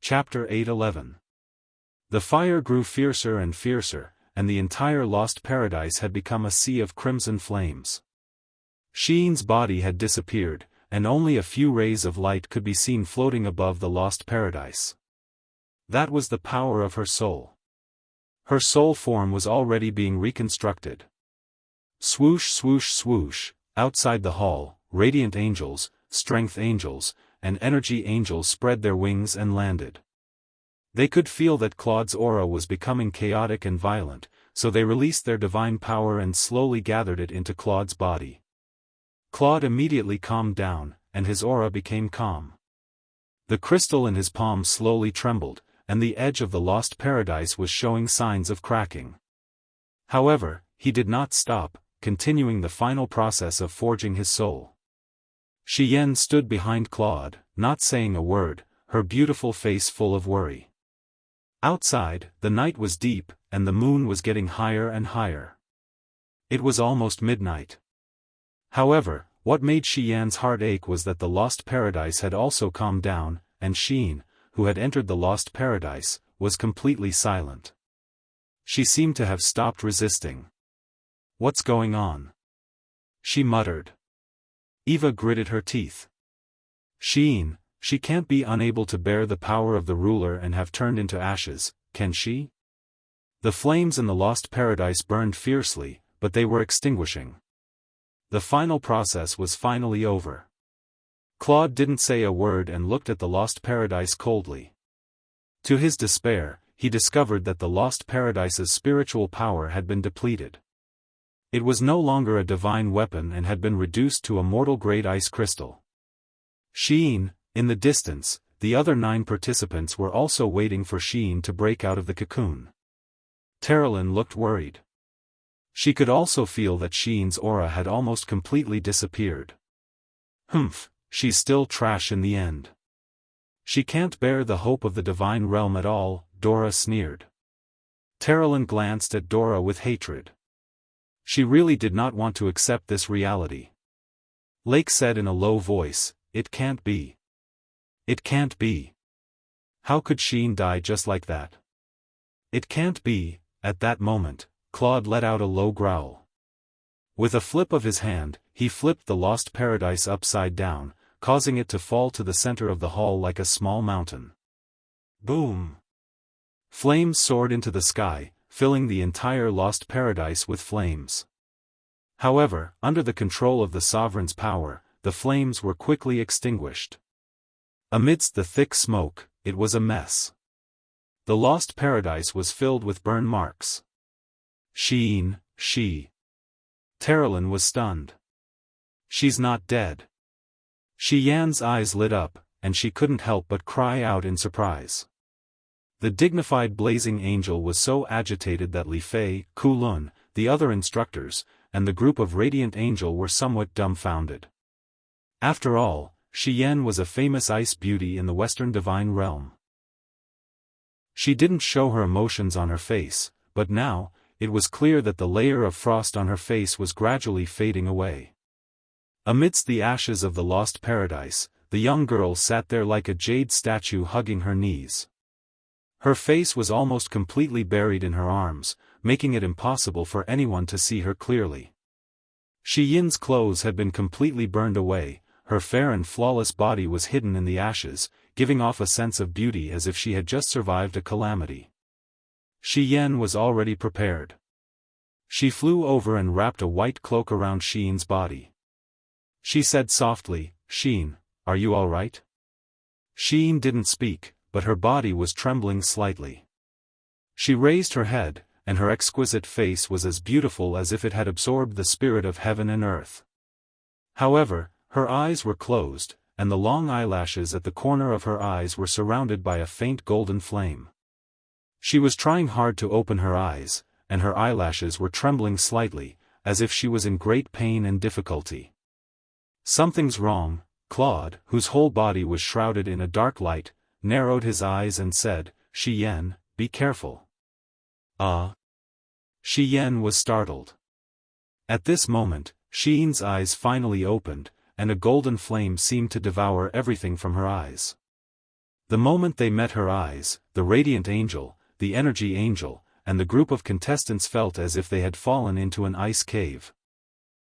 Chapter 8:11. The fire grew fiercer and fiercer, and the entire lost paradise had become a sea of crimson flames. Xian's body had disappeared, and only a few rays of light could be seen floating above the lost paradise. That was the power of her soul. Her soul form was already being reconstructed. Swoosh swoosh swoosh, outside the hall, radiant angels, strength angels, and energy angels spread their wings and landed. They could feel that Claude's aura was becoming chaotic and violent, so they released their divine power and slowly gathered it into Claude's body. Claude immediately calmed down, and his aura became calm. The crystal in his palm slowly trembled, and the edge of the lost paradise was showing signs of cracking. However, he did not stop, continuing the final process of forging his soul. Xian stood behind Claude, not saying a word, her beautiful face full of worry. Outside, the night was deep, and the moon was getting higher and higher. It was almost midnight. However, what made Xian's heart ache was that the lost paradise had also calmed down, and Xian, who had entered the lost paradise, was completely silent. She seemed to have stopped resisting. "What's going on?" she muttered. Eva gritted her teeth. "Xian, she can't be unable to bear the power of the ruler and have turned into ashes, can she?" The flames in the lost paradise burned fiercely, but they were extinguishing. The final process was finally over. Claude didn't say a word and looked at the lost paradise coldly. To his despair, he discovered that the lost paradise's spiritual power had been depleted. It was no longer a divine weapon and had been reduced to a mortal-grade ice crystal. Xian, in the distance, the other 9 participants were also waiting for Xian to break out of the cocoon. Terralyn looked worried. She could also feel that Xian's aura had almost completely disappeared. "Humph, she's still trash in the end. She can't bear the hope of the divine realm at all," Dora sneered. Terralyn glanced at Dora with hatred. She really did not want to accept this reality. Lake said in a low voice, "It can't be. It can't be. How could Xian die just like that? It can't be." At that moment, Claude let out a low growl. With a flip of his hand, he flipped the lost paradise upside down, causing it to fall to the center of the hall like a small mountain. Boom! Flames soared into the sky, filling the entire lost paradise with flames. However, under the control of the sovereign's power, the flames were quickly extinguished. Amidst the thick smoke, it was a mess. The lost paradise was filled with burn marks. Xian, Terralyn was stunned. "She's not dead." Xian's eyes lit up, and she couldn't help but cry out in surprise. The dignified blazing angel was so agitated that Li Fei, Kulun, the other instructors, and the group of radiant angel were somewhat dumbfounded. After all, Xian was a famous ice beauty in the Western divine realm. She didn't show her emotions on her face, but now, it was clear that the layer of frost on her face was gradually fading away. Amidst the ashes of the lost paradise, the young girl sat there like a jade statue hugging her knees. Her face was almost completely buried in her arms, making it impossible for anyone to see her clearly. Xian's clothes had been completely burned away, her fair and flawless body was hidden in the ashes, giving off a sense of beauty as if she had just survived a calamity. Xian was already prepared. She flew over and wrapped a white cloak around Xian's body. She said softly, "Xian, are you all right?" Xian didn't speak, but her body was trembling slightly. She raised her head, and her exquisite face was as beautiful as if it had absorbed the spirit of heaven and earth. However, her eyes were closed, and the long eyelashes at the corner of her eyes were surrounded by a faint golden flame. She was trying hard to open her eyes, and her eyelashes were trembling slightly, as if she was in great pain and difficulty. "Something's wrong," Claude, whose whole body was shrouded in a dark light, narrowed his eyes and said, "Xian, be careful." Xian was startled. At this moment, Xian's eyes finally opened, and a golden flame seemed to devour everything from her eyes. The moment they met her eyes, the radiant angel, the energy angel, and the group of contestants felt as if they had fallen into an ice cave.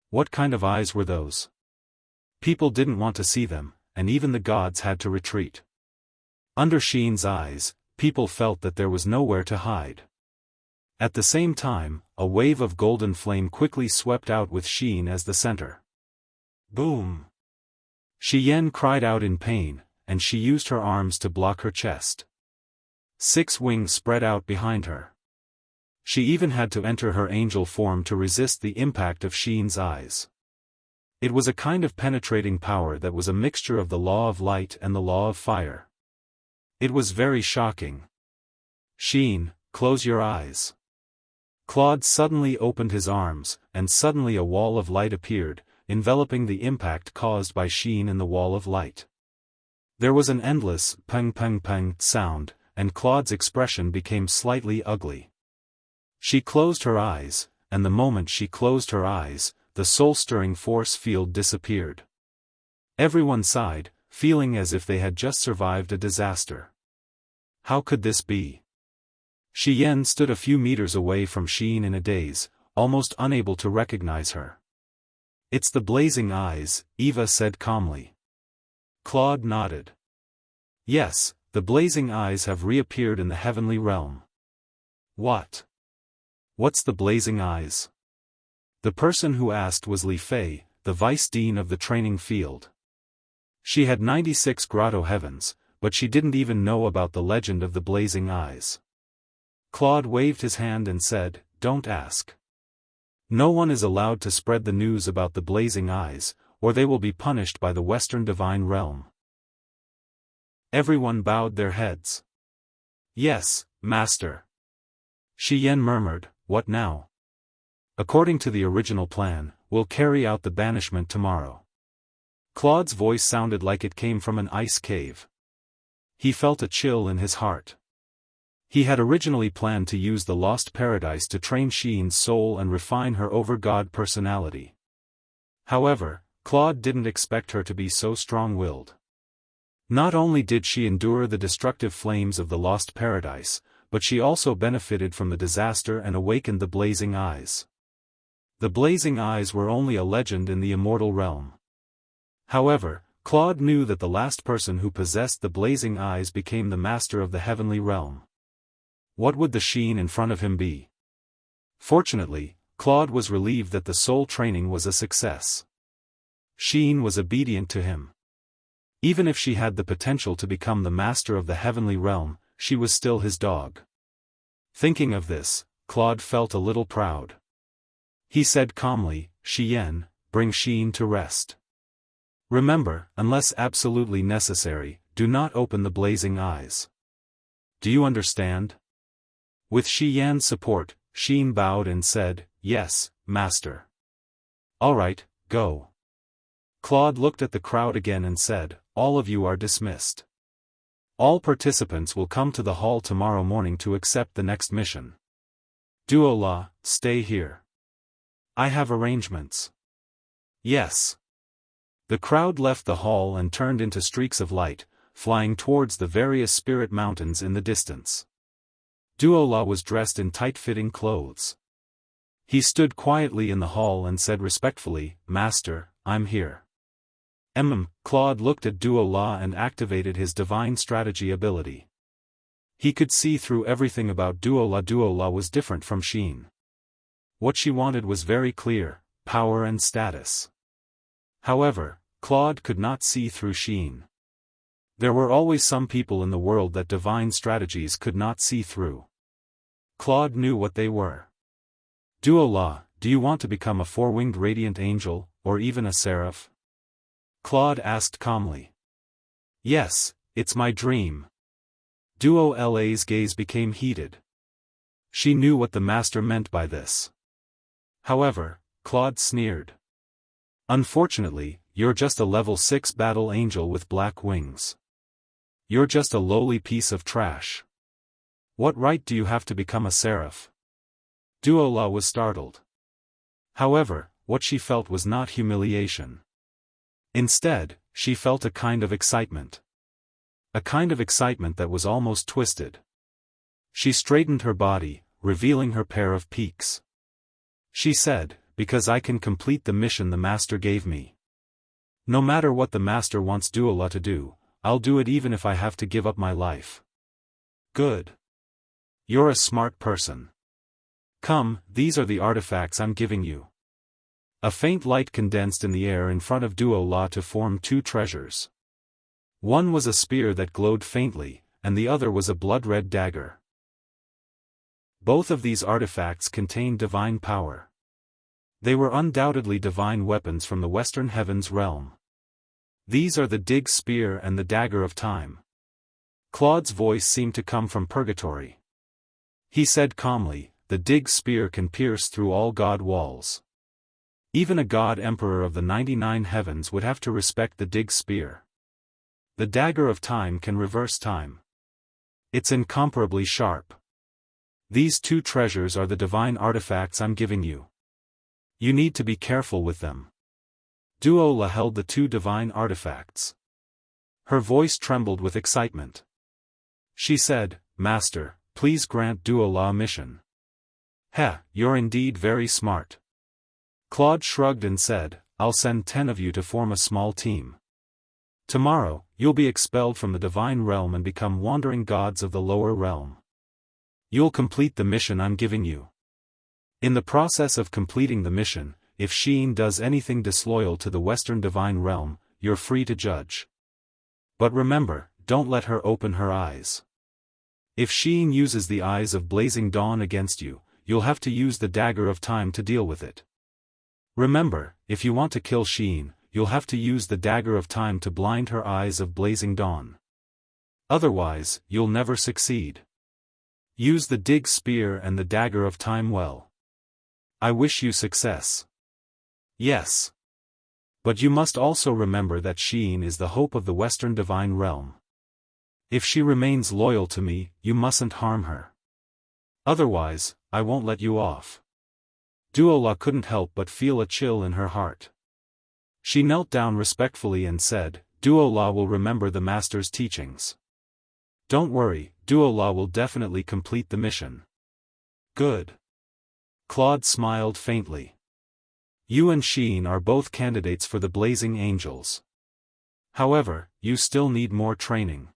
What kind of eyes were those? People didn't want to see them, and even the gods had to retreat. Under Xian's eyes, people felt that there was nowhere to hide. At the same time, a wave of golden flame quickly swept out with Xian as the center. Boom! Xian cried out in pain, and she used her arms to block her chest. 6 wings spread out behind her. She even had to enter her angel form to resist the impact of Xian's eyes. It was a kind of penetrating power that was a mixture of the law of light and the law of fire. It was very shocking. Xian, close your eyes. Claude suddenly opened his arms, and suddenly a wall of light appeared, enveloping the impact caused by Xian in the wall of light. There was an endless peng peng peng sound, and Claude's expression became slightly ugly. She closed her eyes, and the moment she closed her eyes, the soul-stirring force field disappeared. Everyone sighed, feeling as if they had just survived a disaster. How could this be? Xian stood a few meters away from Xian in a daze, almost unable to recognize her. It's the blazing eyes, Eva said calmly. Claude nodded. Yes, the blazing eyes have reappeared in the heavenly realm. What? What's the blazing eyes? The person who asked was Li Fei, the vice dean of the training field. She had 96 grotto heavens, but she didn't even know about the legend of the blazing eyes. Claude waved his hand and said, "Don't ask. No one is allowed to spread the news about the blazing eyes, or they will be punished by the Western Divine Realm." Everyone bowed their heads. "Yes, Master." Xian murmured, "What now?" "According to the original plan, we'll carry out the banishment tomorrow." Claude's voice sounded like it came from an ice cave. He felt a chill in his heart. He had originally planned to use the Lost Paradise to train Xian's soul and refine her over-god personality. However, Claude didn't expect her to be so strong-willed. Not only did she endure the destructive flames of the Lost Paradise, but she also benefited from the disaster and awakened the blazing eyes. The blazing eyes were only a legend in the immortal realm. However, Claude knew that the last person who possessed the blazing eyes became the master of the heavenly realm. What would the Xian in front of him be? Fortunately, Claude was relieved that the soul training was a success. Xian was obedient to him. Even if she had the potential to become the master of the heavenly realm, she was still his dog. Thinking of this, Claude felt a little proud. He said calmly, "Xian, bring Xian to rest. Remember, unless absolutely necessary, do not open the blazing eyes. Do you understand?" With Xian's support, Xian bowed and said, "Yes, Master." "All right, go." Claude looked at the crowd again and said, "All of you are dismissed. All participants will come to the hall tomorrow morning to accept the next mission. Duola, stay here. I have arrangements." "Yes." The crowd left the hall and turned into streaks of light, flying towards the various spirit mountains in the distance. Duola was dressed in tight-fitting clothes. He stood quietly in the hall and said respectfully, "Master, I'm here." Claude looked at Duola and activated his divine strategy ability. He could see through everything about Duola. Duola was different from Xian. What she wanted was very clear: power and status. However, Claude could not see through Xian. There were always some people in the world that divine strategies could not see through. Claude knew what they were. "Duola, do you want to become a four-winged radiant angel, or even a seraph?" Claude asked calmly. "Yes, it's my dream." Duola's gaze became heated. She knew what the master meant by this. However, Claude sneered. "Unfortunately, you're just a level 6 battle angel with black wings. You're just a lowly piece of trash. What right do you have to become a seraph?" Duola was startled. However, what she felt was not humiliation. Instead, she felt a kind of excitement. a kind of excitement that was almost twisted. She straightened her body, revealing her pair of peaks. She said, "Because I can complete the mission the Master gave me. No matter what the Master wants Duola to do, I'll do it even if I have to give up my life." "Good. You're a smart person. Come, these are the artifacts I'm giving you." A faint light condensed in the air in front of Duola to form two treasures. One was a spear that glowed faintly, and the other was a blood-red dagger. Both of these artifacts contained divine power. They were undoubtedly divine weapons from the Western Heavens realm. These are the Dig Spear and the Dagger of Time. Claude's voice seemed to come from purgatory. He said calmly, "The Dig Spear can pierce through all god walls. Even a god emperor of the 99 heavens would have to respect the Dig Spear. The Dagger of Time can reverse time. It's incomparably sharp. These two treasures are the divine artifacts I'm giving you. You need to be careful with them." Duola held the two divine artifacts. Her voice trembled with excitement. She said, "Master, please grant Duola a mission." "Heh, you're indeed very smart." Claude shrugged and said, "I'll send 10 of you to form a small team. Tomorrow, you'll be expelled from the divine realm and become wandering gods of the lower realm. You'll complete the mission I'm giving you. In the process of completing the mission, if Sheen does anything disloyal to the Western divine realm, you're free to judge. But remember, don't let her open her eyes. If Sheen uses the eyes of blazing dawn against you, you'll have to use the Dagger of Time to deal with it. Remember, if you want to kill Sheen, you'll have to use the Dagger of Time to blind her eyes of blazing dawn. Otherwise, you'll never succeed. Use the Dig Spear and the Dagger of Time well. I wish you success." "Yes. But you must also remember that Sheen is the hope of the Western divine realm. If she remains loyal to me, you mustn't harm her. Otherwise, I won't let you off." Duola couldn't help but feel a chill in her heart. She knelt down respectfully and said, "Duola will remember the Master's teachings. Don't worry, Duola will definitely complete the mission." "Good." Claude smiled faintly. "You and Sheen are both candidates for the Blazing Angels. However, you still need more training.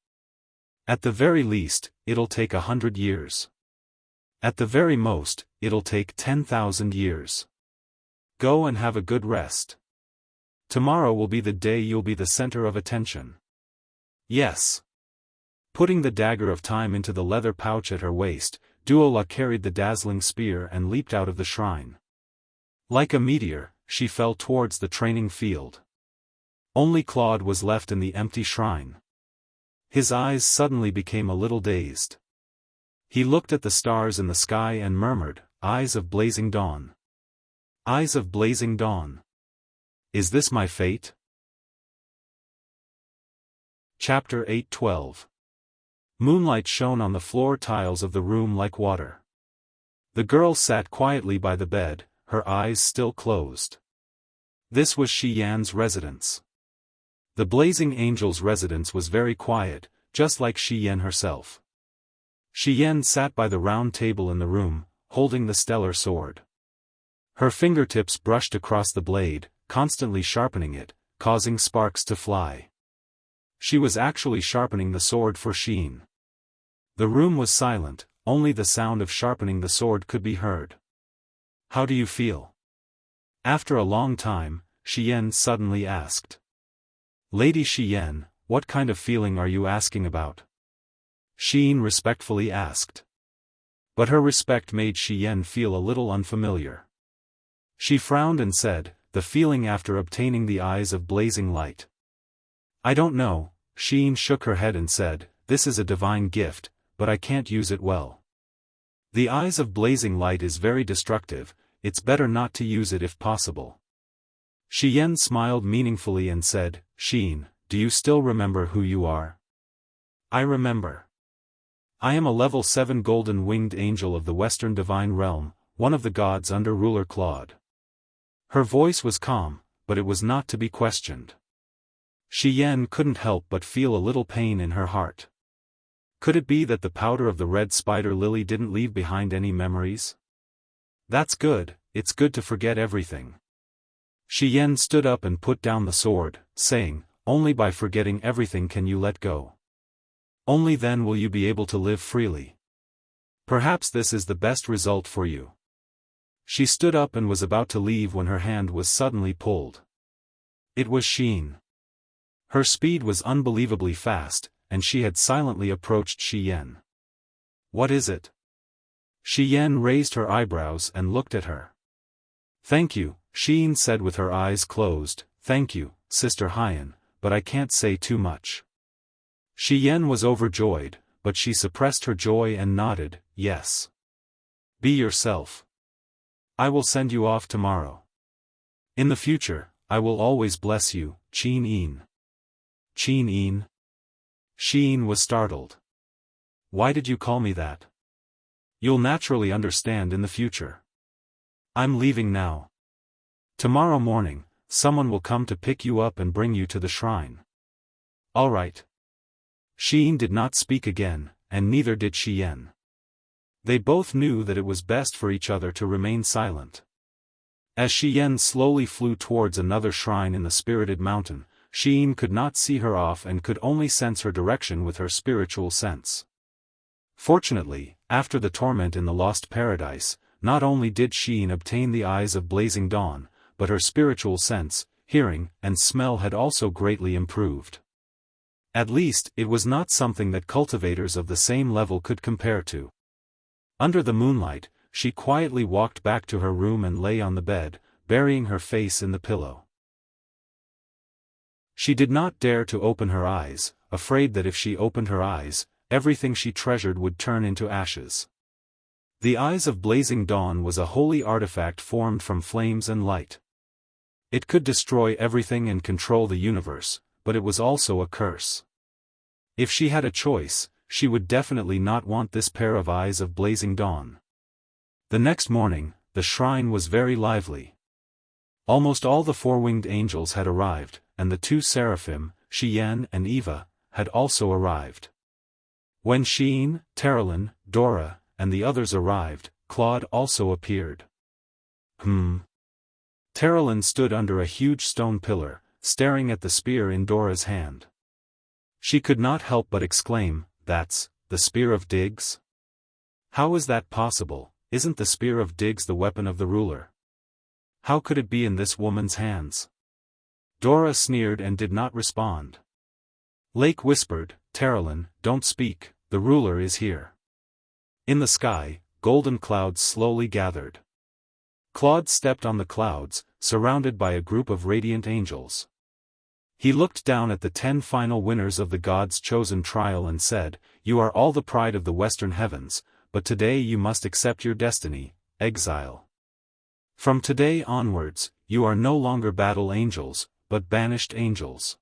At the very least, it'll take 100 years. At the very most, it'll take 10,000 years. Go and have a good rest. Tomorrow will be the day you'll be the center of attention." "Yes." Putting the Dagger of Time into the leather pouch at her waist, Duola carried the dazzling spear and leaped out of the shrine. Like a meteor, she fell towards the training field. Only Claude was left in the empty shrine. His eyes suddenly became a little dazed. He looked at the stars in the sky and murmured, "Eyes of blazing dawn. Eyes of blazing dawn. Is this my fate?" Chapter 8:12. Moonlight shone on the floor tiles of the room like water. The girl sat quietly by the bed, her eyes still closed. This was Shi Yan's residence. The Blazing Angel's residence was very quiet, just like Shi Yan herself. Shi Yan sat by the round table in the room, holding the stellar sword. Her fingertips brushed across the blade, constantly sharpening it, causing sparks to fly. She was actually sharpening the sword for Sheen. The room was silent, only the sound of sharpening the sword could be heard. "How do you feel?" After a long time, Shi Yan suddenly asked. "Lady Shi Yan, what kind of feeling are you asking about?" Sheen respectfully asked. But her respect made Shi Yan feel a little unfamiliar. She frowned and said, "The feeling after obtaining the eyes of blazing light." "I don't know." Sheen shook her head and said, "This is a divine gift, but I can't use it well. The eyes of blazing light is very destructive, it's better not to use it if possible." Shi Yan smiled meaningfully and said, "Sheen, do you still remember who you are?" "I remember. I am a level 7 golden winged angel of the Western divine realm, one of the gods under ruler Claude." Her voice was calm, but it was not to be questioned. Shi Yan couldn't help but feel a little pain in her heart. Could it be that the powder of the red spider lily didn't leave behind any memories? That's good, it's good to forget everything. Shi Yan stood up and put down the sword, saying, only by forgetting everything can you let go. Only then will you be able to live freely. Perhaps this is the best result for you. She stood up and was about to leave when her hand was suddenly pulled. It was Sheen. Her speed was unbelievably fast, and she had silently approached Shi Yan. What is it? Shi Yan raised her eyebrows and looked at her. Thank you, Sheen said with her eyes closed, thank you, Sister Hyan, but I can't say too much. Shi Yan was overjoyed, but she suppressed her joy and nodded, yes. Be yourself. I will send you off tomorrow. In the future, I will always bless you, Qin Yin. Qin Yin? Sheen was startled. Why did you call me that? You'll naturally understand in the future. I'm leaving now. Tomorrow morning, someone will come to pick you up and bring you to the shrine. All right. Sheen did not speak again, and neither did Shi Yan. They both knew that it was best for each other to remain silent. As Shi Yan slowly flew towards another shrine in the spirited mountain, Sheen could not see her off and could only sense her direction with her spiritual sense. Fortunately, after the torment in the lost paradise, not only did Sheen obtain the eyes of blazing dawn, but her spiritual sense, hearing, and smell had also greatly improved. At least, it was not something that cultivators of the same level could compare to. Under the moonlight, she quietly walked back to her room and lay on the bed, burying her face in the pillow. She did not dare to open her eyes, afraid that if she opened her eyes, everything she treasured would turn into ashes. The Eyes of Blazing Dawn was a holy artifact formed from flames and light. It could destroy everything and control the universe, but it was also a curse. If she had a choice, she would definitely not want this pair of Eyes of Blazing Dawn. The next morning, the shrine was very lively. Almost all the four-winged angels had arrived, and the two seraphim, Shi Yan and Eva, had also arrived. When Sheen, Terralyn, Dora, and the others arrived, Claude also appeared. Terralyn stood under a huge stone pillar, staring at the spear in Dora's hand. She could not help but exclaim, "That's the spear of Diggs? How is that possible? Isn't the spear of Diggs the weapon of the ruler? How could it be in this woman's hands?" Dora sneered and did not respond. Lake whispered, "Terralyn, don't speak, the ruler is here." In the sky, golden clouds slowly gathered. Claude stepped on the clouds, surrounded by a group of radiant angels. He looked down at the 10 final winners of the God's Chosen trial and said, "You are all the pride of the western heavens, but today you must accept your destiny, exile. From today onwards, you are no longer battle angels, but banished angels."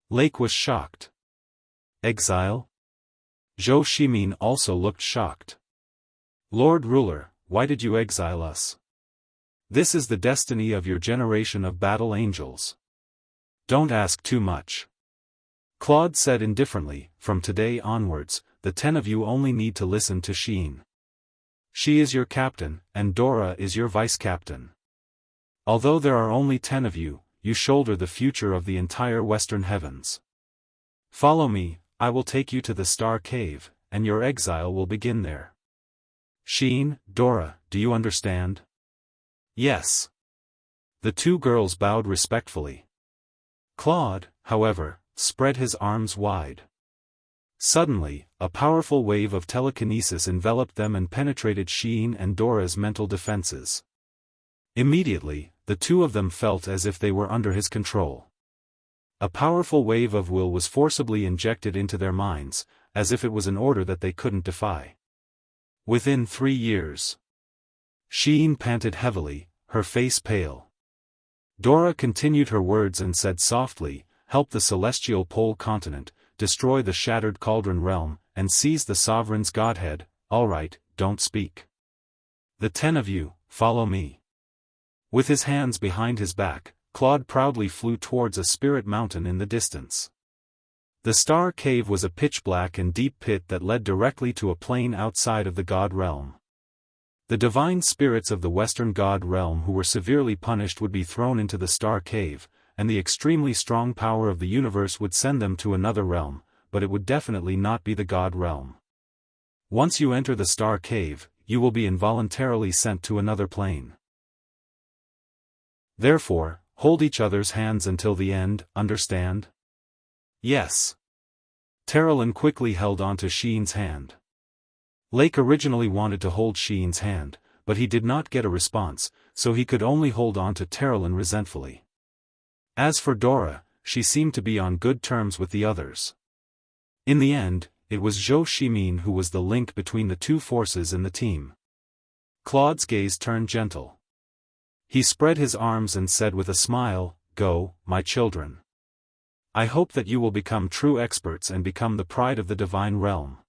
Lake was shocked. Exile? Zhou Shimin also looked shocked. "Lord Ruler, why did you exile us? This is the destiny of your generation of battle angels. Don't ask too much." Claude said indifferently, "From today onwards, the 10 of you only need to listen to Sheen. She is your captain, and Dora is your vice-captain. Although there are only 10 of you, you shoulder the future of the entire western heavens. Follow me, I will take you to the Star Cave, and your exile will begin there. Sheen, Dora, do you understand?" "Yes." The two girls bowed respectfully. Claude, however, spread his arms wide. Suddenly, a powerful wave of telekinesis enveloped them and penetrated Sheen and Dora's mental defenses. Immediately, the two of them felt as if they were under his control. A powerful wave of will was forcibly injected into their minds, as if it was an order that they couldn't defy. Within 3 years. Sheen panted heavily, her face pale. Dora continued her words and said softly, "Help the celestial pole continent, destroy the shattered cauldron realm, and seize the sovereign's godhead. All right, don't speak. The 10 of you, follow me." With his hands behind his back, Claude proudly flew towards a spirit mountain in the distance. The star cave was a pitch-black and deep pit that led directly to a plain outside of the god realm. The divine spirits of the Western God realm who were severely punished would be thrown into the star cave, and the extremely strong power of the universe would send them to another realm, but it would definitely not be the God realm. Once you enter the star cave, you will be involuntarily sent to another plane. Therefore, hold each other's hands until the end, understand? Yes. Terralyn quickly held onto Sheen's hand. Lake originally wanted to hold Sheen's hand, but he did not get a response, so he could only hold on to Terralyn resentfully. As for Dora, she seemed to be on good terms with the others. In the end, it was Zhou Shimin who was the link between the two forces in the team. Claude's gaze turned gentle. He spread his arms and said with a smile, "Go, my children. I hope that you will become true experts and become the pride of the divine realm."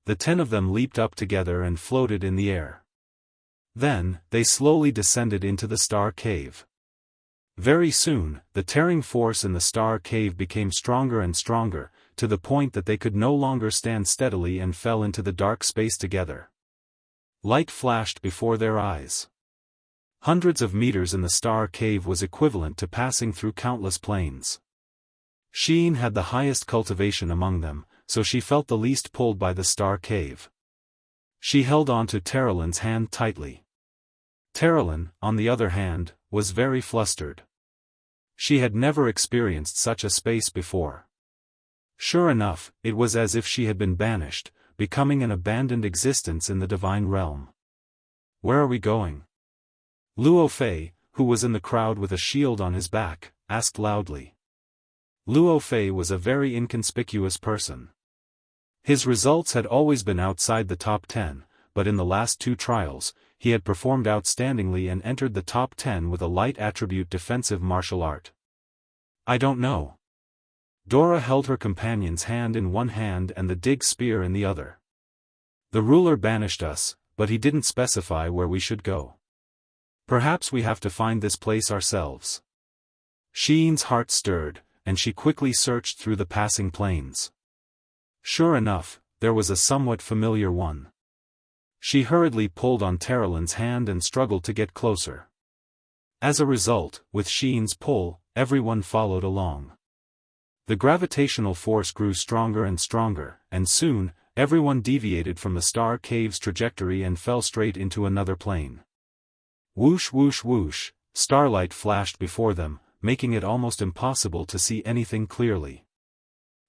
The 10 of them leaped up together and floated in the air. Then, they slowly descended into the star cave. Very soon, the tearing force in the star cave became stronger and stronger, to the point that they could no longer stand steadily and fell into the dark space together. Light flashed before their eyes. Hundreds of meters in the star cave was equivalent to passing through countless planes. Sheen had the highest cultivation among them, so she felt the least pulled by the star cave. She held on to Terralyn's hand tightly. Terralyn, on the other hand, was very flustered. She had never experienced such a space before. Sure enough, it was as if she had been banished, becoming an abandoned existence in the divine realm. "Where are we going?" Luo Fei, who was in the crowd with a shield on his back, asked loudly. Luo Fei was a very inconspicuous person. His results had always been outside the top 10, but in the last 2 trials, he had performed outstandingly and entered the top 10 with a light attribute defensive martial art. "I don't know." Dora held her companion's hand in one hand and the dig spear in the other. "The ruler banished us, but he didn't specify where we should go. Perhaps we have to find this place ourselves." Sheen's heart stirred, and she quickly searched through the passing planes. Sure enough, there was a somewhat familiar one. She hurriedly pulled on Terralyn's hand and struggled to get closer. As a result, with Sheen's pull, everyone followed along. The gravitational force grew stronger and stronger, and soon, everyone deviated from the star cave's trajectory and fell straight into another plane. Whoosh whoosh whoosh, starlight flashed before them, making it almost impossible to see anything clearly.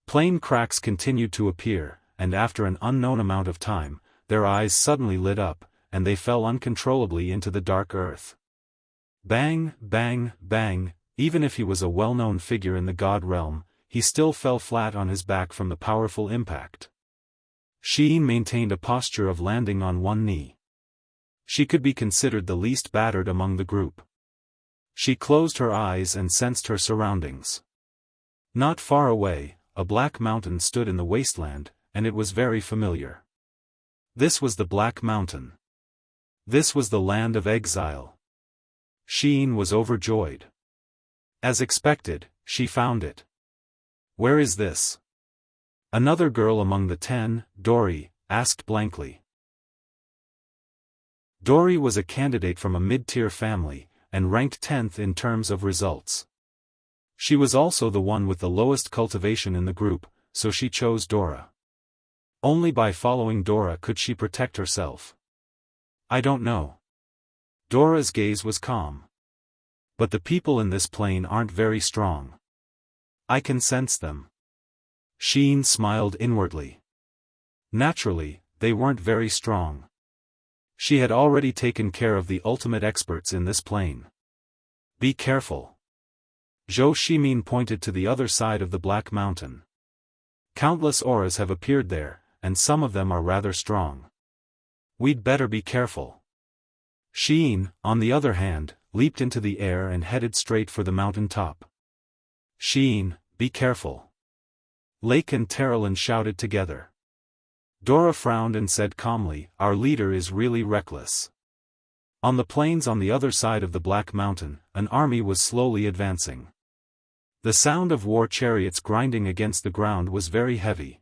Plane cracks continued to appear, and after an unknown amount of time, their eyes suddenly lit up, and they fell uncontrollably into the dark earth. Bang, bang, bang, even if he was a well-known figure in the god realm, he still fell flat on his back from the powerful impact. Sheen maintained a posture of landing on one knee. She could be considered the least battered among the group. She closed her eyes and sensed her surroundings. Not far away, a black mountain stood in the wasteland, and it was very familiar. This was the Black Mountain. This was the land of exile. Sheen was overjoyed. As expected, she found it. "Where is this?" Another girl among the 10, Dory, asked blankly. Dory was a candidate from a mid-tier family, and ranked 10th in terms of results. She was also the one with the lowest cultivation in the group, so she chose Dora. Only by following Dora could she protect herself. "I don't know." Dora's gaze was calm. "But the people in this plane aren't very strong. I can sense them." Sheen smiled inwardly. Naturally, they weren't very strong. She had already taken care of the ultimate experts in this plane. "Be careful." Zhou Shimin pointed to the other side of the Black Mountain. "Countless auras have appeared there, and some of them are rather strong. We'd better be careful." Sheen, on the other hand, leaped into the air and headed straight for the mountain top. "Sheen, be careful." Lake and Terralyn shouted together. Dora frowned and said calmly, "Our leader is really reckless." On the plains on the other side of the Black Mountain, an army was slowly advancing. The sound of war chariots grinding against the ground was very heavy.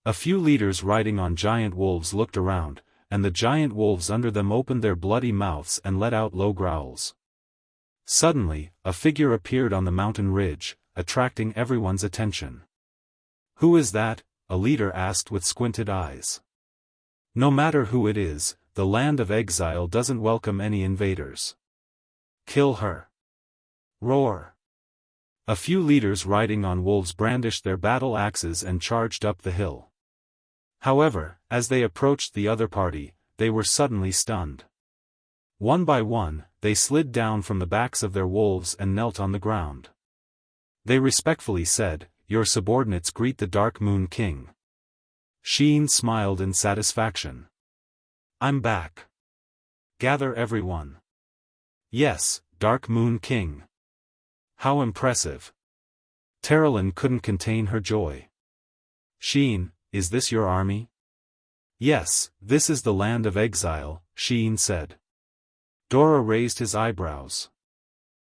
A few leaders riding on giant wolves looked around, and the giant wolves under them opened their bloody mouths and let out low growls. Suddenly, a figure appeared on the mountain ridge, attracting everyone's attention. "Who is that?" a leader asked with squinted eyes. "No matter who it is, the land of exile doesn't welcome any invaders. Kill her." Roar. A few leaders riding on wolves brandished their battle axes and charged up the hill. However, as they approached the other party, they were suddenly stunned. One by one, they slid down from the backs of their wolves and knelt on the ground. They respectfully said, "Your subordinates greet the Dark Moon King." Xian smiled in satisfaction. "I'm back. Gather everyone." "Yes, Dark Moon King." "How impressive." Terralyn couldn't contain her joy. "Xian, is this your army?" "Yes, this is the land of exile," Xian said. Dora raised his eyebrows.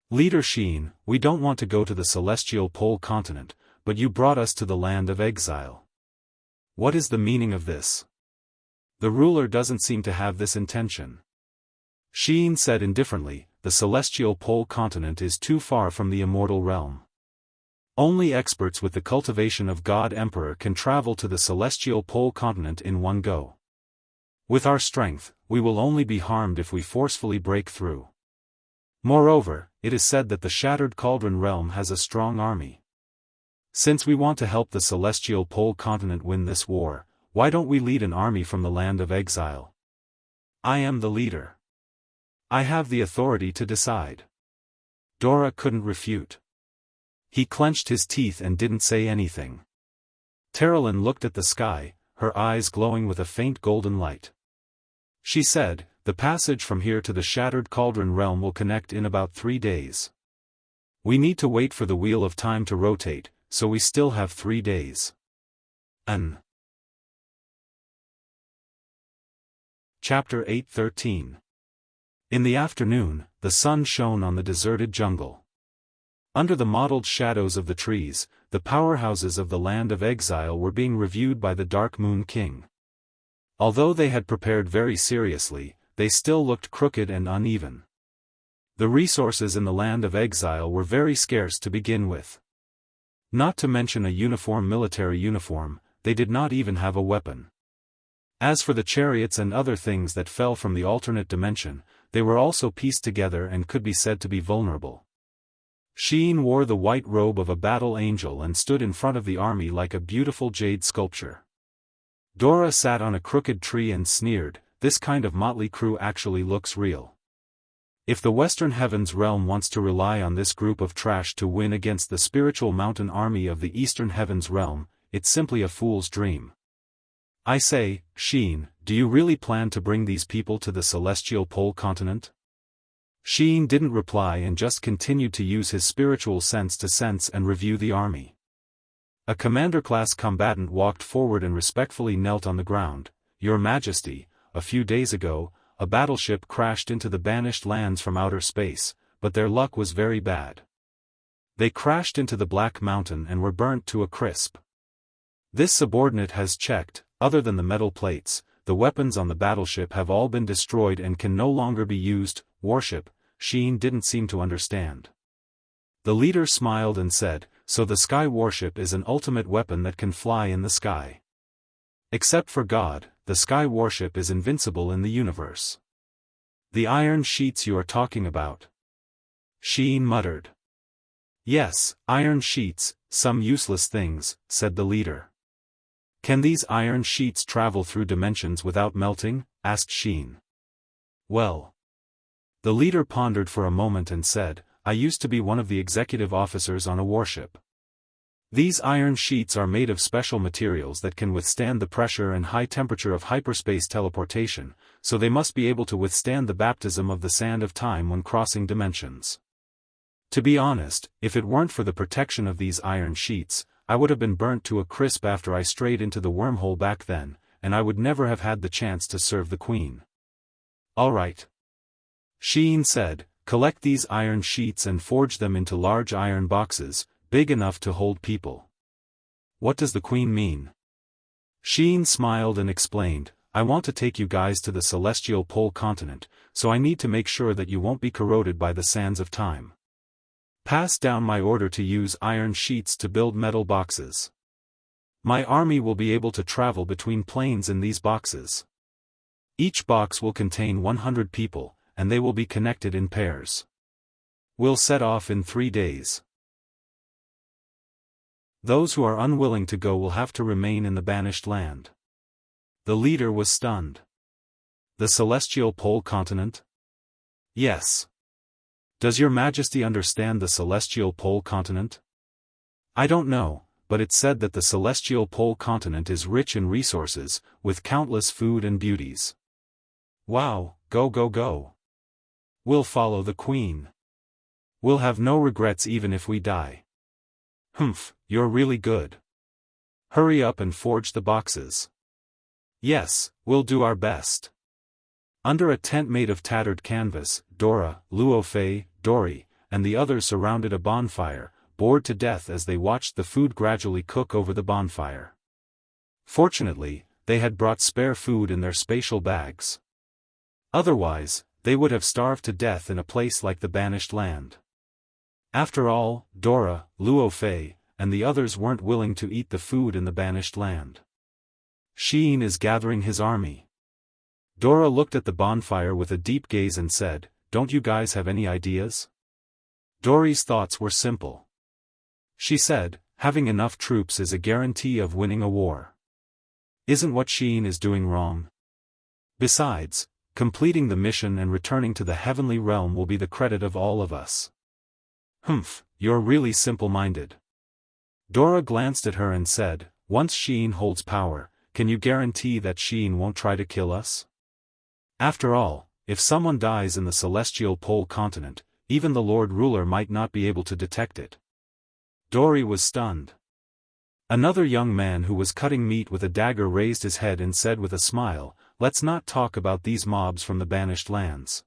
"Leader Xian, we don't want to go to the celestial pole continent, but you brought us to the land of exile. What is the meaning of this? The ruler doesn't seem to have this intention." Xian said indifferently, "The celestial pole continent is too far from the immortal realm. Only experts with the cultivation of God Emperor can travel to the celestial pole continent in one go. With our strength, we will only be harmed if we forcefully break through. Moreover, it is said that the Shattered Cauldron realm has a strong army. Since we want to help the celestial pole continent win this war, why don't we lead an army from the land of exile? I am the leader. I have the authority to decide." Dora couldn't refute. He clenched his teeth and didn't say anything. Terralyn looked at the sky, her eyes glowing with a faint golden light. She said, "The passage from here to the Shattered Cauldron realm will connect in about 3 days. We need to wait for the wheel of time to rotate, so we still have 3 days. Chapter 8:13. In the afternoon, the sun shone on the deserted jungle. Under the mottled shadows of the trees, the powerhouses of the land of exile were being reviewed by the Dark Moon King. Although they had prepared very seriously, they still looked crooked and uneven. The resources in the land of exile were very scarce to begin with. Not to mention a military uniform, they did not even have a weapon. As for the chariots and other things that fell from the alternate dimension, they were also pieced together and could be said to be vulnerable. Xian wore the white robe of a battle angel and stood in front of the army like a beautiful jade sculpture. Dora sat on a crooked tree and sneered, "This kind of motley crew actually looks real. If the Western Heavens realm wants to rely on this group of trash to win against the spiritual mountain army of the Eastern Heavens realm, it's simply a fool's dream. I say, Xian, do you really plan to bring these people to the celestial pole continent?" Xian didn't reply and just continued to use his spiritual sense to sense and review the army. A commander-class combatant walked forward and respectfully knelt on the ground. "Your Majesty, a few days ago, a battleship crashed into the banished lands from outer space, but their luck was very bad. They crashed into the Black Mountain and were burnt to a crisp. This subordinate has checked, other than the metal plates, the weapons on the battleship have all been destroyed and can no longer be used." Worship, Xian didn't seem to understand. The leader smiled and said, "So the sky warship is an ultimate weapon that can fly in the sky. Except for God, the sky warship is invincible in the universe." "The iron sheets you are talking about?" Xian muttered. "Yes, iron sheets, some useless things," said the leader. "Can these iron sheets travel through dimensions without melting?" asked Xian. "Well." The leader pondered for a moment and said, "I used to be one of the executive officers on a warship. These iron sheets are made of special materials that can withstand the pressure and high temperature of hyperspace teleportation, so they must be able to withstand the baptism of the sand of time when crossing dimensions. To be honest, if it weren't for the protection of these iron sheets, I would have been burnt to a crisp after I strayed into the wormhole back then, and I would never have had the chance to serve the Queen." "All right. Xian said, collect these iron sheets and forge them into large iron boxes, big enough to hold people. What does the queen mean? Xian smiled and explained, I want to take you guys to the celestial pole continent, so I need to make sure that you won't be corroded by the sands of time. Pass down my order to use iron sheets to build metal boxes. My army will be able to travel between planes in these boxes. Each box will contain 100 people, and they will be connected in pairs. We'll set off in 3 days. Those who are unwilling to go will have to remain in the banished land. The leader was stunned. The celestial pole continent? Yes. Does your majesty understand the celestial pole continent? I don't know, but it said that the celestial pole continent is rich in resources, with countless food and beauties. Wow, go go go. We'll follow the queen. We'll have no regrets even if we die. Humph, you're really good. Hurry up and forge the boxes. Yes, we'll do our best. Under a tent made of tattered canvas, Dora, Luofei, Dory, and the others surrounded a bonfire, bored to death as they watched the food gradually cook over the bonfire. Fortunately, they had brought spare food in their spatial bags. Otherwise, they would have starved to death in a place like the banished land. After all, Dora, Luofei, and the others weren't willing to eat the food in the banished land. Xian is gathering his army. Dora looked at the bonfire with a deep gaze and said, Don't you guys have any ideas? Dory's thoughts were simple. She said, having enough troops is a guarantee of winning a war. Isn't what Xian is doing wrong? Besides, completing the mission and returning to the heavenly realm will be the credit of all of us. Humph, you're really simple-minded. Dora glanced at her and said, Once Xian holds power, can you guarantee that Xian won't try to kill us? After all, if someone dies in the celestial pole continent, even the Lord Ruler might not be able to detect it. Dory was stunned. Another young man who was cutting meat with a dagger raised his head and said with a smile, Let's not talk about these mobs from the banished lands.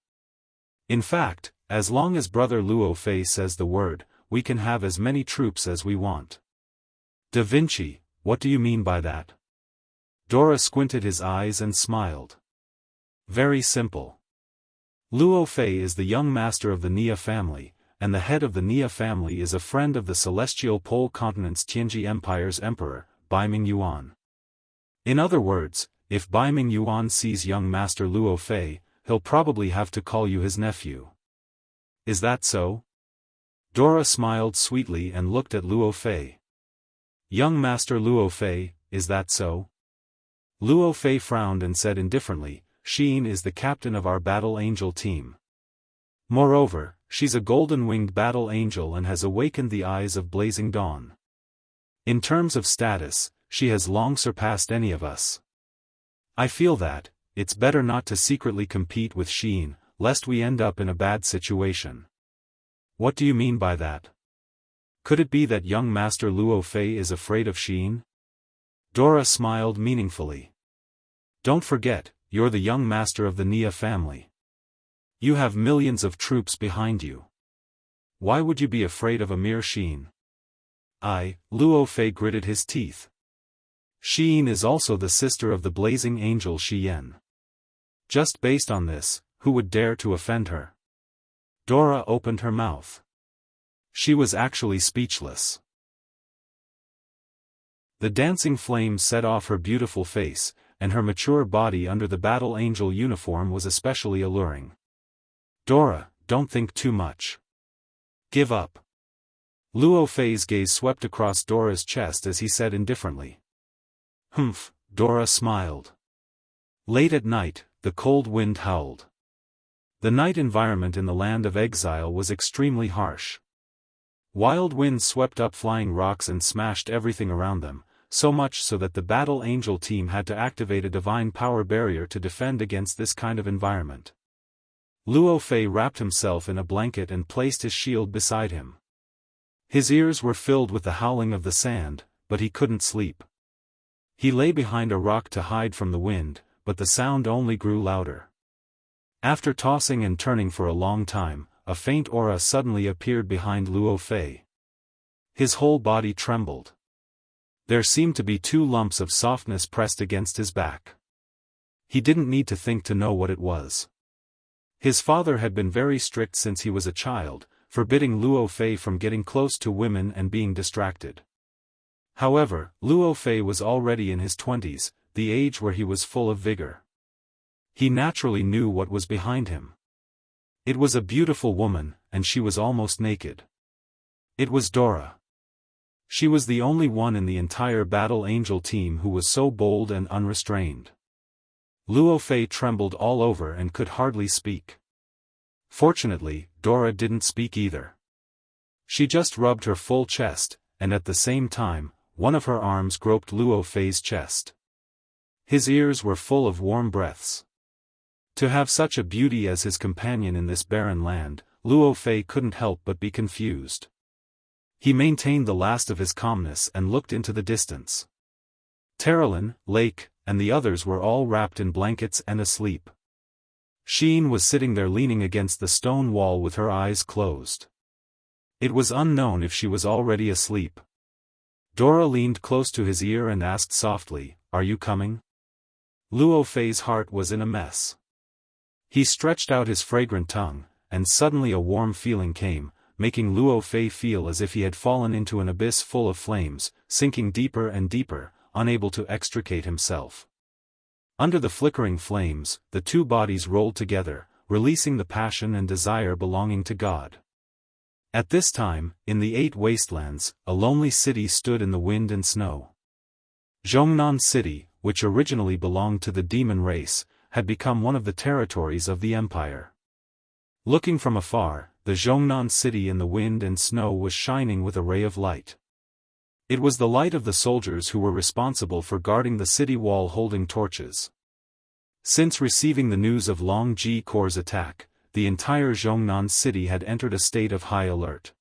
In fact, as long as Brother Luofei says the word, we can have as many troops as we want. Da Vinci, what do you mean by that? Dora squinted his eyes and smiled. Very simple. Luofei is the young master of the Nia family, and the head of the Nia family is a friend of the celestial pole continent's Tianji Empire's emperor, Baiming Yuan. In other words, if Baiming Yuan sees young master Luofei, he'll probably have to call you his nephew. Is that so? Dora smiled sweetly and looked at Luofei. Young master Luofei, is that so? Luofei frowned and said indifferently, Xian is the captain of our battle angel team. Moreover, she's a golden-winged battle angel and has awakened the eyes of blazing dawn. In terms of status, she has long surpassed any of us. I feel that, it's better not to secretly compete with Xian, lest we end up in a bad situation. What do you mean by that? Could it be that young master Luofei is afraid of Xian? Dora smiled meaningfully. Don't forget, you're the young master of the Nia family. You have millions of troops behind you. Why would you be afraid of a mere Xian? Luofei gritted his teeth. Xian is also the sister of the blazing angel Xian. Just based on this, who would dare to offend her? Dora opened her mouth. She was actually speechless. The dancing flames set off her beautiful face, and her mature body under the battle angel uniform was especially alluring. Dora, don't think too much. Give up. Luofei's gaze swept across Dora's chest as he said indifferently. Humph, Dora smiled. Late at night, the cold wind howled. The night environment in the land of exile was extremely harsh. Wild winds swept up flying rocks and smashed everything around them, so much so that the battle angel team had to activate a divine power barrier to defend against this kind of environment. Luofei wrapped himself in a blanket and placed his shield beside him. His ears were filled with the howling of the sand, but he couldn't sleep. He lay behind a rock to hide from the wind, but the sound only grew louder. After tossing and turning for a long time, a faint aura suddenly appeared behind Luo Fei. His whole body trembled. There seemed to be 2 lumps of softness pressed against his back. He didn't need to think to know what it was. His father had been very strict since he was a child, forbidding Luo Fei from getting close to women and being distracted. However, Luo Fei was already in his 20s, the age where he was full of vigor. He naturally knew what was behind him. It was a beautiful woman, and she was almost naked. It was Dora. She was the only one in the entire Battle Angel team who was so bold and unrestrained. Luo Fei trembled all over and could hardly speak. Fortunately, Dora didn't speak either. She just rubbed her full chest, and at the same time, one of her arms groped Luo Fei's chest. His ears were full of warm breaths. To have such a beauty as his companion in this barren land, Luo Fei couldn't help but be confused. He maintained the last of his calmness and looked into the distance. Terralyn, Lake, and the others were all wrapped in blankets and asleep. Sheen was sitting there leaning against the stone wall with her eyes closed. It was unknown if she was already asleep. Dora leaned close to his ear and asked softly, "Are you coming?" Luo Fei's heart was in a mess. He stretched out his fragrant tongue, and suddenly a warm feeling came, making Luo Fei feel as if he had fallen into an abyss full of flames, sinking deeper and deeper, unable to extricate himself. Under the flickering flames, the 2 bodies rolled together, releasing the passion and desire belonging to God. At this time, in the 8 wastelands, a lonely city stood in the wind and snow. Zhongnan City, which originally belonged to the demon race, had become one of the territories of the empire. Looking from afar, the Zhongnan City in the wind and snow was shining with a ray of light. It was the light of the soldiers who were responsible for guarding the city wall holding torches. Since receiving the news of Long Ji Corps' attack, the entire Zhongnan City had entered a state of high alert.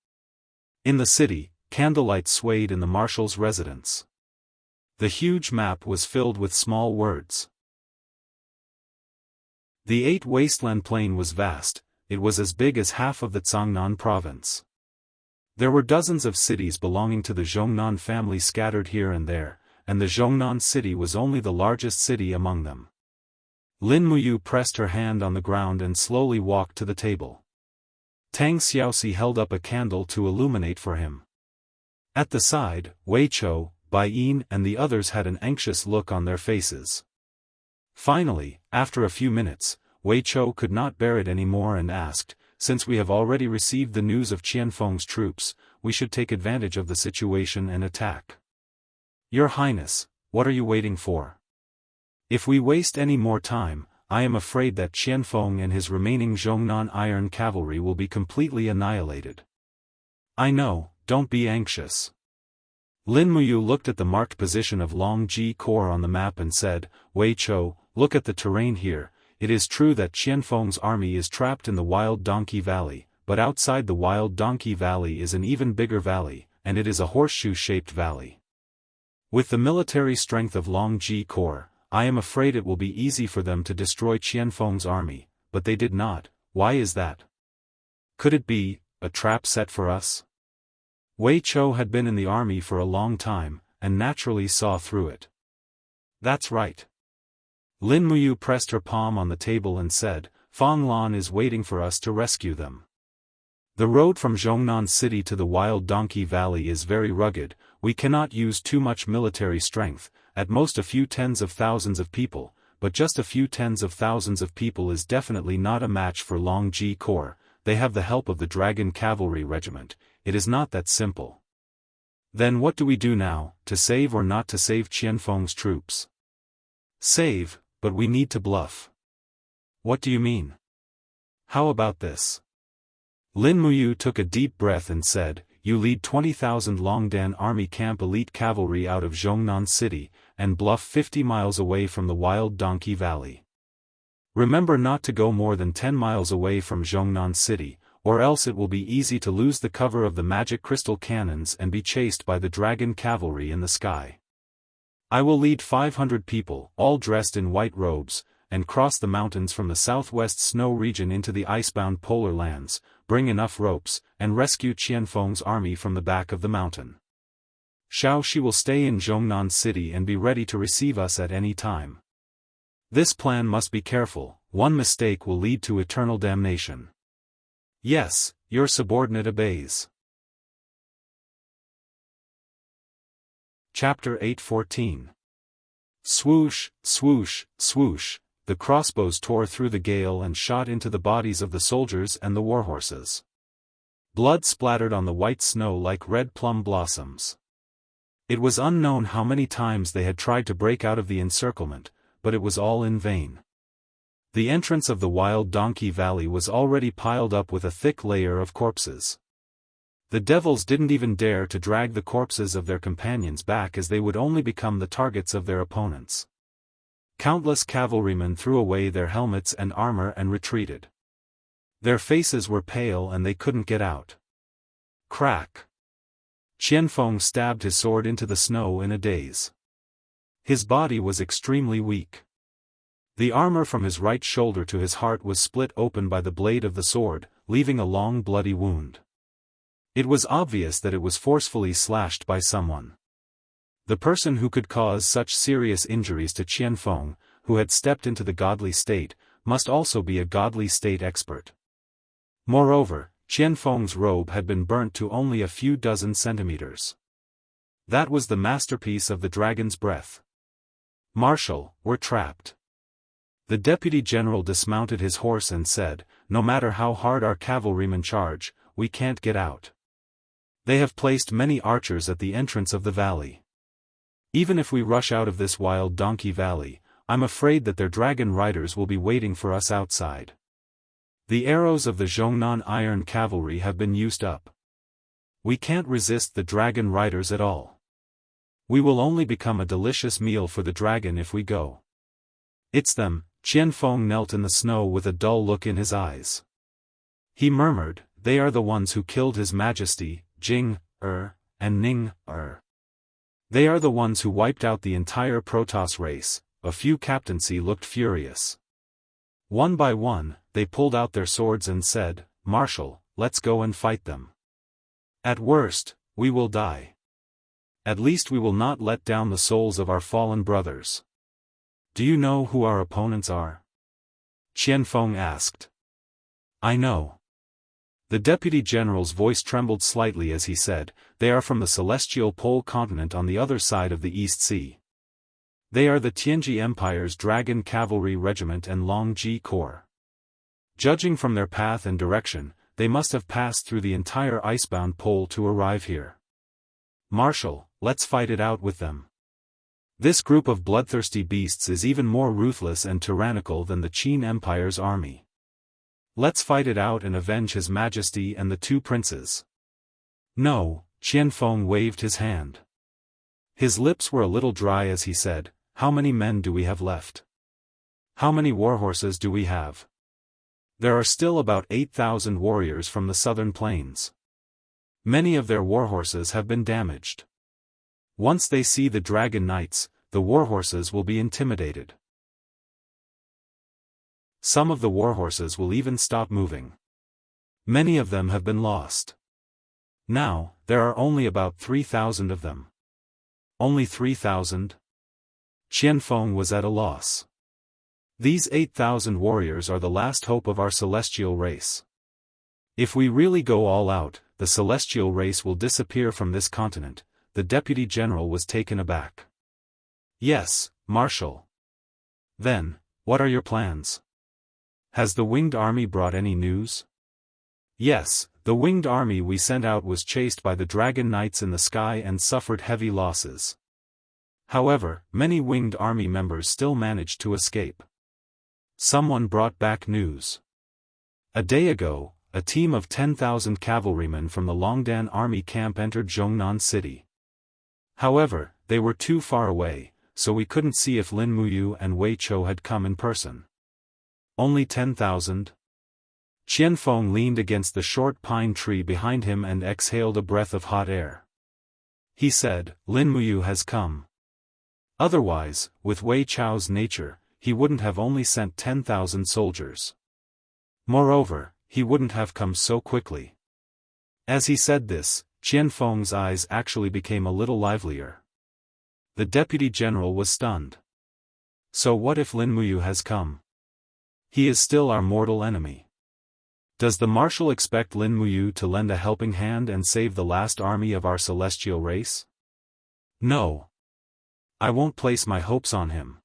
In the city, candlelight swayed in the marshal's residence. The huge map was filled with small words. The 8 wasteland plain was vast, it was as big as half of the Zhongnan province. There were dozens of cities belonging to the Zhongnan family scattered here and there, and the Zhongnan city was only the largest city among them. Lin Muyu pressed her hand on the ground and slowly walked to the table. Tang Xiaoxi held up a candle to illuminate for him. At the side, Wei Chou, Bai Yin and the others had an anxious look on their faces. Finally, after a few minutes, Wei Chou could not bear it any more and asked, "Since we have already received the news of Qianfeng's troops, we should take advantage of the situation and attack." "Your Highness, what are you waiting for? If we waste any more time, I am afraid that Qianfeng and his remaining Zhongnan iron cavalry will be completely annihilated." "I know, don't be anxious." Lin Muyu looked at the marked position of Long Ji Corps on the map and said, "Wei Chou, look at the terrain here. It is true that Qianfeng's army is trapped in the Wild Donkey Valley, but outside the Wild Donkey Valley is an even bigger valley, and it is a horseshoe-shaped valley. With the military strength of Long Ji Corps, I am afraid it will be easy for them to destroy Qianfeng's army, but they did not. Why is that? Could it be a trap set for us?" Wei Chou had been in the army for a long time, and naturally saw through it. "That's right." Lin Muyu pressed her palm on the table and said, "Fang Lan is waiting for us to rescue them. The road from Zhongnan City to the Wild Donkey Valley is very rugged, we cannot use too much military strength, at most a few tens of thousands of people, but just a few tens of thousands of people is definitely not a match for Long Ji Corps. They have the help of the Dragon Cavalry Regiment, it is not that simple." "Then what do we do now, to save or not to save Qianfeng's troops?" "Save, but we need to bluff." "What do you mean?" "How about this?" Lin Muyu took a deep breath and said, "You lead 20,000 Longdan Army Camp elite cavalry out of Zhongnan City, and bluff 50 miles away from the Wild Donkey Valley. Remember not to go more than 10 miles away from Zhongnan City, or else it will be easy to lose the cover of the magic crystal cannons and be chased by the dragon cavalry in the sky. I will lead 500 people, all dressed in white robes, and cross the mountains from the southwest snow region into the icebound polar lands, bring enough ropes, and rescue Qianfeng's army from the back of the mountain. Xiao Shi will stay in Zhongnan City and be ready to receive us at any time. This plan must be careful, one mistake will lead to eternal damnation. Yes, your subordinate obeys. Chapter 8:14. Swoosh, swoosh, swoosh, the crossbows tore through the gale and shot into the bodies of the soldiers and the warhorses. Blood splattered on the white snow like red plum blossoms. It was unknown how many times they had tried to break out of the encirclement, but it was all in vain. The entrance of the Wild Donkey Valley was already piled up with a thick layer of corpses. The devils didn't even dare to drag the corpses of their companions back, as they would only become the targets of their opponents. Countless cavalrymen threw away their helmets and armor and retreated. Their faces were pale and they couldn't get out. Crack! Qianfeng stabbed his sword into the snow in a daze. His body was extremely weak. The armor from his right shoulder to his heart was split open by the blade of the sword, leaving a long bloody wound. It was obvious that it was forcefully slashed by someone. The person who could cause such serious injuries to Qianfeng, who had stepped into the godly state, must also be a godly state expert. Moreover, Qianfeng's robe had been burnt to only a few dozen centimeters. That was the masterpiece of the dragon's breath. Marshal, we're trapped. The deputy general dismounted his horse and said, "No matter how hard our cavalrymen charge, we can't get out. They have placed many archers at the entrance of the valley. Even if we rush out of this Wild Donkey Valley, I'm afraid that their dragon riders will be waiting for us outside. The arrows of the Zhongnan Iron Cavalry have been used up. We can't resist the dragon riders at all. We will only become a delicious meal for the dragon if we go." "It's them." Qianfeng knelt in the snow with a dull look in his eyes. He murmured, "They are the ones who killed His Majesty, Jing, and Ning, They are the ones who wiped out the entire Protoss race." A few captaincy looked furious. One by one, they pulled out their swords and said, "Marshal, let's go and fight them. At worst, we will die. At least we will not let down the souls of our fallen brothers." "Do you know who our opponents are?" Qianfeng asked. "I know." The deputy general's voice trembled slightly as he said, "They are from the celestial pole continent on the other side of the East Sea. They are the Tianji Empire's Dragon Cavalry Regiment and Longji Corps. Judging from their path and direction, they must have passed through the entire icebound pole to arrive here. Marshal, let's fight it out with them. This group of bloodthirsty beasts is even more ruthless and tyrannical than the Qin Empire's army. Let's fight it out and avenge His Majesty and the two princes." "No," Qianfeng waved his hand. His lips were a little dry as he said, "How many men do we have left? How many warhorses do we have? There are still about 8,000 warriors from the southern plains. Many of their warhorses have been damaged. Once they see the dragon knights, the warhorses will be intimidated. Some of the warhorses will even stop moving. Many of them have been lost. Now, there are only about 3,000 of them." "Only 3,000? Qianfeng was at a loss. "These 8,000 warriors are the last hope of our celestial race. If we really go all out, the celestial race will disappear from this continent." The deputy general was taken aback. "Yes, Marshal. Then, what are your plans? Has the winged army brought any news?" "Yes, the winged army we sent out was chased by the dragon knights in the sky and suffered heavy losses. However, many winged army members still managed to escape. Someone brought back news. A day ago, a team of 10,000 cavalrymen from the Longdan army camp entered Zhongnan City. However, they were too far away, so we couldn't see if Lin Muyu and Wei Chou had come in person." "Only 10,000? Qianfeng leaned against the short pine tree behind him and exhaled a breath of hot air. He said, "Lin Muyu has come. Otherwise, with Wei Chou's nature, he wouldn't have only sent 10,000 soldiers. Moreover, he wouldn't have come so quickly. As he said this, Qian Feng's eyes actually became a little livelier. The deputy general was stunned. So what if Lin Muyu has come? He is still our mortal enemy. Does the marshal expect Lin Muyu to lend a helping hand and save the last army of our celestial race? No. I won't place my hopes on him.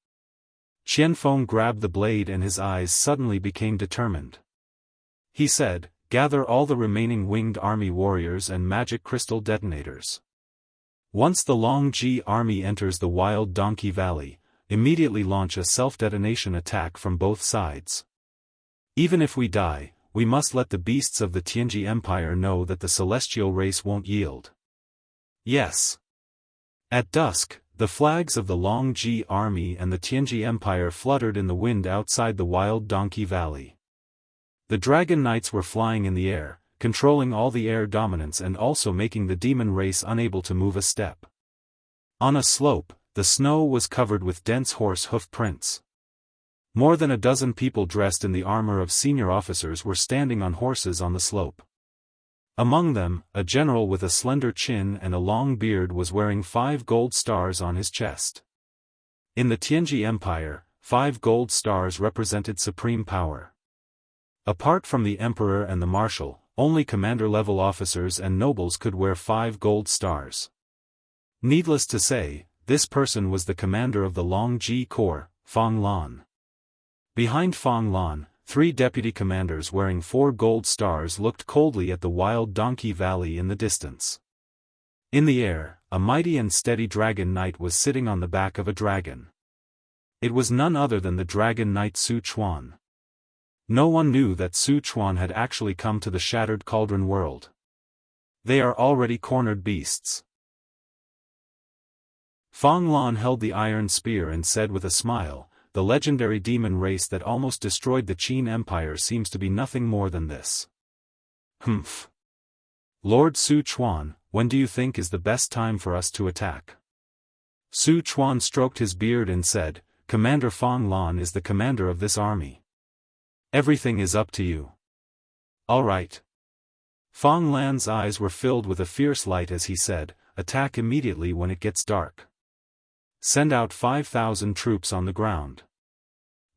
Qian Feng grabbed the blade and his eyes suddenly became determined. He said, gather all the remaining winged army warriors and magic crystal detonators. Once the Long Ji army enters the Wild Donkey Valley, immediately launch a self-detonation attack from both sides. Even if we die, we must let the beasts of the Tianji Empire know that the celestial race won't yield. Yes. At dusk, the flags of the Long Ji army and the Tianji Empire fluttered in the wind outside the Wild Donkey Valley. The Dragon Knights were flying in the air, controlling all the air dominance and also making the demon race unable to move a step. On a slope, the snow was covered with dense horse hoof prints. More than a dozen people dressed in the armor of senior officers were standing on horses on the slope. Among them, a general with a slender chin and a long beard was wearing 5 gold stars on his chest. In the Tianji Empire, 5 gold stars represented supreme power. Apart from the emperor and the marshal, only commander-level officers and nobles could wear 5 gold stars. Needless to say, this person was the commander of the Long Ji Corps, Fang Lan. Behind Fang Lan, 3 deputy commanders wearing 4 gold stars looked coldly at the Wild Donkey Valley in the distance. In the air, a mighty and steady dragon knight was sitting on the back of a dragon. It was none other than the dragon knight Su Chuan. No one knew that Su Chuan had actually come to the Shattered Cauldron world. They are already cornered beasts. Fang Lan held the iron spear and said with a smile, the legendary demon race that almost destroyed the Qin Empire seems to be nothing more than this. Humph. Lord Su Chuan, when do you think is the best time for us to attack? Su Chuan stroked his beard and said, Commander Fang Lan is the commander of this army. Everything is up to you. All right. Fang Lan's eyes were filled with a fierce light as he said, attack immediately when it gets dark. Send out 5,000 troops on the ground.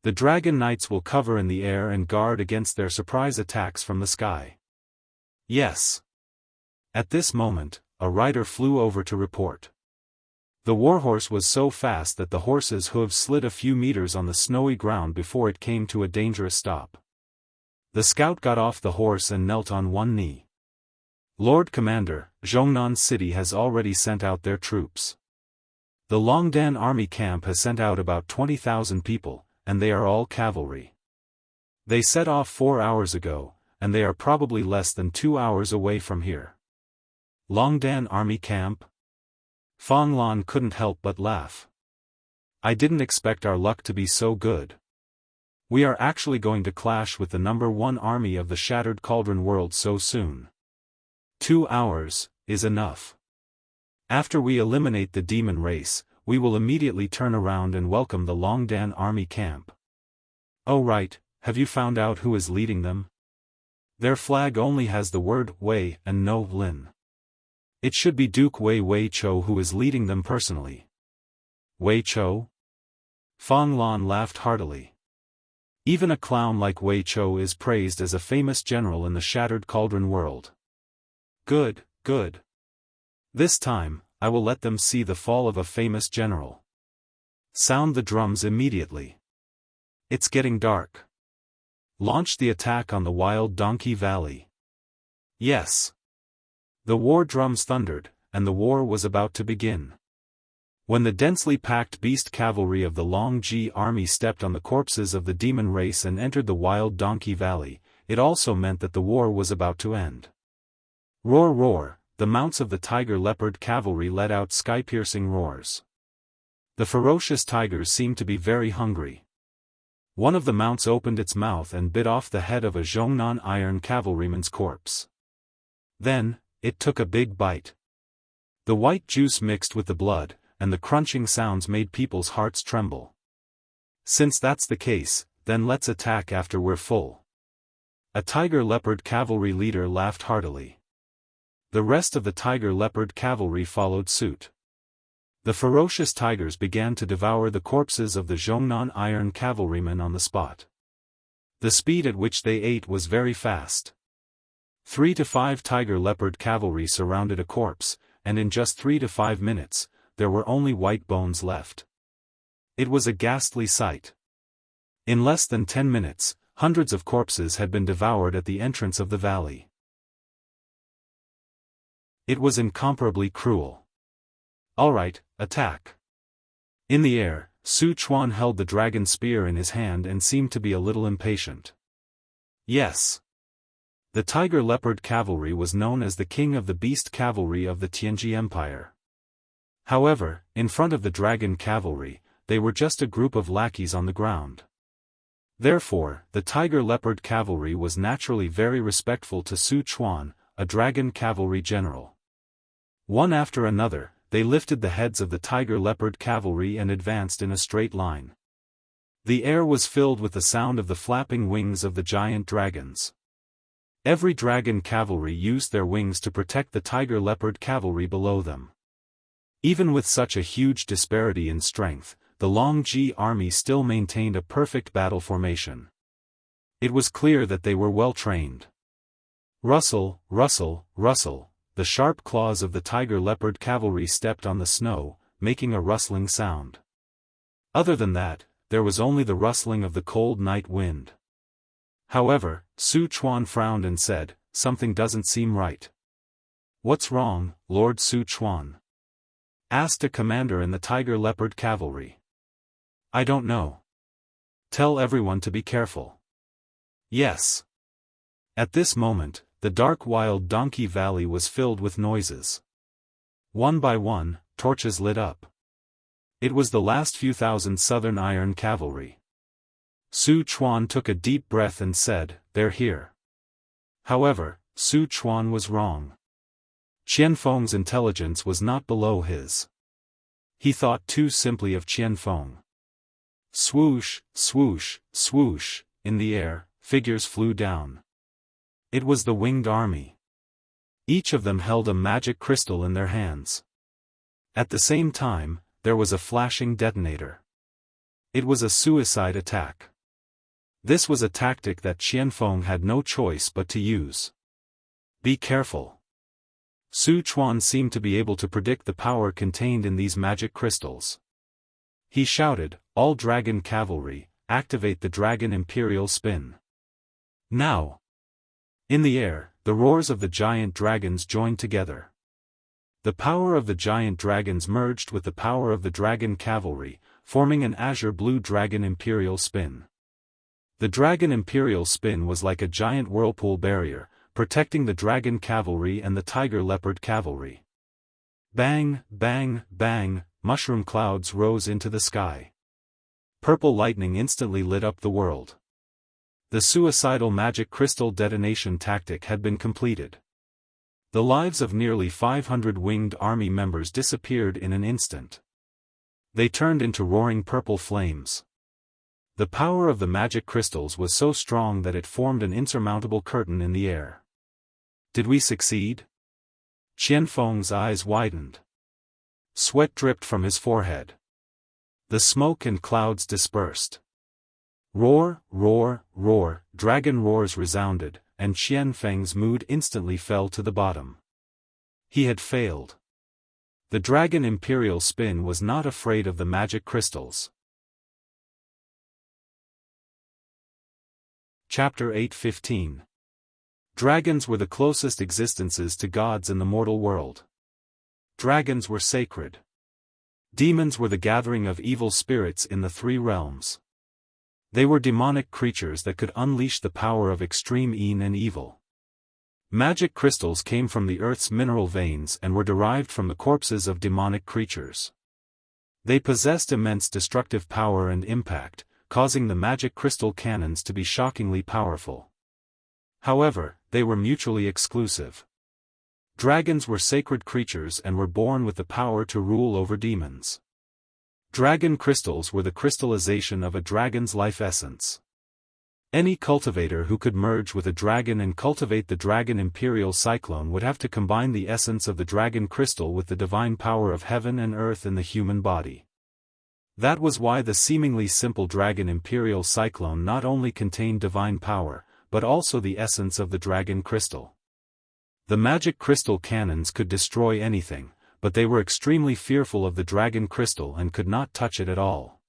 The Dragon Knights will cover in the air and guard against their surprise attacks from the sky. Yes. At this moment, a rider flew over to report. The warhorse was so fast that the horse's hooves slid a few meters on the snowy ground before it came to a dangerous stop. The scout got off the horse and knelt on one knee. Lord Commander, Zhongnan City has already sent out their troops. The Longdan army camp has sent out about 20,000 people, and they are all cavalry. They set off 4 hours ago, and they are probably less than 2 hours away from here. Longdan army camp? Fang Lan couldn't help but laugh. I didn't expect our luck to be so good. We are actually going to clash with the #1 army of the Shattered Cauldron world so soon. 2 hours is enough. After we eliminate the demon race, we will immediately turn around and welcome the Longdan army camp. Oh right, have you found out who is leading them? Their flag only has the word Wei and no Lin. It should be Duke Wei Cho who is leading them personally. Wei Cho? Fang Lan laughed heartily. Even a clown like Wei Cho is praised as a famous general in the Shattered Cauldron world. Good, good. This time, I will let them see the fall of a famous general. Sound the drums immediately. It's getting dark. Launch the attack on the Wild Donkey Valley. Yes. The war drums thundered, and the war was about to begin. When the densely packed beast cavalry of the Long Ji army stepped on the corpses of the demon race and entered the Wild Donkey Valley, it also meant that the war was about to end. Roar roar, the mounts of the tiger leopard cavalry let out sky-piercing roars. The ferocious tigers seemed to be very hungry. One of the mounts opened its mouth and bit off the head of a Zhongnan iron cavalryman's corpse. Then, it took a big bite. The white juice mixed with the blood, and the crunching sounds made people's hearts tremble. Since that's the case, then let's attack after we're full. A tiger-leopard cavalry leader laughed heartily. The rest of the tiger-leopard cavalry followed suit. The ferocious tigers began to devour the corpses of the Zhongnan iron cavalrymen on the spot. The speed at which they ate was very fast. 3 to 5 tiger-leopard cavalry surrounded a corpse, and in just 3 to 5 minutes, there were only white bones left. It was a ghastly sight. In less than 10 minutes, hundreds of corpses had been devoured at the entrance of the valley. It was incomparably cruel. All right, attack. In the air, Su Chuan held the dragon spear in his hand and seemed to be a little impatient. Yes. The tiger-leopard cavalry was known as the king of the beast cavalry of the Tianji Empire. However, in front of the dragon cavalry, they were just a group of lackeys on the ground. Therefore, the tiger-leopard cavalry was naturally very respectful to Su Chuan, a dragon cavalry general. One after another, they lifted the heads of the tiger-leopard cavalry and advanced in a straight line. The air was filled with the sound of the flapping wings of the giant dragons. Every dragon cavalry used their wings to protect the tiger-leopard cavalry below them. Even with such a huge disparity in strength, the Longji army still maintained a perfect battle formation. It was clear that they were well trained. Rustle, rustle, rustle, the sharp claws of the tiger-leopard cavalry stepped on the snow, making a rustling sound. Other than that, there was only the rustling of the cold night wind. However, Su Chuan frowned and said, "Something doesn't seem right." "What's wrong, Lord Su Chuan?" asked a commander in the tiger-leopard cavalry. "I don't know. Tell everyone to be careful." "Yes." At this moment, the dark wild donkey valley was filled with noises. One by one, torches lit up. It was the last few thousand southern iron cavalry. Su Chuan took a deep breath and said, "They're here." However, Su Chuan was wrong. Qianfeng's intelligence was not below his. He thought too simply of Qianfeng. Swoosh, swoosh, swoosh, in the air, figures flew down. It was the winged army. Each of them held a magic crystal in their hands. At the same time, there was a flashing detonator. It was a suicide attack. This was a tactic that Qianfeng had no choice but to use. Be careful. Su Chuan seemed to be able to predict the power contained in these magic crystals. He shouted, "All dragon cavalry, activate the dragon imperial spin. Now!" In the air, the roars of the giant dragons joined together. The power of the giant dragons merged with the power of the dragon cavalry, forming an azure-blue dragon imperial spin. The dragon imperial spin was like a giant whirlpool barrier, protecting the dragon cavalry and the tiger-leopard cavalry. Bang, bang, bang, mushroom clouds rose into the sky. Purple lightning instantly lit up the world. The suicidal magic crystal detonation tactic had been completed. The lives of nearly 500 winged army members disappeared in an instant. They turned into roaring purple flames. The power of the magic crystals was so strong that it formed an insurmountable curtain in the air. Did we succeed? Qianfeng's eyes widened. Sweat dripped from his forehead. The smoke and clouds dispersed. Roar, roar, roar, dragon roars resounded, and Qianfeng's mood instantly fell to the bottom. He had failed. The dragon imperial spin was not afraid of the magic crystals. Chapter 8:15. Dragons were the closest existences to gods in the mortal world. Dragons were sacred. Demons were the gathering of evil spirits in the three realms. They were demonic creatures that could unleash the power of extreme yin and evil. Magic crystals came from the earth's mineral veins and were derived from the corpses of demonic creatures. They possessed immense destructive power and impact, causing the magic crystal cannons to be shockingly powerful. However, they were mutually exclusive. Dragons were sacred creatures and were born with the power to rule over demons. Dragon crystals were the crystallization of a dragon's life essence. Any cultivator who could merge with a dragon and cultivate the dragon imperial cyclone would have to combine the essence of the dragon crystal with the divine power of heaven and earth in the human body. That was why the seemingly simple dragon imperial cyclone not only contained divine power, but also the essence of the dragon crystal. The magic crystal cannons could destroy anything, but they were extremely fearful of the dragon crystal and could not touch it at all.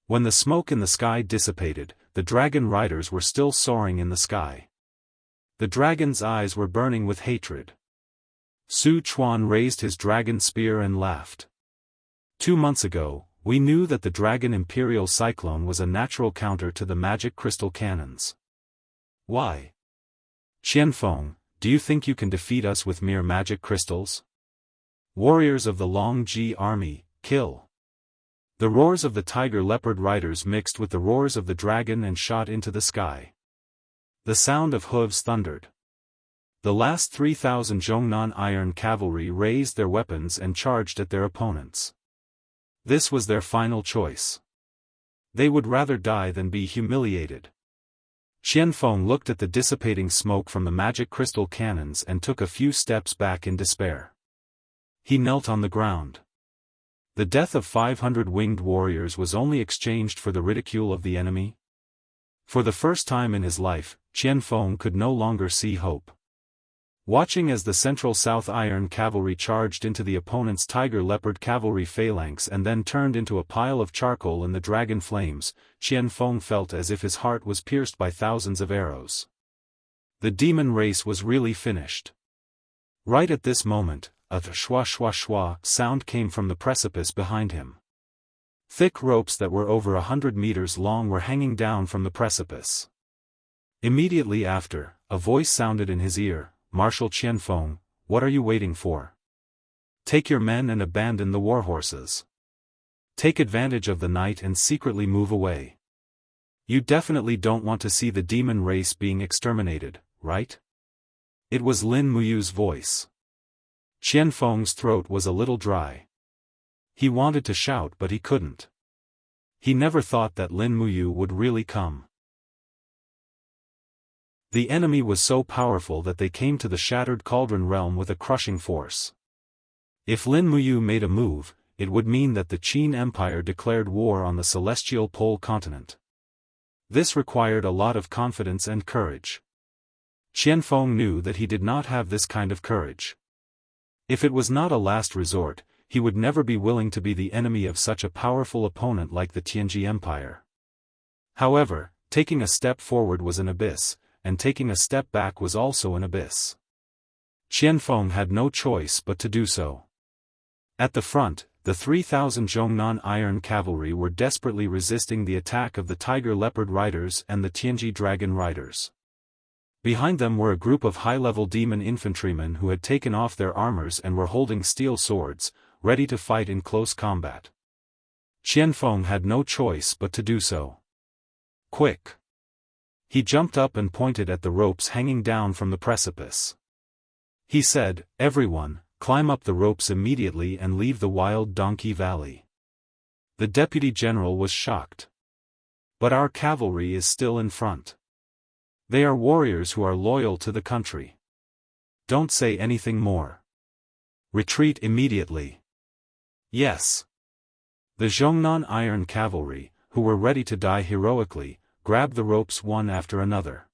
When the smoke in the sky dissipated, the dragon riders were still soaring in the sky. The dragon's eyes were burning with hatred. Su Chuan raised his dragon spear and laughed. 2 months ago, we knew that the dragon imperial cyclone was a natural counter to the magic crystal cannons. Why? Qianfeng, do you think you can defeat us with mere magic crystals? Warriors of the Long Ji army, kill! The roars of the tiger leopard riders mixed with the roars of the dragon and shot into the sky. The sound of hooves thundered. The last 3,000 Zhongnan iron cavalry raised their weapons and charged at their opponents. This was their final choice. They would rather die than be humiliated. Qianfeng looked at the dissipating smoke from the magic crystal cannons and took a few steps back in despair. He knelt on the ground. The death of 500 winged warriors was only exchanged for the ridicule of the enemy. For the first time in his life, Qianfeng could no longer see hope. Watching as the Central South Iron Cavalry charged into the opponent's Tiger Leopard Cavalry phalanx and then turned into a pile of charcoal in the dragon flames, Qianfeng felt as if his heart was pierced by thousands of arrows. The demon race was really finished. Right at this moment, a shwa shwa shwa sound came from the precipice behind him. Thick ropes that were over 100 meters long were hanging down from the precipice. Immediately after, a voice sounded in his ear, "Marshal Qianfeng, what are you waiting for? Take your men and abandon the warhorses. Take advantage of the night and secretly move away. You definitely don't want to see the demon race being exterminated, right?" It was Lin Muyu's voice. Qianfeng's throat was a little dry. He wanted to shout but he couldn't. He never thought that Lin Muyu would really come. The enemy was so powerful that they came to the Shattered Cauldron realm with a crushing force. If Lin Muyu made a move, it would mean that the Qin Empire declared war on the Celestial Pole continent. This required a lot of confidence and courage. Qianfeng knew that he did not have this kind of courage. If it was not a last resort, he would never be willing to be the enemy of such a powerful opponent like the Tianji Empire. However, taking a step forward was an abyss, and taking a step back was also an abyss. Qianfeng had no choice but to do so. At the front, the 3,000 Zhongnan Iron Cavalry were desperately resisting the attack of the Tiger Leopard Riders and the Tianji Dragon Riders. Behind them were a group of high-level demon infantrymen who had taken off their armors and were holding steel swords, ready to fight in close combat. Qianfeng had no choice but to do so. Quick! He jumped up and pointed at the ropes hanging down from the precipice. He said, "Everyone, climb up the ropes immediately and leave the Wild Donkey Valley." The deputy general was shocked. "But our cavalry is still in front. They are warriors who are loyal to the country. Don't say anything more. Retreat immediately." "Yes." The Zhongnan Iron Cavalry, who were ready to die heroically, grabbed the ropes one after another.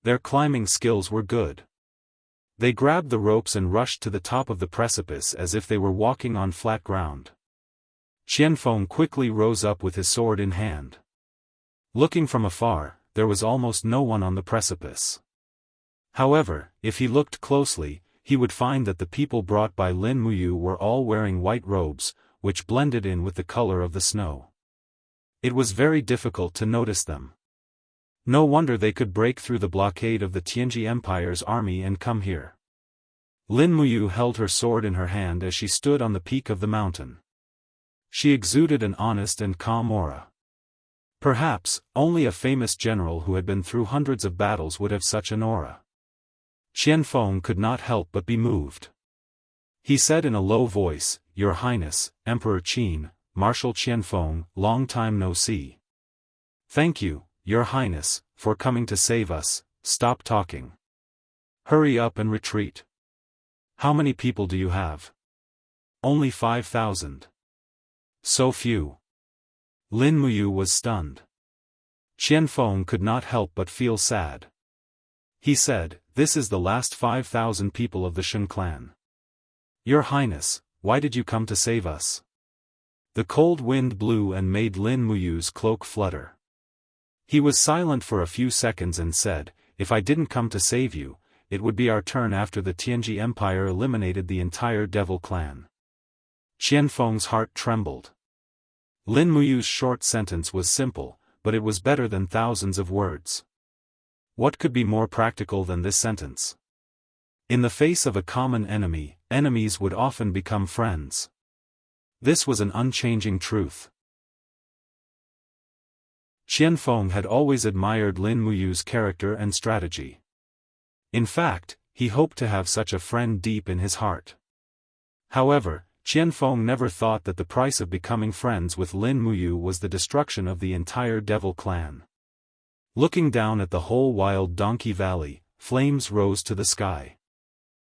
Their climbing skills were good. They grabbed the ropes and rushed to the top of the precipice as if they were walking on flat ground. Qianfeng quickly rose up with his sword in hand. Looking from afar, there was almost no one on the precipice. However, if he looked closely, he would find that the people brought by Lin Muyu were all wearing white robes, which blended in with the color of the snow. It was very difficult to notice them. No wonder they could break through the blockade of the Tianji Empire's army and come here. Lin Muyu held her sword in her hand as she stood on the peak of the mountain. She exuded an honest and calm aura. Perhaps, only a famous general who had been through hundreds of battles would have such an aura. Qianfeng could not help but be moved. He said in a low voice, "Your Highness, Emperor Qin, Marshal Qianfeng, long time no see. Thank you, Your Highness, for coming to save us. Stop talking. Hurry up and retreat. How many people do you have? Only 5,000. So few. Lin Muyu was stunned. Qianfeng could not help but feel sad. He said, "This is the last 5,000 people of the Shen clan. Your Highness, why did you come to save us?" The cold wind blew and made Lin Muyu's cloak flutter. He was silent for a few seconds and said, "If I didn't come to save you, it would be our turn after the Tianji Empire eliminated the entire devil clan." Qianfeng's heart trembled. Lin Muyu's short sentence was simple, but it was better than thousands of words. What could be more practical than this sentence? In the face of a common enemy, enemies would often become friends. This was an unchanging truth. Qianfeng had always admired Lin Muyu's character and strategy. In fact, he hoped to have such a friend deep in his heart. However, Qianfeng never thought that the price of becoming friends with Lin Muyu was the destruction of the entire devil clan. Looking down at the whole wild Donkey Valley, flames rose to the sky.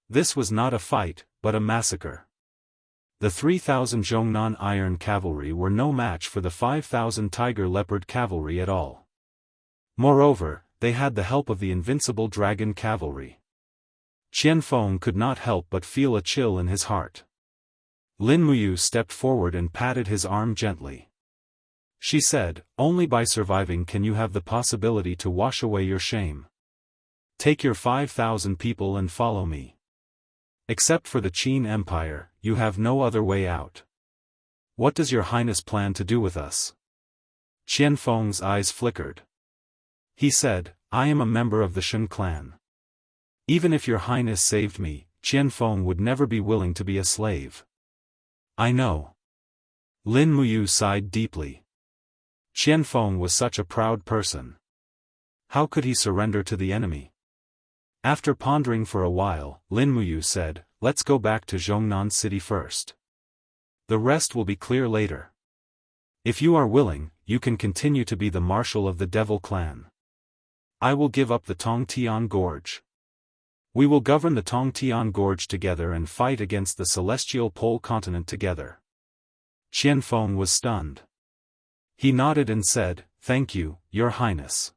This was not a fight, but a massacre. The 3,000 Zhongnan Iron Cavalry were no match for the 5,000 Tiger Leopard Cavalry at all. Moreover, they had the help of the invincible Dragon Cavalry. Qianfeng could not help but feel a chill in his heart. Lin Muyu stepped forward and patted his arm gently. She said, "Only by surviving can you have the possibility to wash away your shame. Take your 5,000 people and follow me. Except for the Qin Empire, you have no other way out. What does your Highness plan to do with us?" Qianfeng's eyes flickered. He said, "I am a member of the Shen clan. Even if your Highness saved me, Qianfeng would never be willing to be a slave." "I know." Lin Muyu sighed deeply. Qianfeng was such a proud person. How could he surrender to the enemy? After pondering for a while, Lin Muyu said, "Let's go back to Zhongnan City first. The rest will be clear later. If you are willing, you can continue to be the marshal of the devil clan. I will give up the Tongtian Gorge. We will govern the Tongtian Gorge together and fight against the celestial pole continent together." Qianfeng was stunned. He nodded and said, "Thank you, Your Highness.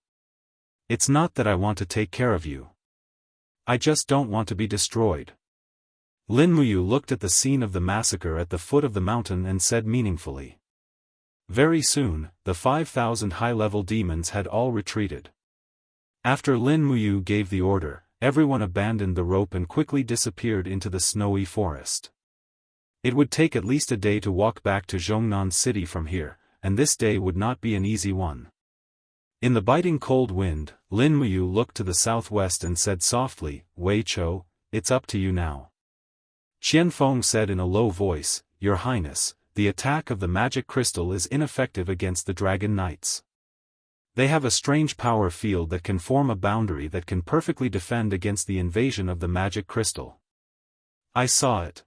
It's not that I want to take care of you. I just don't want to be destroyed." Lin Muyu looked at the scene of the massacre at the foot of the mountain and said meaningfully. Very soon, the 5,000 high-level demons had all retreated. After Lin Muyu gave the order, everyone abandoned the rope and quickly disappeared into the snowy forest. It would take at least a day to walk back to Zhongnan City from here, and this day would not be an easy one. In the biting cold wind, Lin Muyu looked to the southwest and said softly, "Wei Chou, it's up to you now." Qianfeng said in a low voice, "Your Highness, the attack of the magic crystal is ineffective against the Dragon Knights. They have a strange power field that can form a boundary that can perfectly defend against the invasion of the magic crystal." "I saw it."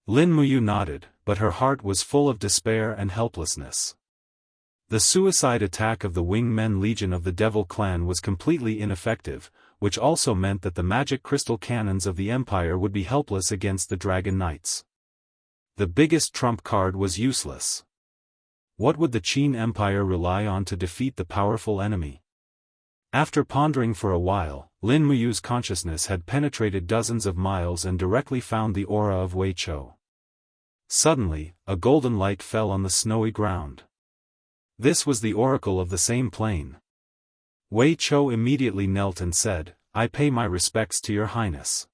Lin Muyu nodded, but her heart was full of despair and helplessness. The suicide attack of the Wingmen Legion of the Devil Clan was completely ineffective, which also meant that the magic crystal cannons of the Empire would be helpless against the Dragon Knights. The biggest trump card was useless. What would the Qin Empire rely on to defeat the powerful enemy? After pondering for a while, Lin Muyu's consciousness had penetrated dozens of miles and directly found the aura of Wei Chou. Suddenly, a golden light fell on the snowy ground. This was the oracle of the same plane. Wei Chou immediately knelt and said, "I pay my respects to your Highness."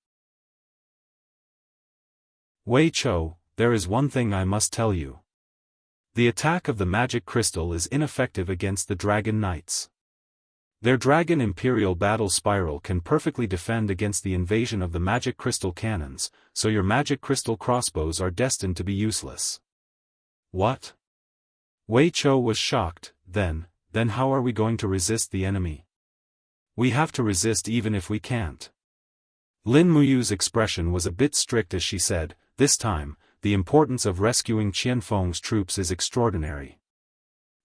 "Wei Chou, there is one thing I must tell you. The attack of the magic crystal is ineffective against the Dragon Knights. Their Dragon Imperial battle spiral can perfectly defend against the invasion of the magic crystal cannons, so your magic crystal crossbows are destined to be useless." "What?" Wei Chou was shocked. Then how are we going to resist the enemy? We have to resist even if we can't." Lin Muyu's expression was a bit strict as she said, "This time, the importance of rescuing Qianfeng's troops is extraordinary.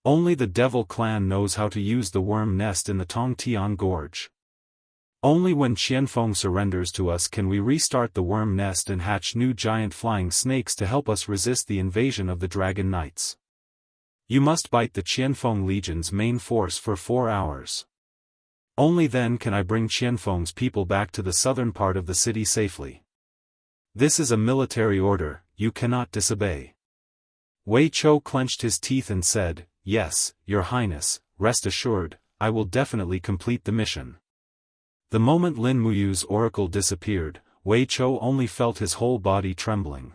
Only the Devil clan knows how to use the worm nest in the Tongtian Gorge. Only when Qianfeng surrenders to us can we restart the worm nest and hatch new giant flying snakes to help us resist the invasion of the Dragon Knights. You must bite the Qianfeng Legion's main force for 4 hours. Only then can I bring Qianfeng's people back to the southern part of the city safely. This is a military order, you cannot disobey. Wei Chou clenched his teeth and said, "Yes, Your Highness, rest assured, I will definitely complete the mission." The moment Lin Muyu's oracle disappeared, Wei Chou only felt his whole body trembling.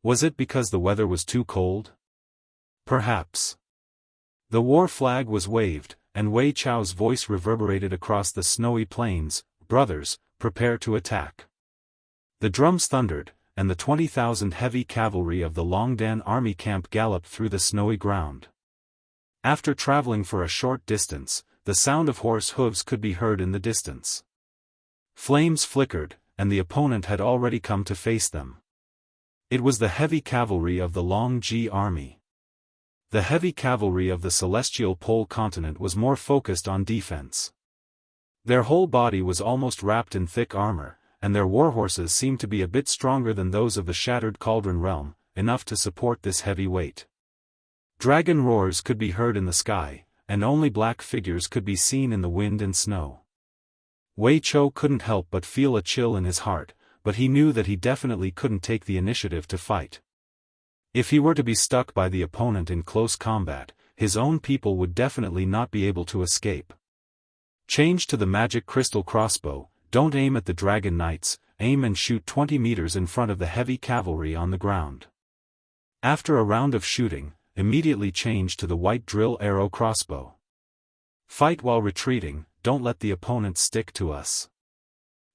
Was it because the weather was too cold? Perhaps. The war flag was waved, and Wei Chou's voice reverberated across the snowy plains, "Brothers, prepare to attack." The drums thundered, and the 20,000 heavy cavalry of the Longdan army camp galloped through the snowy ground. After traveling for a short distance, the sound of horse hooves could be heard in the distance. Flames flickered, and the opponent had already come to face them. It was the heavy cavalry of the Longji army. The heavy cavalry of the celestial pole continent was more focused on defense. Their whole body was almost wrapped in thick armor, and their warhorses seemed to be a bit stronger than those of the shattered cauldron realm, enough to support this heavy weight. Dragon roars could be heard in the sky, and only black figures could be seen in the wind and snow. Wei Chou couldn't help but feel a chill in his heart, but he knew that he definitely couldn't take the initiative to fight. If he were to be stuck by the opponent in close combat, his own people would definitely not be able to escape. Change to the magic crystal crossbow, don't aim at the Dragon Knights, aim and shoot 20 meters in front of the heavy cavalry on the ground. After a round of shooting, immediately change to the white drill arrow crossbow. Fight while retreating, don't let the opponent stick to us.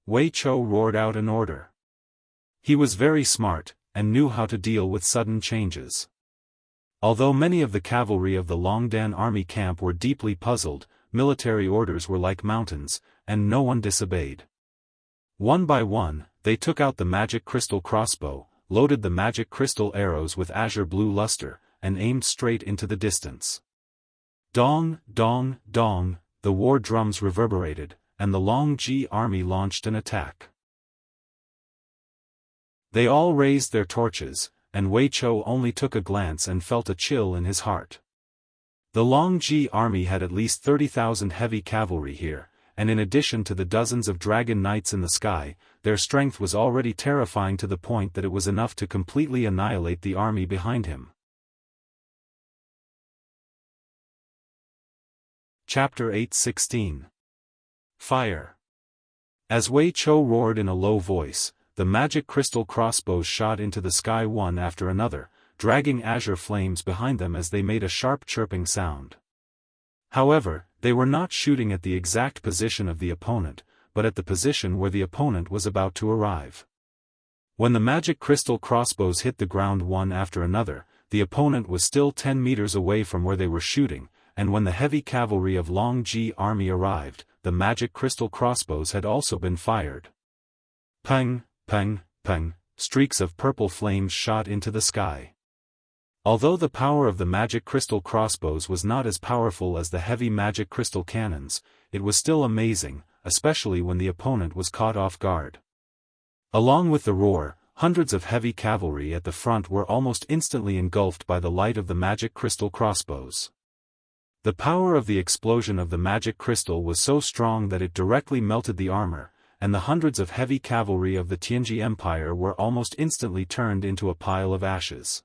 Wei Chou roared out an order. He was very smart, and knew how to deal with sudden changes. Although many of the cavalry of the Longdan army camp were deeply puzzled, military orders were like mountains, and no one disobeyed. One by one, they took out the magic crystal crossbow, loaded the magic crystal arrows with azure blue luster, and aimed straight into the distance. Dong, dong, dong, the war drums reverberated, and the Longji army launched an attack. They all raised their torches, and Wei Chou only took a glance and felt a chill in his heart. The Longji army had at least 30,000 heavy cavalry here, and in addition to the dozens of dragon knights in the sky, their strength was already terrifying to the point that it was enough to completely annihilate the army behind him. Chapter 8:16 Fire. As Wei Chou roared in a low voice, the magic crystal crossbows shot into the sky one after another, dragging azure flames behind them as they made a sharp chirping sound. However, they were not shooting at the exact position of the opponent, but at the position where the opponent was about to arrive. When the magic crystal crossbows hit the ground one after another, the opponent was still 10 meters away from where they were shooting, and when the heavy cavalry of Longji army arrived, the magic crystal crossbows had also been fired. Peng, peng, peng, streaks of purple flames shot into the sky. Although the power of the magic crystal crossbows was not as powerful as the heavy magic crystal cannons, it was still amazing, especially when the opponent was caught off guard. Along with the roar, hundreds of heavy cavalry at the front were almost instantly engulfed by the light of the magic crystal crossbows. The power of the explosion of the magic crystal was so strong that it directly melted the armor, and the hundreds of heavy cavalry of the Tianji Empire were almost instantly turned into a pile of ashes.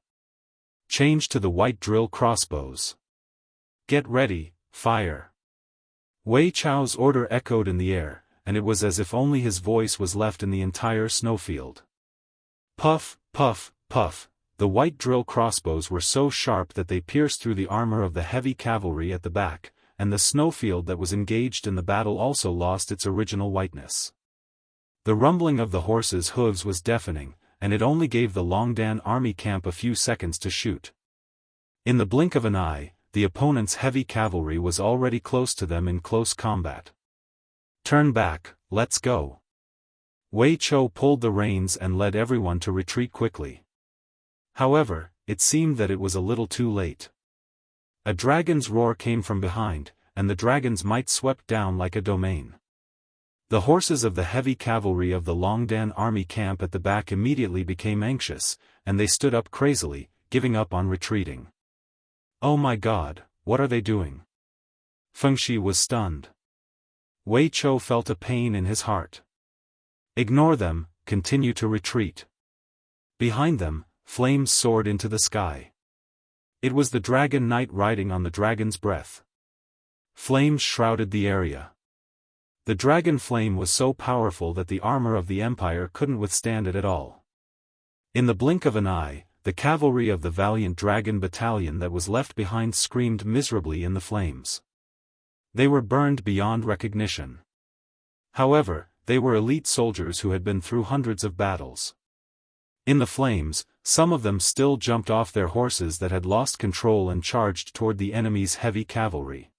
Change to the white drill crossbows. Get ready, fire. Wei Chou's order echoed in the air, and it was as if only his voice was left in the entire snowfield. Puff, puff, puff. The white drill crossbows were so sharp that they pierced through the armor of the heavy cavalry at the back, and the snowfield that was engaged in the battle also lost its original whiteness. The rumbling of the horses' hooves was deafening, and it only gave the Longdan army camp a few seconds to shoot. In the blink of an eye, the opponent's heavy cavalry was already close to them in close combat. Turn back, let's go. Wei Chou pulled the reins and led everyone to retreat quickly. However, it seemed that it was a little too late. A dragon's roar came from behind, and the dragon's might swept down like a domain. The horses of the heavy cavalry of the Longdan army camp at the back immediately became anxious, and they stood up crazily, giving up on retreating. "Oh my God, what are they doing?" Fengxi was stunned. Wei Chou felt a pain in his heart. "Ignore them, continue to retreat." Behind them, flames soared into the sky. It was the dragon knight riding on the dragon's breath. Flames shrouded the area. The dragon flame was so powerful that the armor of the Empire couldn't withstand it at all. In the blink of an eye, the cavalry of the valiant dragon battalion that was left behind screamed miserably in the flames. They were burned beyond recognition. However, they were elite soldiers who had been through hundreds of battles. In the flames, some of them still jumped off their horses that had lost control and charged toward the enemy's heavy cavalry.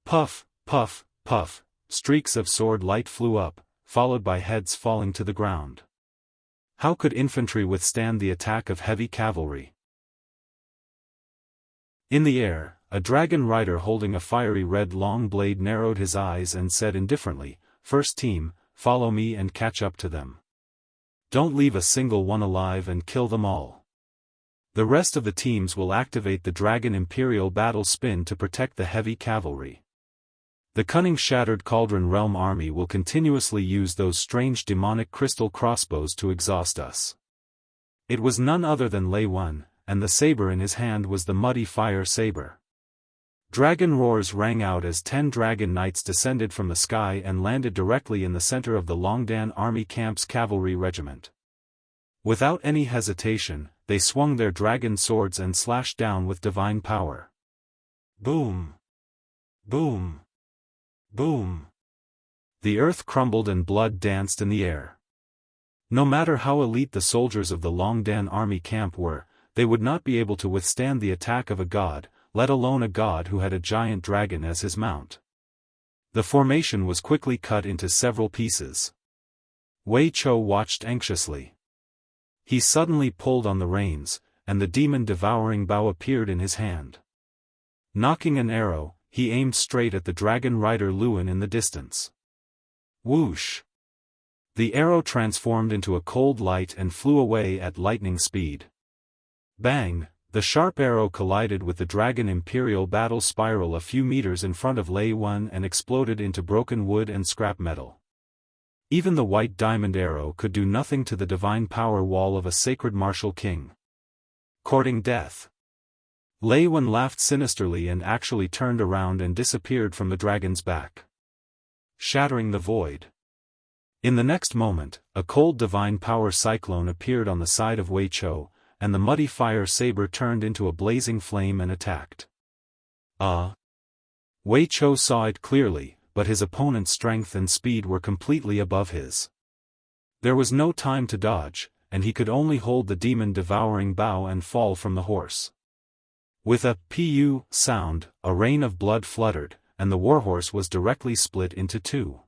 Puff, puff, puff, streaks of sword light flew up, followed by heads falling to the ground. How could infantry withstand the attack of heavy cavalry? In the air, a dragon rider holding a fiery red long blade narrowed his eyes and said indifferently, "First team, follow me and catch up to them. Don't leave a single one alive and kill them all. The rest of the teams will activate the Dragon Imperial Battle Spin to protect the heavy cavalry. The cunning Shattered Cauldron Realm army will continuously use those strange demonic crystal crossbows to exhaust us." It was none other than Lei Wen, and the saber in his hand was the muddy fire saber. Dragon roars rang out as 10 dragon knights descended from the sky and landed directly in the center of the Longdan army camp's cavalry regiment. Without any hesitation, they swung their dragon swords and slashed down with divine power. Boom! Boom! Boom! The earth crumbled and blood danced in the air. No matter how elite the soldiers of the Longdan army camp were, they would not be able to withstand the attack of a god, let alone a god who had a giant dragon as his mount. The formation was quickly cut into several pieces. Wei Chou watched anxiously. He suddenly pulled on the reins, and the demon-devouring bow appeared in his hand. Knocking an arrow, he aimed straight at the dragon rider Luan in the distance. Whoosh! The arrow transformed into a cold light and flew away at lightning speed. Bang! The sharp arrow collided with the Dragon Imperial battle spiral a few meters in front of Lei Wen and exploded into broken wood and scrap metal. Even the white diamond arrow could do nothing to the divine power wall of a sacred martial king. Courting death. Lei Wen laughed sinisterly and actually turned around and disappeared from the dragon's back, shattering the void. In the next moment, a cold divine power cyclone appeared on the side of Wei Chou, and the muddy fire saber turned into a blazing flame and attacked. Wei Chou saw it clearly, but his opponent's strength and speed were completely above his. There was no time to dodge, and he could only hold the demon-devouring bow and fall from the horse. With a "pu" sound, a rain of blood fluttered, and the warhorse was directly split into two.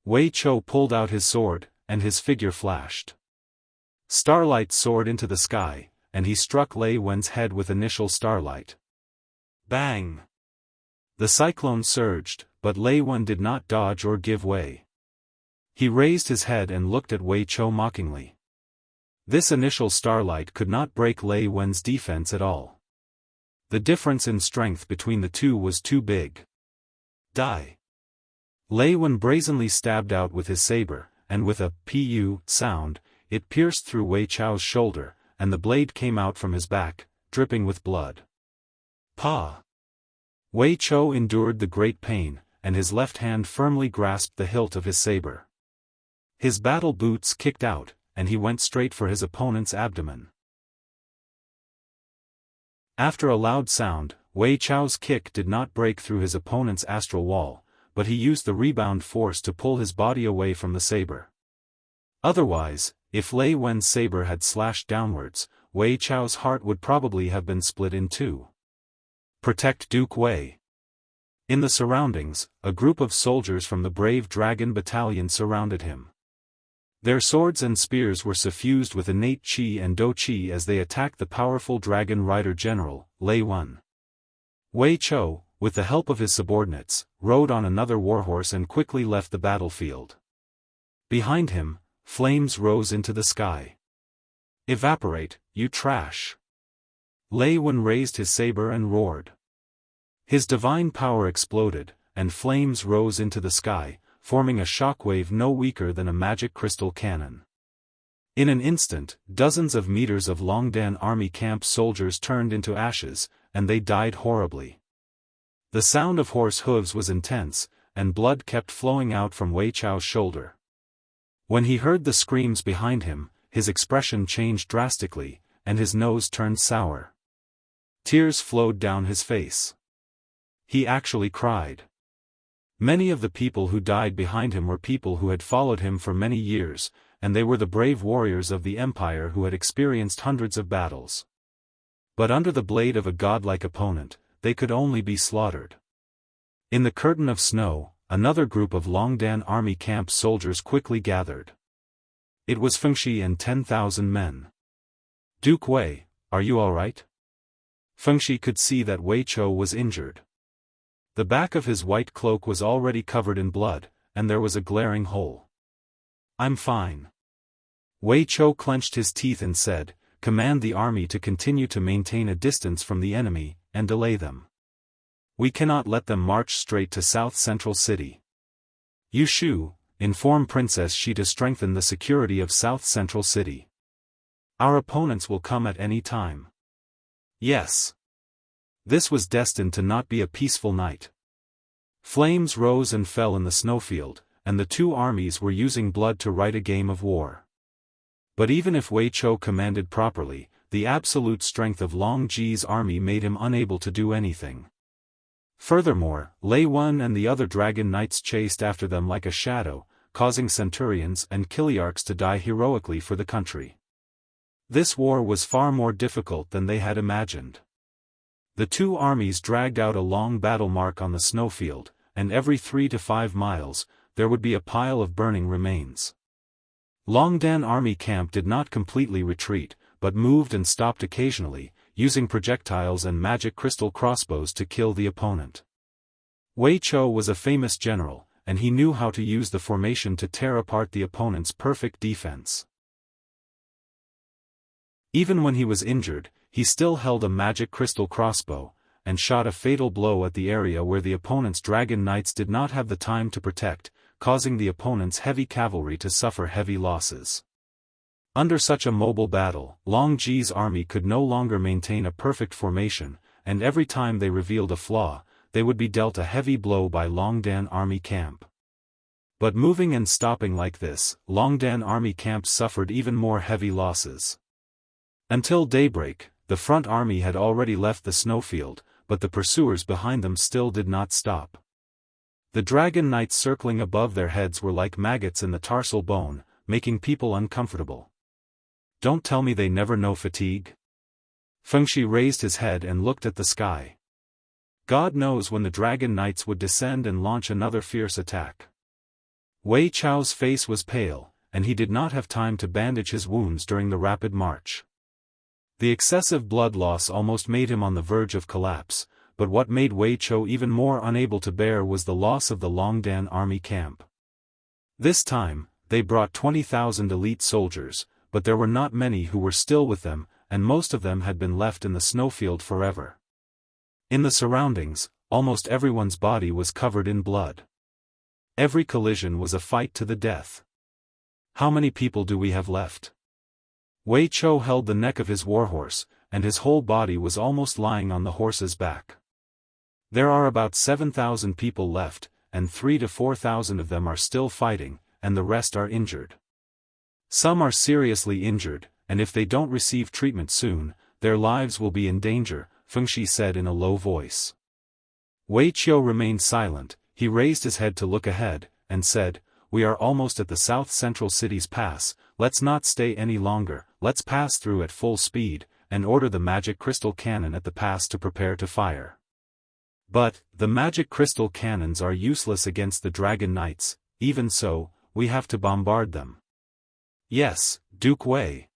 Wei Chou pulled out his sword, and his figure flashed. Starlight soared into the sky, and he struck Lei Wen's head with initial starlight. Bang! The cyclone surged, but Lei Wen did not dodge or give way. He raised his head and looked at Wei Chou mockingly. This initial starlight could not break Lei Wen's defense at all. The difference in strength between the two was too big. Die! Lei Wen brazenly stabbed out with his saber, and with a "pu" sound, it pierced through Wei Chou's shoulder, and the blade came out from his back, dripping with blood. Pa! Wei Chou endured the great pain, and his left hand firmly grasped the hilt of his saber. His battle boots kicked out, and he went straight for his opponent's abdomen. After a loud sound, Wei Chou's kick did not break through his opponent's astral wall, but he used the rebound force to pull his body away from the saber. Otherwise, if Lei Wen's saber had slashed downwards, Wei Chou's heart would probably have been split in two. Protect Duke Wei. In the surroundings, a group of soldiers from the brave dragon battalion surrounded him. Their swords and spears were suffused with innate qi and dou qi as they attacked the powerful dragon rider general, Lei Wen. Wei Chou, with the help of his subordinates, rode on another warhorse and quickly left the battlefield. Behind him, flames rose into the sky. "Evaporate, you trash!" Lei Wen raised his saber and roared. His divine power exploded, and flames rose into the sky, forming a shockwave no weaker than a magic crystal cannon. In an instant, dozens of meters of Longdan army camp soldiers turned into ashes, and they died horribly. The sound of horse hooves was intense, and blood kept flowing out from Wei Chou's shoulder. When he heard the screams behind him, his expression changed drastically, and his nose turned sour. Tears flowed down his face. He actually cried. Many of the people who died behind him were people who had followed him for many years, and they were the brave warriors of the empire who had experienced hundreds of battles. But under the blade of a godlike opponent, they could only be slaughtered. In the curtain of snow, another group of Longdan army camp soldiers quickly gathered. It was Fengshi and 10,000 men. "Duke Wei, are you all right?" Fengshi could see that Wei Chou was injured. The back of his white cloak was already covered in blood, and there was a glaring hole. "I'm fine." Wei Chou clenched his teeth and said, "Command the army to continue to maintain a distance from the enemy, and delay them. We cannot let them march straight to South Central City. Yu Shu, inform Princess Shi to strengthen the security of South Central City. Our opponents will come at any time." Yes. This was destined to not be a peaceful night. Flames rose and fell in the snowfield, and the two armies were using blood to write a game of war. But even if Wei Chou commanded properly, the absolute strength of Long Ji's army made him unable to do anything. Furthermore, Lei Wen and the other dragon knights chased after them like a shadow, causing centurions and kiliarchs to die heroically for the country. This war was far more difficult than they had imagined. The two armies dragged out a long battle mark on the snowfield, and every 3 to 5 miles, there would be a pile of burning remains. Longdan army camp did not completely retreat, but moved and stopped occasionally, using projectiles and magic crystal crossbows to kill the opponent. Wei Chou was a famous general, and he knew how to use the formation to tear apart the opponent's perfect defense. Even when he was injured, he still held a magic crystal crossbow, and shot a fatal blow at the area where the opponent's dragon knights did not have the time to protect, causing the opponent's heavy cavalry to suffer heavy losses. Under such a mobile battle, Long Ji's army could no longer maintain a perfect formation, and every time they revealed a flaw, they would be dealt a heavy blow by Longdan army camp. But moving and stopping like this, Longdan army camp suffered even more heavy losses. Until daybreak, the front army had already left the snowfield, but the pursuers behind them still did not stop. The dragon knights circling above their heads were like maggots in the tarsal bone, making people uncomfortable. Don't tell me they never know fatigue? Fengshi raised his head and looked at the sky. God knows when the dragon knights would descend and launch another fierce attack. Wei Chou's face was pale, and he did not have time to bandage his wounds during the rapid march. The excessive blood loss almost made him on the verge of collapse, but what made Wei Chou even more unable to bear was the loss of the Longdan army camp. This time, they brought 20,000 elite soldiers, but there were not many who were still with them, and most of them had been left in the snowfield forever. In the surroundings, almost everyone's body was covered in blood. Every collision was a fight to the death. How many people do we have left? Wei Chou held the neck of his warhorse, and his whole body was almost lying on the horse's back. There are about 7,000 people left, and 3,000 to 4,000 of them are still fighting, and the rest are injured. Some are seriously injured, and if they don't receive treatment soon, their lives will be in danger, Fengshi said in a low voice. Wei Chou remained silent. He raised his head to look ahead, and said, "We are almost at the South Central City's pass, let's not stay any longer, let's pass through at full speed, and order the magic crystal cannon at the pass to prepare to fire." "But, the magic crystal cannons are useless against the dragon knights. Even so, we have to bombard them." Yes, Duke Wei.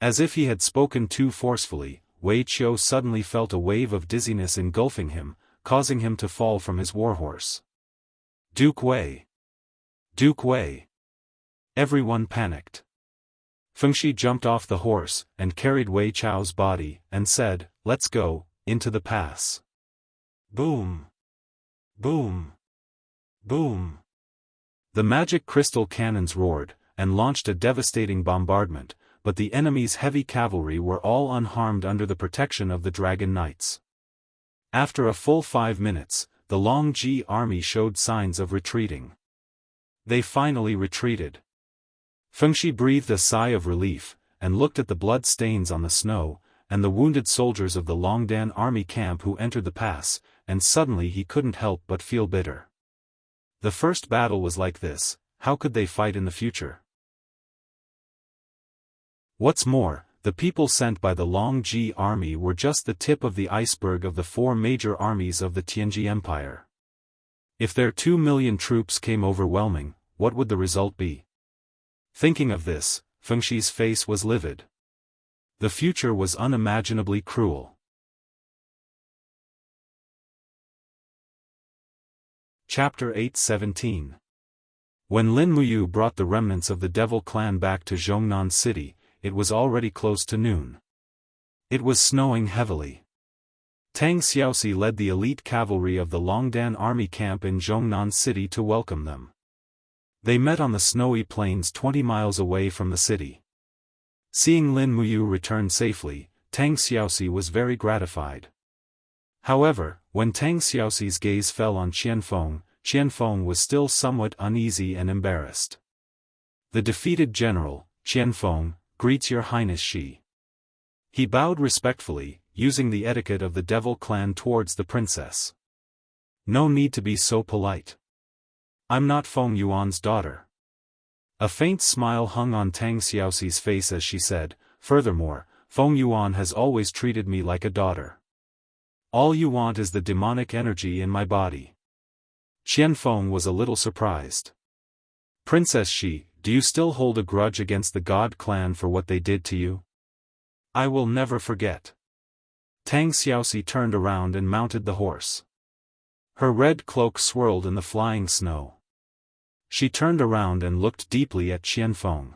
As if he had spoken too forcefully, Wei Qiu suddenly felt a wave of dizziness engulfing him, causing him to fall from his warhorse. Duke Wei! Duke Wei! Everyone panicked. Fengxi jumped off the horse, and carried Wei Qiu's body, and said, "Let's go, into the pass." Boom! Boom! Boom! The magic crystal cannons roared, and launched a devastating bombardment, but the enemy's heavy cavalry were all unharmed under the protection of the Dragon Knights. After a full 5 minutes, the Long Ji army showed signs of retreating. They finally retreated. Fengxi breathed a sigh of relief, and looked at the blood stains on the snow, and the wounded soldiers of the Longdan army camp who entered the pass, and suddenly he couldn't help but feel bitter. The first battle was like this, how could they fight in the future? What's more, the people sent by the Long Ji army were just the tip of the iceberg of the 4 major armies of the Tianji Empire. If their 2 million troops came overwhelming, what would the result be? Thinking of this, Fengxi's face was livid. The future was unimaginably cruel. Chapter 8:17. When Lin Muyu brought the remnants of the Devil clan back to Zhongnan City, it was already close to noon. It was snowing heavily. Tang Xiaoxi led the elite cavalry of the Longdan army camp in Zhongnan City to welcome them. They met on the snowy plains 20 miles away from the city. Seeing Lin Muyu return safely, Tang Xiaoxi was very gratified. However, when Tang Xiaoxi's gaze fell on Qianfeng was still somewhat uneasy and embarrassed. The defeated general, Qianfeng, greets your highness she. He bowed respectfully, using the etiquette of the Devil clan towards the princess. No need to be so polite. I'm not Feng Yuan's daughter. A faint smile hung on Tang Xiaoxi's face as she said, furthermore, Feng Yuan has always treated me like a daughter. All you want is the demonic energy in my body. Qianfeng was a little surprised. Princess Shi, do you still hold a grudge against the God clan for what they did to you? I will never forget. Tang Xiaoxi turned around and mounted the horse. Her red cloak swirled in the flying snow. She turned around and looked deeply at Qianfeng.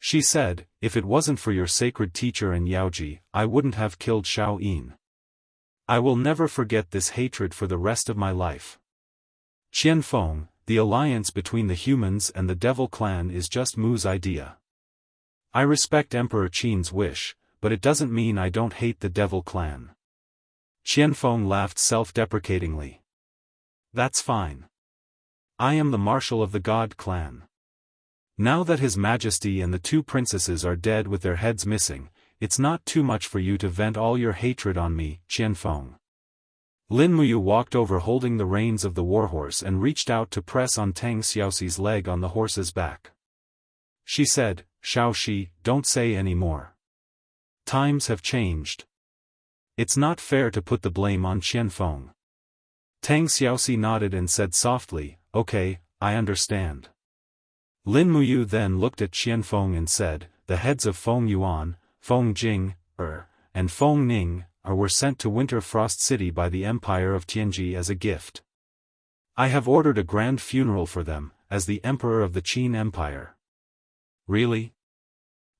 She said, if it wasn't for your sacred teacher and Yaoji, I wouldn't have killed Shao Yin. I will never forget this hatred for the rest of my life. Qianfeng, the alliance between the humans and the Devil clan is just Mu's idea. I respect Emperor Qin's wish, but it doesn't mean I don't hate the Devil clan. Qianfeng laughed self-deprecatingly. That's fine. I am the marshal of the God clan. Now that His Majesty and the 2 princesses are dead with their heads missing, it's not too much for you to vent all your hatred on me, Qianfeng. Lin Muyu walked over holding the reins of the warhorse and reached out to press on Tang Xiaoxi's leg on the horse's back. She said, Shao Shi, don't say any more. Times have changed. It's not fair to put the blame on Qianfeng. Tang Xiaoxi nodded and said softly, okay, I understand. Lin Muyu then looked at Qianfeng and said, the heads of Feng Yuan, Feng Jing, and Feng Ning, were sent to Winter Frost City by the Empire of Tianji as a gift. I have ordered a grand funeral for them, as the Emperor of the Qin Empire. Really?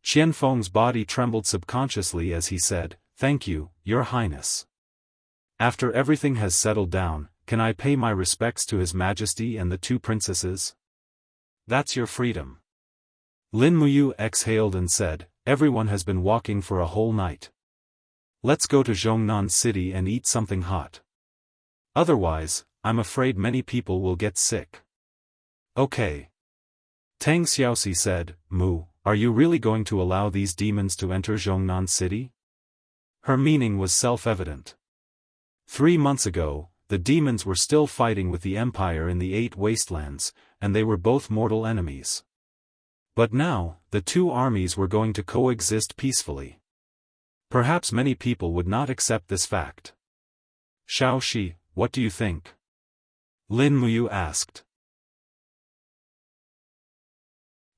Qianfeng's body trembled subconsciously as he said, thank you, Your Highness. After everything has settled down, can I pay my respects to His Majesty and the 2 princesses? That's your freedom. Lin Muyu exhaled and said, everyone has been walking for a whole night. Let's go to Zhongnan City and eat something hot. Otherwise, I'm afraid many people will get sick. Okay. Tang Xiaoxi said, Mu, are you really going to allow these demons to enter Zhongnan City? Her meaning was self-evident. 3 months ago, the demons were still fighting with the Empire in the 8 wastelands, and they were both mortal enemies. But now, the 2 armies were going to coexist peacefully. Perhaps many people would not accept this fact. Shao Shi, what do you think? Lin Muyu asked.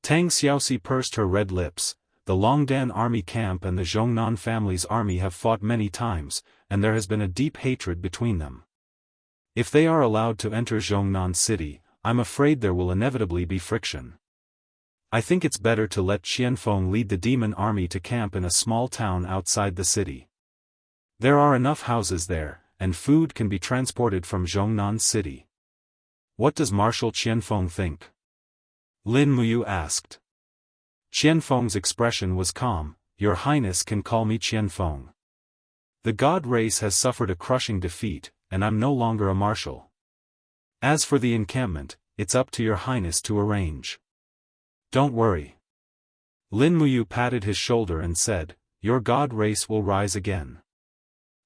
Tang Xiaoxi pursed her red lips. The Longdan army camp and the Zhongnan family's army have fought many times, and there has been a deep hatred between them. If they are allowed to enter Zhongnan city, I'm afraid there will inevitably be friction. I think it's better to let Qianfeng lead the demon army to camp in a small town outside the city. There are enough houses there, and food can be transported from Zhongnan city. What does Marshal Qianfeng think? Lin Muyu asked. Qianfeng's expression was calm. Your Highness can call me Qianfeng. The god race has suffered a crushing defeat, and I'm no longer a marshal. As for the encampment, it's up to your Highness to arrange. Don't worry. Lin Muyu patted his shoulder and said, your god race will rise again.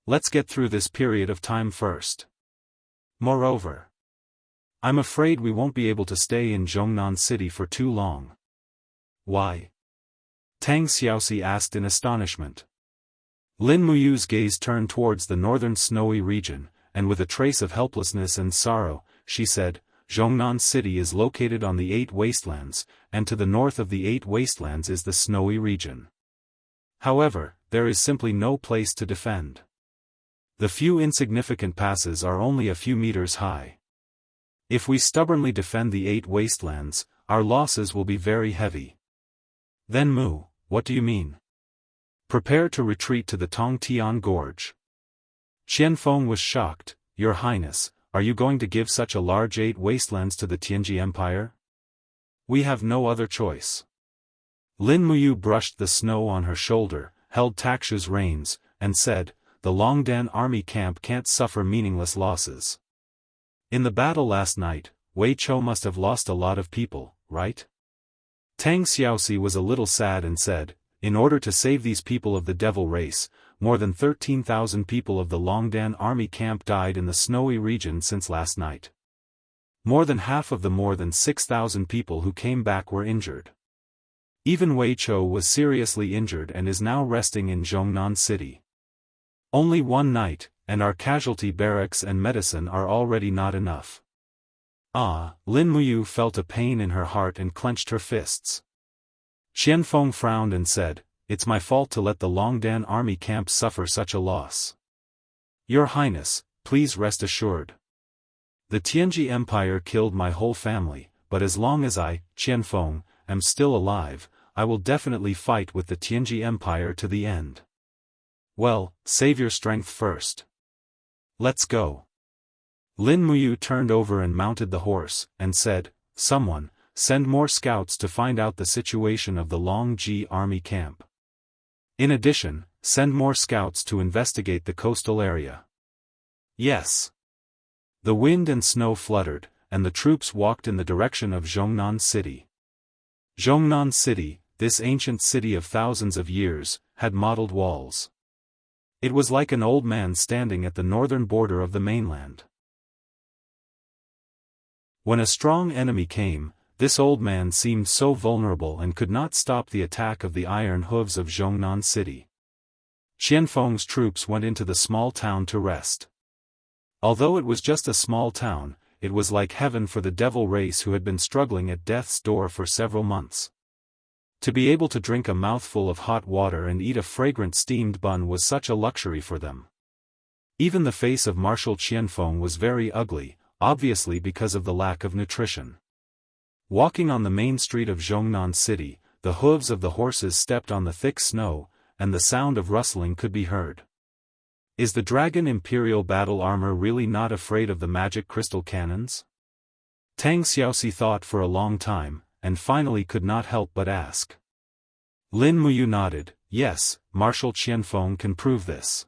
Let's get through this period of time first. Moreover, I'm afraid we won't be able to stay in Zhongnan city for too long. Why? Tang Xiaoxi asked in astonishment. Lin Muyu's gaze turned towards the northern snowy region, and with a trace of helplessness and sorrow, she said, Zhongnan city is located on the 8 wastelands, and to the north of the 8 wastelands is the snowy region. However, there is simply no place to defend. The few insignificant passes are only a few meters high. If we stubbornly defend the 8 wastelands, our losses will be very heavy. Then Mu, what do you mean? Prepare to retreat to the Tongtian Gorge. Qianfeng was shocked. Your Highness, are you going to give such a large 8 wastelands to the Tianji Empire? We have no other choice. Lin Muyu brushed the snow on her shoulder, held Takshu's reins, and said, the Longdan army camp can't suffer meaningless losses. In the battle last night, Wei Chou must have lost a lot of people, right? Tang Xiaoxi was a little sad and said, in order to save these people of the devil race, more than 13,000 people of the Longdan army camp died in the snowy region since last night. More than half of the more than 6,000 people who came back were injured. Even Wei Chou was seriously injured and is now resting in Zhongnan city. Only one night, and our casualty barracks and medicine are already not enough. Ah, Lin Muyu felt a pain in her heart and clenched her fists. Qianfeng frowned and said, it's my fault to let the Longdan army camp suffer such a loss. Your Highness, please rest assured. The Tianji Empire killed my whole family, but as long as I, Qianfeng, am still alive, I will definitely fight with the Tianji Empire to the end. Well, save your strength first. Let's go. Lin Muyu turned over and mounted the horse, and said, someone, send more scouts to find out the situation of the Longji army camp. In addition, send more scouts to investigate the coastal area. Yes. The wind and snow fluttered, and the troops walked in the direction of Zhongnan city. Zhongnan city, this ancient city of thousands of years, had mottled walls. It was like an old man standing at the northern border of the mainland. When a strong enemy came, this old man seemed so vulnerable and could not stop the attack of the iron hooves of Zhongnan city. Qianfeng's troops went into the small town to rest. Although it was just a small town, it was like heaven for the devil race who had been struggling at death's door for several months. To be able to drink a mouthful of hot water and eat a fragrant steamed bun was such a luxury for them. Even the face of Marshal Qianfeng was very ugly, obviously because of the lack of nutrition. Walking on the main street of Zhongnan city, the hooves of the horses stepped on the thick snow, and the sound of rustling could be heard. Is the dragon imperial battle armor really not afraid of the magic crystal cannons? Tang Xiaoxi thought for a long time, and finally could not help but ask. Lin Muyu nodded, yes, Marshal Qianfeng can prove this.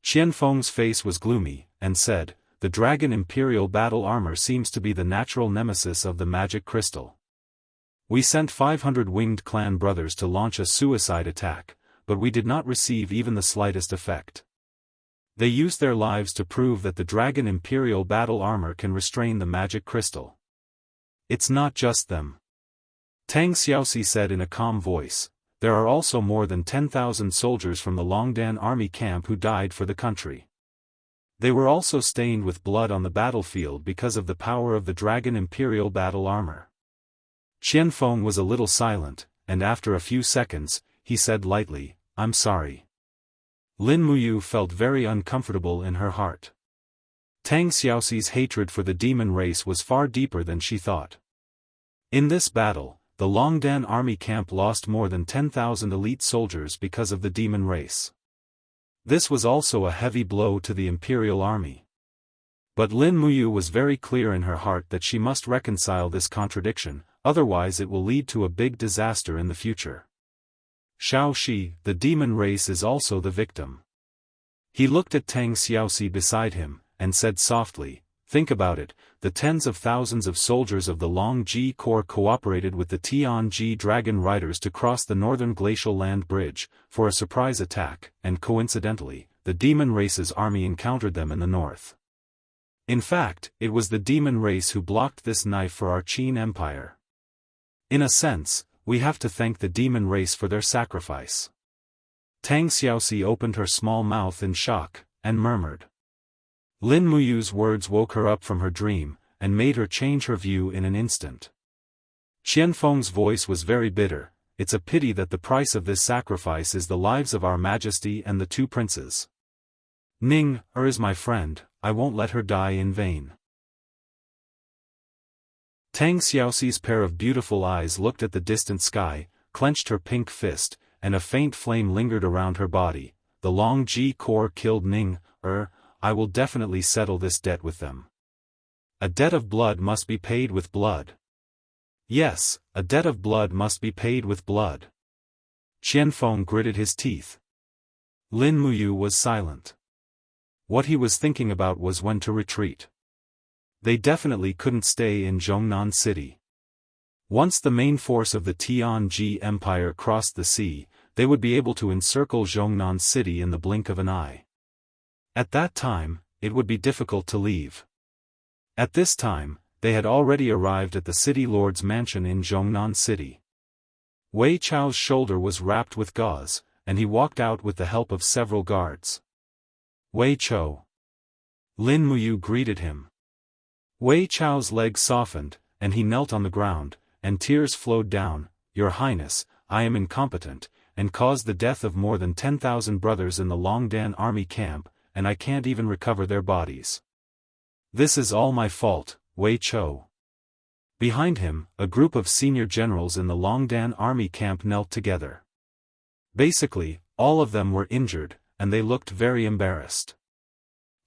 Qianfeng's face was gloomy, and said, the dragon imperial battle armor seems to be the natural nemesis of the magic crystal. We sent 500 winged clan brothers to launch a suicide attack, but we did not receive even the slightest effect. They used their lives to prove that the dragon imperial battle armor can restrain the magic crystal. It's not just them. Tang Xiaoxi said in a calm voice, there are also more than 10,000 soldiers from the Longdan army camp who died for the country. They were also stained with blood on the battlefield because of the power of the dragon imperial battle armor. Qianfeng was a little silent, and after a few seconds, he said lightly, "I'm sorry." Lin Muyu felt very uncomfortable in her heart. Tang Xiaoxi's hatred for the demon race was far deeper than she thought. In this battle, the Longdan army camp lost more than 10,000 elite soldiers because of the demon race. This was also a heavy blow to the imperial army. But Lin Muyu was very clear in her heart that she must reconcile this contradiction, otherwise it will lead to a big disaster in the future. Shao Shi, the demon race, is also the victim. He looked at Tang Xiaoxi beside him, and said softly, "Think about it, the tens of thousands of soldiers of the Long Ji Corps cooperated with the Tianji Dragon Riders to cross the northern glacial land bridge, for a surprise attack, and coincidentally, the demon race's army encountered them in the north. In fact, it was the demon race who blocked this knife for our Qin Empire. In a sense, we have to thank the demon race for their sacrifice." Tang Xiaoxi opened her small mouth in shock, and murmured. Lin Muyu's words woke her up from her dream, and made her change her view in an instant. Qianfeng's voice was very bitter. "It's a pity that the price of this sacrifice is the lives of our Majesty and the two princes. Ning is my friend, I won't let her die in vain." Tang Xiaoxi's pair of beautiful eyes looked at the distant sky, clenched her pink fist, and a faint flame lingered around her body. "The Long Ji Corps killed Ning, I will definitely settle this debt with them. A debt of blood must be paid with blood. Yes, a debt of blood must be paid with blood." Qianfeng gritted his teeth. Lin Muyu was silent. What he was thinking about was when to retreat. They definitely couldn't stay in Zhongnan City. Once the main force of the Tianji Empire crossed the sea, they would be able to encircle Zhongnan City in the blink of an eye. At that time, it would be difficult to leave. At this time, they had already arrived at the city lord's mansion in Zhongnan City. Wei Chao's shoulder was wrapped with gauze, and he walked out with the help of several guards. "Wei Chao." Lin Muyu greeted him. Wei Chao's legs softened, and he knelt on the ground, and tears flowed down. "Your Highness, I am incompetent, and caused the death of more than 10,000 brothers in the Longdan army camp, and I can't even recover their bodies. This is all my fault, Wei Chao." Behind him, a group of senior generals in the Longdan army camp knelt together. Basically, all of them were injured, and they looked very embarrassed.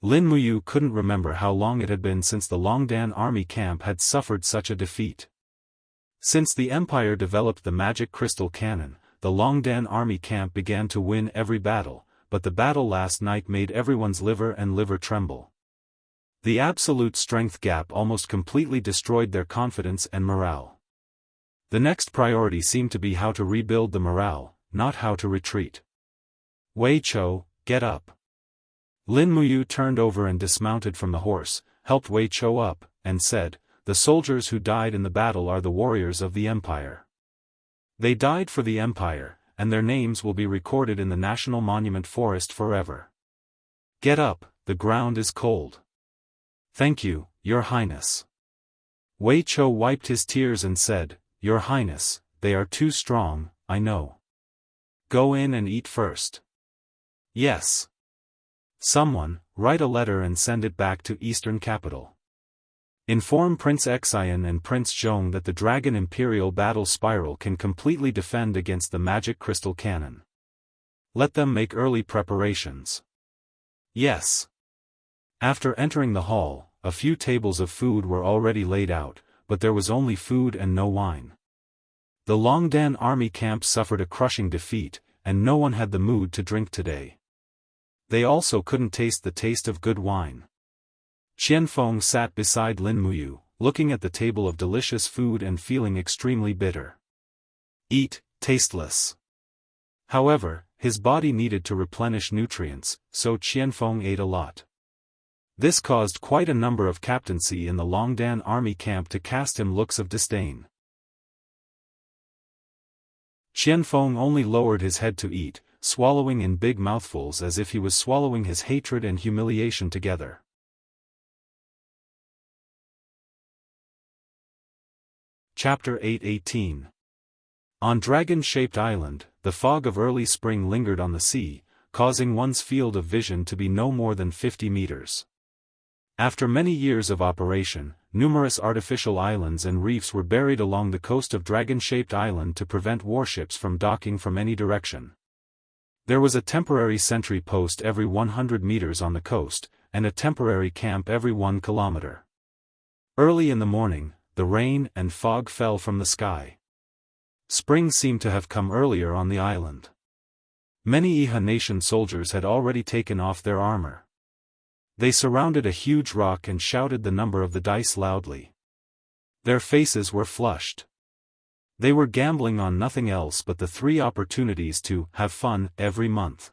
Lin Muyu couldn't remember how long it had been since the Longdan army camp had suffered such a defeat. Since the Empire developed the magic crystal cannon, the Longdan army camp began to win every battle, but the battle last night made everyone's liver tremble. The absolute strength gap almost completely destroyed their confidence and morale. The next priority seemed to be how to rebuild the morale, not how to retreat. "Wei Chao, get up." Lin Muyu turned over and dismounted from the horse, helped Wei Chao up, and said, "The soldiers who died in the battle are the warriors of the Empire. They died for the Empire, and their names will be recorded in the National Monument Forest forever. Get up, the ground is cold." "Thank you, Your Highness." Wei Chao wiped his tears and said, "Your Highness, they are too strong, I know. Go in and eat first." "Yes. Someone, write a letter and send it back to Eastern Capital. Inform Prince Xian and Prince Zhong that the Dragon Imperial Battle Spiral can completely defend against the Magic Crystal Cannon. Let them make early preparations." "Yes." After entering the hall, a few tables of food were already laid out, but there was only food and no wine. The Longdan army camp suffered a crushing defeat, and no one had the mood to drink today. They also couldn't taste the taste of good wine. Qianfeng sat beside Lin Muyu, looking at the table of delicious food and feeling extremely bitter. Eat, tasteless. However, his body needed to replenish nutrients, so Qianfeng ate a lot. This caused quite a number of captaincy in the Longdan army camp to cast him looks of disdain. Qianfeng only lowered his head to eat, swallowing in big mouthfuls as if he was swallowing his hatred and humiliation together. Chapter 8:18. On Dragon-shaped Island, the fog of early spring lingered on the sea, causing one's field of vision to be no more than 50 meters. After many years of operation, numerous artificial islands and reefs were buried along the coast of Dragon-shaped Island to prevent warships from docking from any direction. There was a temporary sentry post every 100 meters on the coast, and a temporary camp every 1 kilometer. Early in the morning, the rain and fog fell from the sky. Spring seemed to have come earlier on the island. Many Iha nation soldiers had already taken off their armor. They surrounded a huge rock and shouted the number of the dice loudly. Their faces were flushed. They were gambling on nothing else but the 3 opportunities to have fun every month.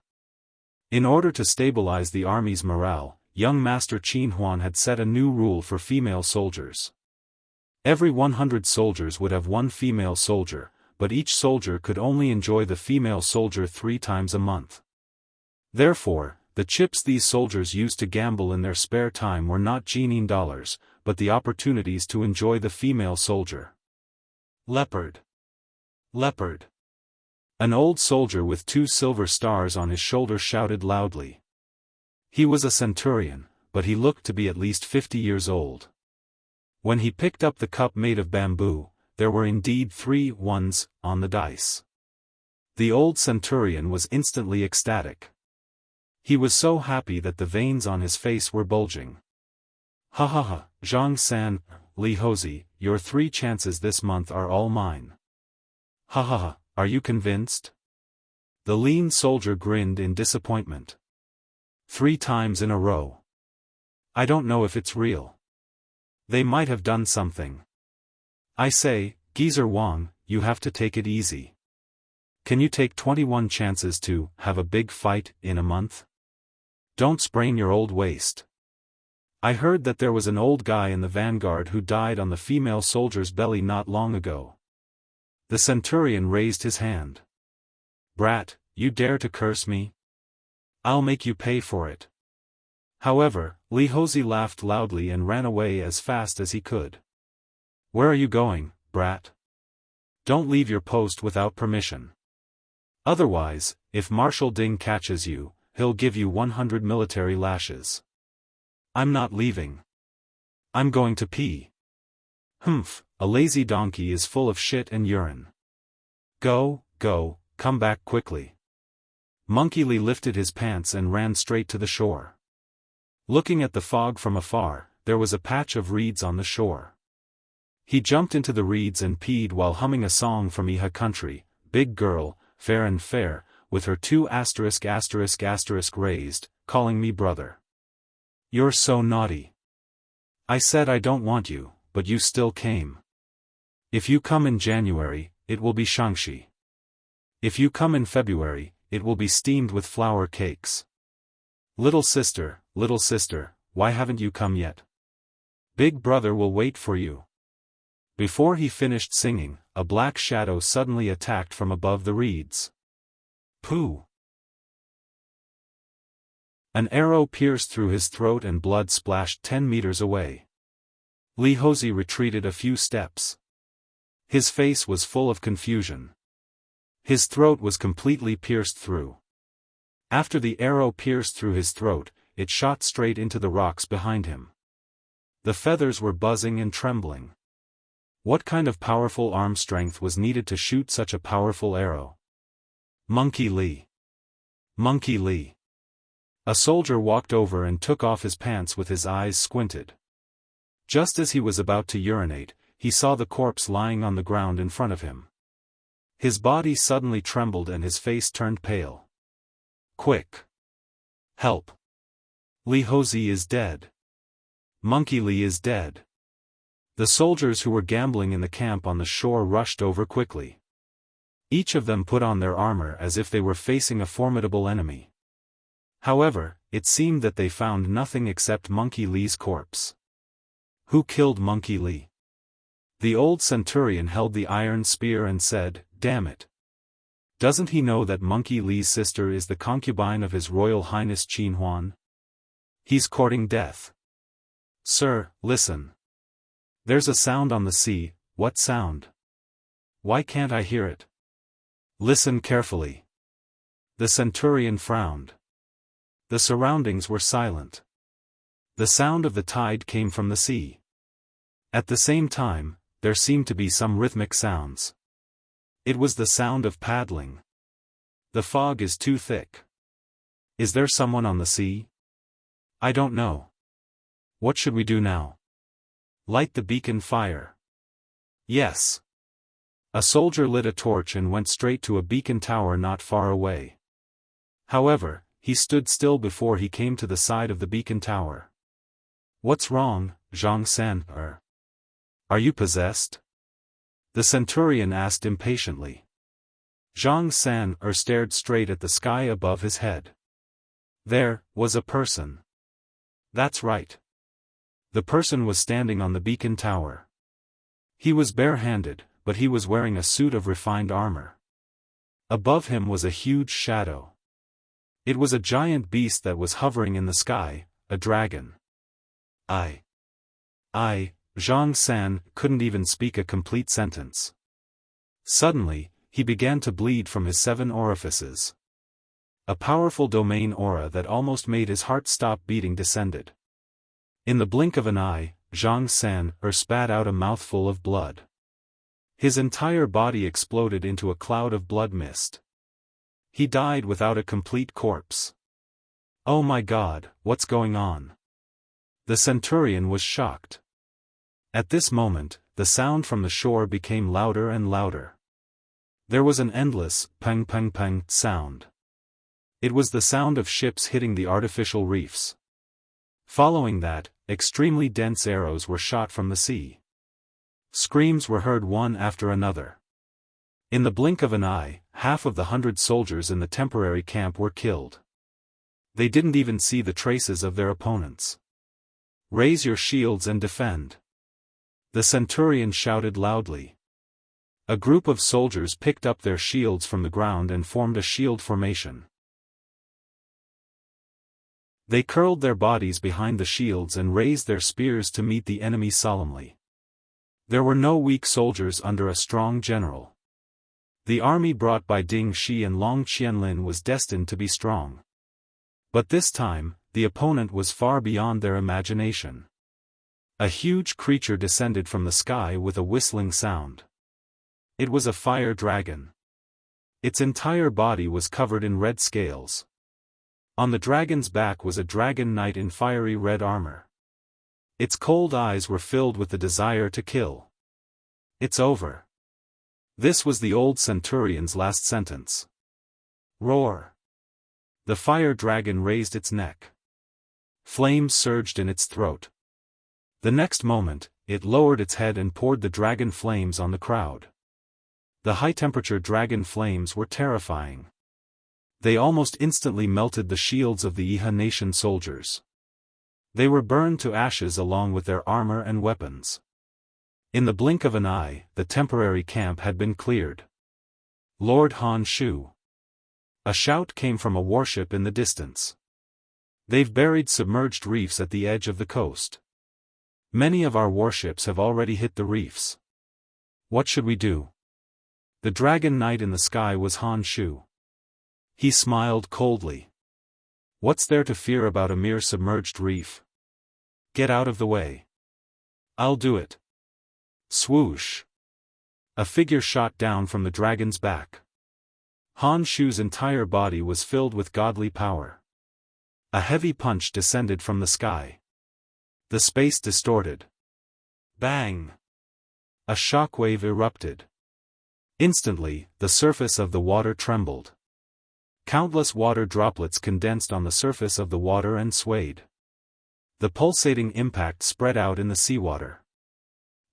In order to stabilize the army's morale, young Master Qin Huan had set a new rule for female soldiers. Every 100 soldiers would have 1 female soldier, but each soldier could only enjoy the female soldier 3 times a month. Therefore, the chips these soldiers used to gamble in their spare time were not genin dollars, but the opportunities to enjoy the female soldier. Leopard. Leopard. An old soldier with 2 silver stars on his shoulder shouted loudly. He was a centurion, but he looked to be at least 50 years old. When he picked up the cup made of bamboo, there were indeed 3 ones on the dice. The old centurion was instantly ecstatic. He was so happy that the veins on his face were bulging. Ha ha ha, Zhang San, Li Hozi, your 3 chances this month are all mine. Ha ha ha, are you convinced? The lean soldier grinned in disappointment. 3 times in a row. I don't know if it's real. They might have done something. I say, Geezer Wang, you have to take it easy. Can you take 21 chances to have a big fight in a month? Don't sprain your old waist. I heard that there was an old guy in the vanguard who died on the female soldier's belly not long ago. The centurion raised his hand. Brat, you dare to curse me? I'll make you pay for it. However, Li Hozi laughed loudly and ran away as fast as he could. Where are you going, brat? Don't leave your post without permission. Otherwise, if Marshal Ding catches you, he'll give you 100 military lashes. I'm not leaving. I'm going to pee. Humph, a lazy donkey is full of shit and urine. Go, go, come back quickly. Monkey Lee lifted his pants and ran straight to the shore. Looking at the fog from afar, there was a patch of reeds on the shore. He jumped into the reeds and peed while humming a song from Iha country, Big Girl, Fair and Fair, with her 2 *** raised, calling me brother. You're so naughty. I said I don't want you, but you still came. If you come in January, it will be Xianxia. If you come in February, it will be steamed with flour cakes. Little sister, why haven't you come yet? Big brother will wait for you. Before he finished singing, a black shadow suddenly attacked from above the reeds. Pooh! An arrow pierced through his throat and blood splashed 10 meters away. Li Hozi retreated a few steps. His face was full of confusion. His throat was completely pierced through. After the arrow pierced through his throat, it shot straight into the rocks behind him. The feathers were buzzing and trembling. What kind of powerful arm strength was needed to shoot such a powerful arrow? Monkey Lee. Monkey Lee. A soldier walked over and took off his pants with his eyes squinted. Just as he was about to urinate, he saw the corpse lying on the ground in front of him. His body suddenly trembled and his face turned pale. Quick! Help! Li Hozi is dead. Monkey Lee is dead. The soldiers who were gambling in the camp on the shore rushed over quickly. Each of them put on their armor as if they were facing a formidable enemy. However, it seemed that they found nothing except Monkey Lee's corpse. Who killed Monkey Lee? The old centurion held the iron spear and said, "Damn it! Doesn't he know that Monkey Lee's sister is the concubine of His Royal Highness Qin Huan? He's courting death. Sir, listen. There's a sound on the sea, What sound? Why can't I hear it? Listen carefully. The centurion frowned. The surroundings were silent. The sound of the tide came from the sea. At the same time, there seemed to be some rhythmic sounds. It was the sound of paddling. The fog is too thick. Is there someone on the sea? I don't know. What should we do now? Light the beacon fire. Yes. A soldier lit a torch and went straight to a beacon tower not far away. However, he stood still before he came to the side of the beacon tower. What's wrong, Xianxia? Are you possessed? The centurion asked impatiently. Xianxia stared straight at the sky above his head. There was a person. That's right. The person was standing on the beacon tower. He was barehanded, but he was wearing a suit of refined armor. Above him was a huge shadow. It was a giant beast that was hovering in the sky, a dragon. Xianxia couldn't even speak a complete sentence. Suddenly, he began to bleed from his 7 orifices. A powerful domain aura that almost made his heart stop beating descended. In the blink of an eye, Xianxia spat out a mouthful of blood. His entire body exploded into a cloud of blood mist. He died without a complete corpse. Oh my God, what's going on? The centurion was shocked. At this moment, the sound from the shore became louder and louder. There was an endless pang pang pang sound. It was the sound of ships hitting the artificial reefs. Following that, extremely dense arrows were shot from the sea. Screams were heard one after another. In the blink of an eye, half of the 100 soldiers in the temporary camp were killed. They didn't even see the traces of their opponents. Raise your shields and defend. The centurion shouted loudly. A group of soldiers picked up their shields from the ground and formed a shield formation. They curled their bodies behind the shields and raised their spears to meet the enemy solemnly. There were no weak soldiers under a strong general. The army brought by Ding Shi and Long Qianlin was destined to be strong. But this time, the opponent was far beyond their imagination. A huge creature descended from the sky with a whistling sound. It was a fire dragon. Its entire body was covered in red scales. On the dragon's back was a dragon knight in fiery red armor. Its cold eyes were filled with the desire to kill. It's over. This was the old centurion's last sentence. Roar. The fire dragon raised its neck. Flames surged in its throat. The next moment, it lowered its head and poured the dragon flames on the crowd. The high-temperature dragon flames were terrifying. They almost instantly melted the shields of the Iha nation soldiers. They were burned to ashes along with their armor and weapons. In the blink of an eye, the temporary camp had been cleared. Lord Han Shu. A shout came from a warship in the distance. They've buried submerged reefs at the edge of the coast. Many of our warships have already hit the reefs. What should we do? The dragon knight in the sky was Han Shu. He smiled coldly. What's there to fear about a mere submerged reef? Get out of the way. I'll do it. Swoosh. A figure shot down from the dragon's back. Han Shu's entire body was filled with godly power. A heavy punch descended from the sky. The space distorted. Bang! A shockwave erupted. Instantly, the surface of the water trembled. Countless water droplets condensed on the surface of the water and swayed. The pulsating impact spread out in the seawater.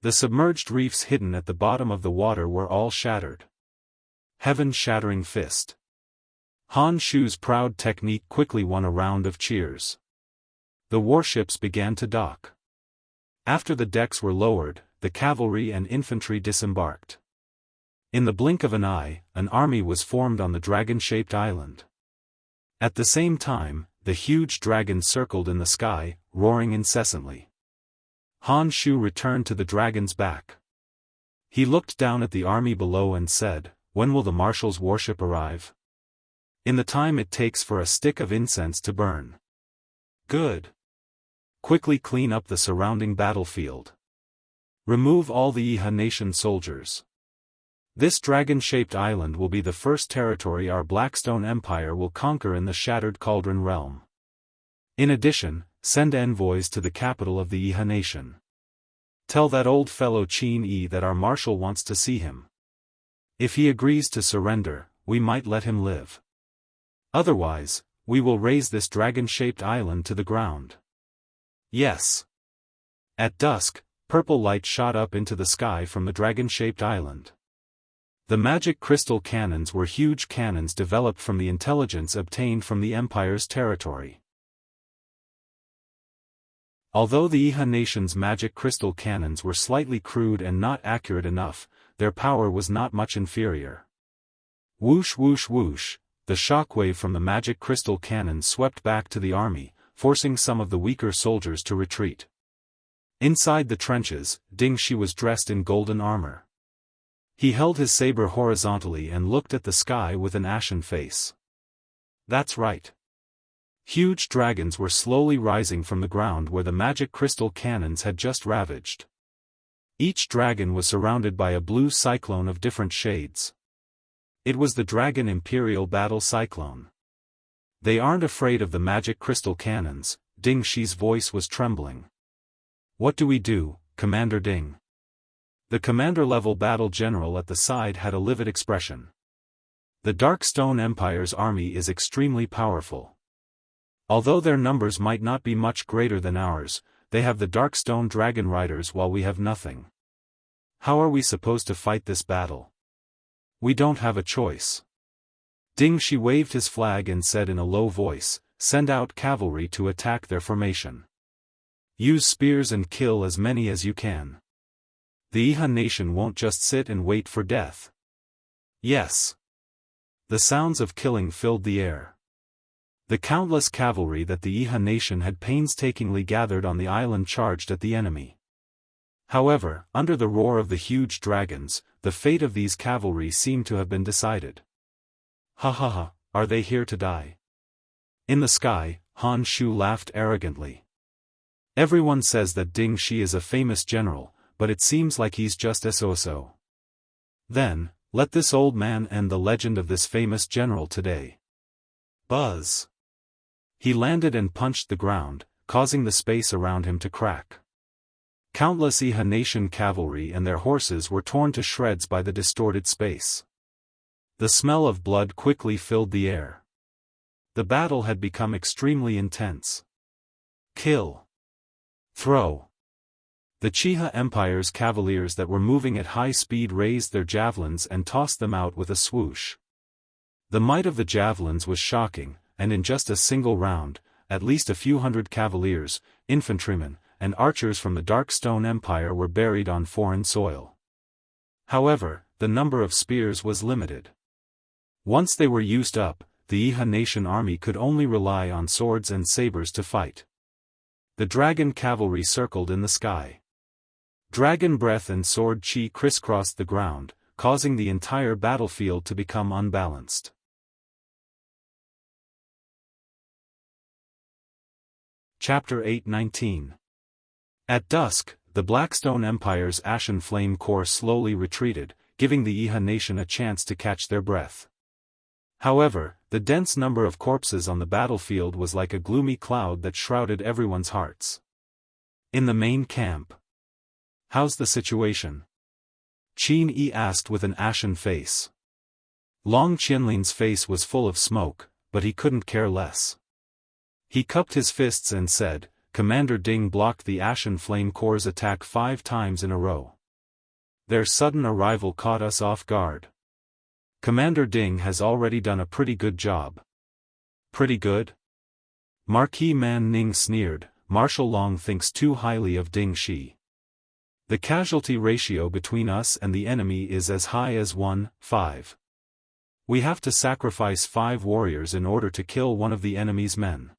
The submerged reefs hidden at the bottom of the water were all shattered. Heaven-shattering fist. Han Shu's proud technique quickly won a round of cheers. The warships began to dock. After the decks were lowered, the cavalry and infantry disembarked. In the blink of an eye, an army was formed on the dragon-shaped island. At the same time, the huge dragon circled in the sky, roaring incessantly. Han Shu returned to the dragon's back. He looked down at the army below and said, "When will the marshal's warship arrive?" "In the time it takes for a stick of incense to burn." "Good. Quickly clean up the surrounding battlefield. Remove all the Iha nation soldiers. This dragon-shaped island will be the first territory our Blackstone Empire will conquer in the Shattered Cauldron realm. In addition, send envoys to the capital of the Iha nation. Tell that old fellow Qin Yi that our marshal wants to see him. If he agrees to surrender, we might let him live. Otherwise, we will raze this dragon-shaped island to the ground." "Yes." At dusk, purple light shot up into the sky from the dragon-shaped island. The magic crystal cannons were huge cannons developed from the intelligence obtained from the Empire's territory. Although the Iha nation's magic crystal cannons were slightly crude and not accurate enough, their power was not much inferior. Whoosh whoosh whoosh, the shockwave from the magic crystal cannons swept back to the army, forcing some of the weaker soldiers to retreat. Inside the trenches, Ding Shi was dressed in golden armor. He held his saber horizontally and looked at the sky with an ashen face. That's right. Huge dragons were slowly rising from the ground where the magic crystal cannons had just ravaged. Each dragon was surrounded by a blue cyclone of different shades. It was the Dragon Imperial Battle Cyclone. "They aren't afraid of the magic crystal cannons," Ding Shi's voice was trembling. "What do we do, Commander Ding?" The commander-level battle general at the side had a livid expression. "The Darkstone Empire's army is extremely powerful. Although their numbers might not be much greater than ours, they have the Darkstone Dragon Riders while we have nothing. How are we supposed to fight this battle? We don't have a choice." Ding Shi waved his flag and said in a low voice, "Send out cavalry to attack their formation. Use spears and kill as many as you can. The Iha nation won't just sit and wait for death." "Yes." The sounds of killing filled the air. The countless cavalry that the Iha nation had painstakingly gathered on the island charged at the enemy. However, under the roar of the huge dragons, the fate of these cavalry seemed to have been decided. "Ha ha ha, are they here to die?" In the sky, Han Shu laughed arrogantly. "Everyone says that Ding Shi is a famous general, but it seems like he's just so. Then, let this old man end the legend of this famous general today." Buzz. He landed and punched the ground, causing the space around him to crack. Countless Iha nation cavalry and their horses were torn to shreds by the distorted space. The smell of blood quickly filled the air. The battle had become extremely intense. Kill. Throw. The Chiha Empire's cavaliers that were moving at high speed raised their javelins and tossed them out with a swoosh. The might of the javelins was shocking, and in just a single round, at least a few hundred cavaliers, infantrymen, and archers from the Darkstone Empire were buried on foreign soil. However, the number of spears was limited. Once they were used up, the Iha nation army could only rely on swords and sabers to fight. The dragon cavalry circled in the sky. Dragon breath and sword chi crisscrossed the ground, causing the entire battlefield to become unbalanced. Chapter 8:19. At dusk, the Blackstone Empire's Ashen Flame Corps slowly retreated, giving the Iha nation a chance to catch their breath. However, the dense number of corpses on the battlefield was like a gloomy cloud that shrouded everyone's hearts. In the main camp. "How's the situation?" Qin Yi asked with an ashen face. Long Qianlin's face was full of smoke, but he couldn't care less. He cupped his fists and said, "Commander Ding blocked the Ashen Flame Corps' attack 5 times in a row. Their sudden arrival caught us off guard. Commander Ding has already done a pretty good job." "Pretty good?" Marquis Man Ning sneered. "Marshal Long thinks too highly of Ding Shi. The casualty ratio between us and the enemy is as high as 1:5. We have to sacrifice 5 warriors in order to kill one of the enemy's men.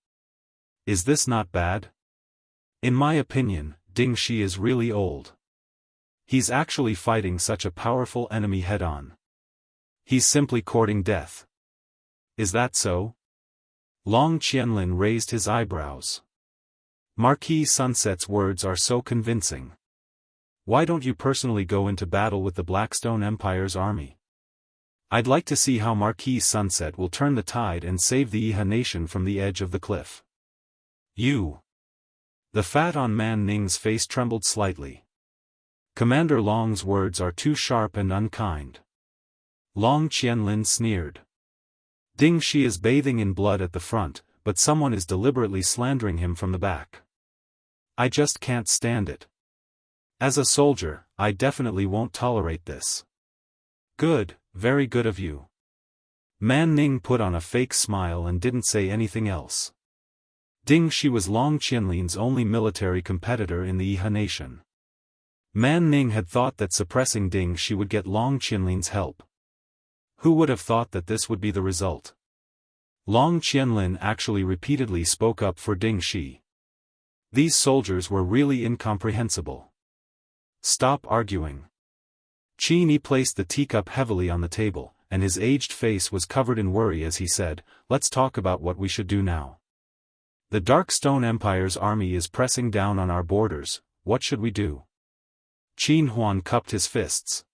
Is this not bad? In my opinion, Ding Shi is really old. He's actually fighting such a powerful enemy head-on. He's simply courting death. Is that so? Long Qianlin raised his eyebrows. Marquis Sunset's words are so convincing. Why don't you personally go into battle with the Blackstone Empire's army? I'd like to see how Marquis Sunset will turn the tide and save the Iha nation from the edge of the cliff. You. The fat on Man Ning's face trembled slightly. Commander Long's words are too sharp and unkind. Long Qianlin sneered. Ding Shi is bathing in blood at the front, but someone is deliberately slandering him from the back. I just can't stand it. As a soldier, I definitely won't tolerate this. Good, very good of you. Man Ning put on a fake smile and didn't say anything else. Ding Shi was Long Qianlin's only military competitor in the Iha nation. Man Ning had thought that suppressing Ding Shi would get Long Qianlin's help. Who would have thought that this would be the result? Long Qianlin actually repeatedly spoke up for Ding Shi. These soldiers were really incomprehensible. Stop arguing. Qin Yi placed the teacup heavily on the table, and his aged face was covered in worry as he said, "Let's talk about what we should do now. The Darkstone Empire's army is pressing down on our borders, what should we do?" Qin Huan cupped his fists.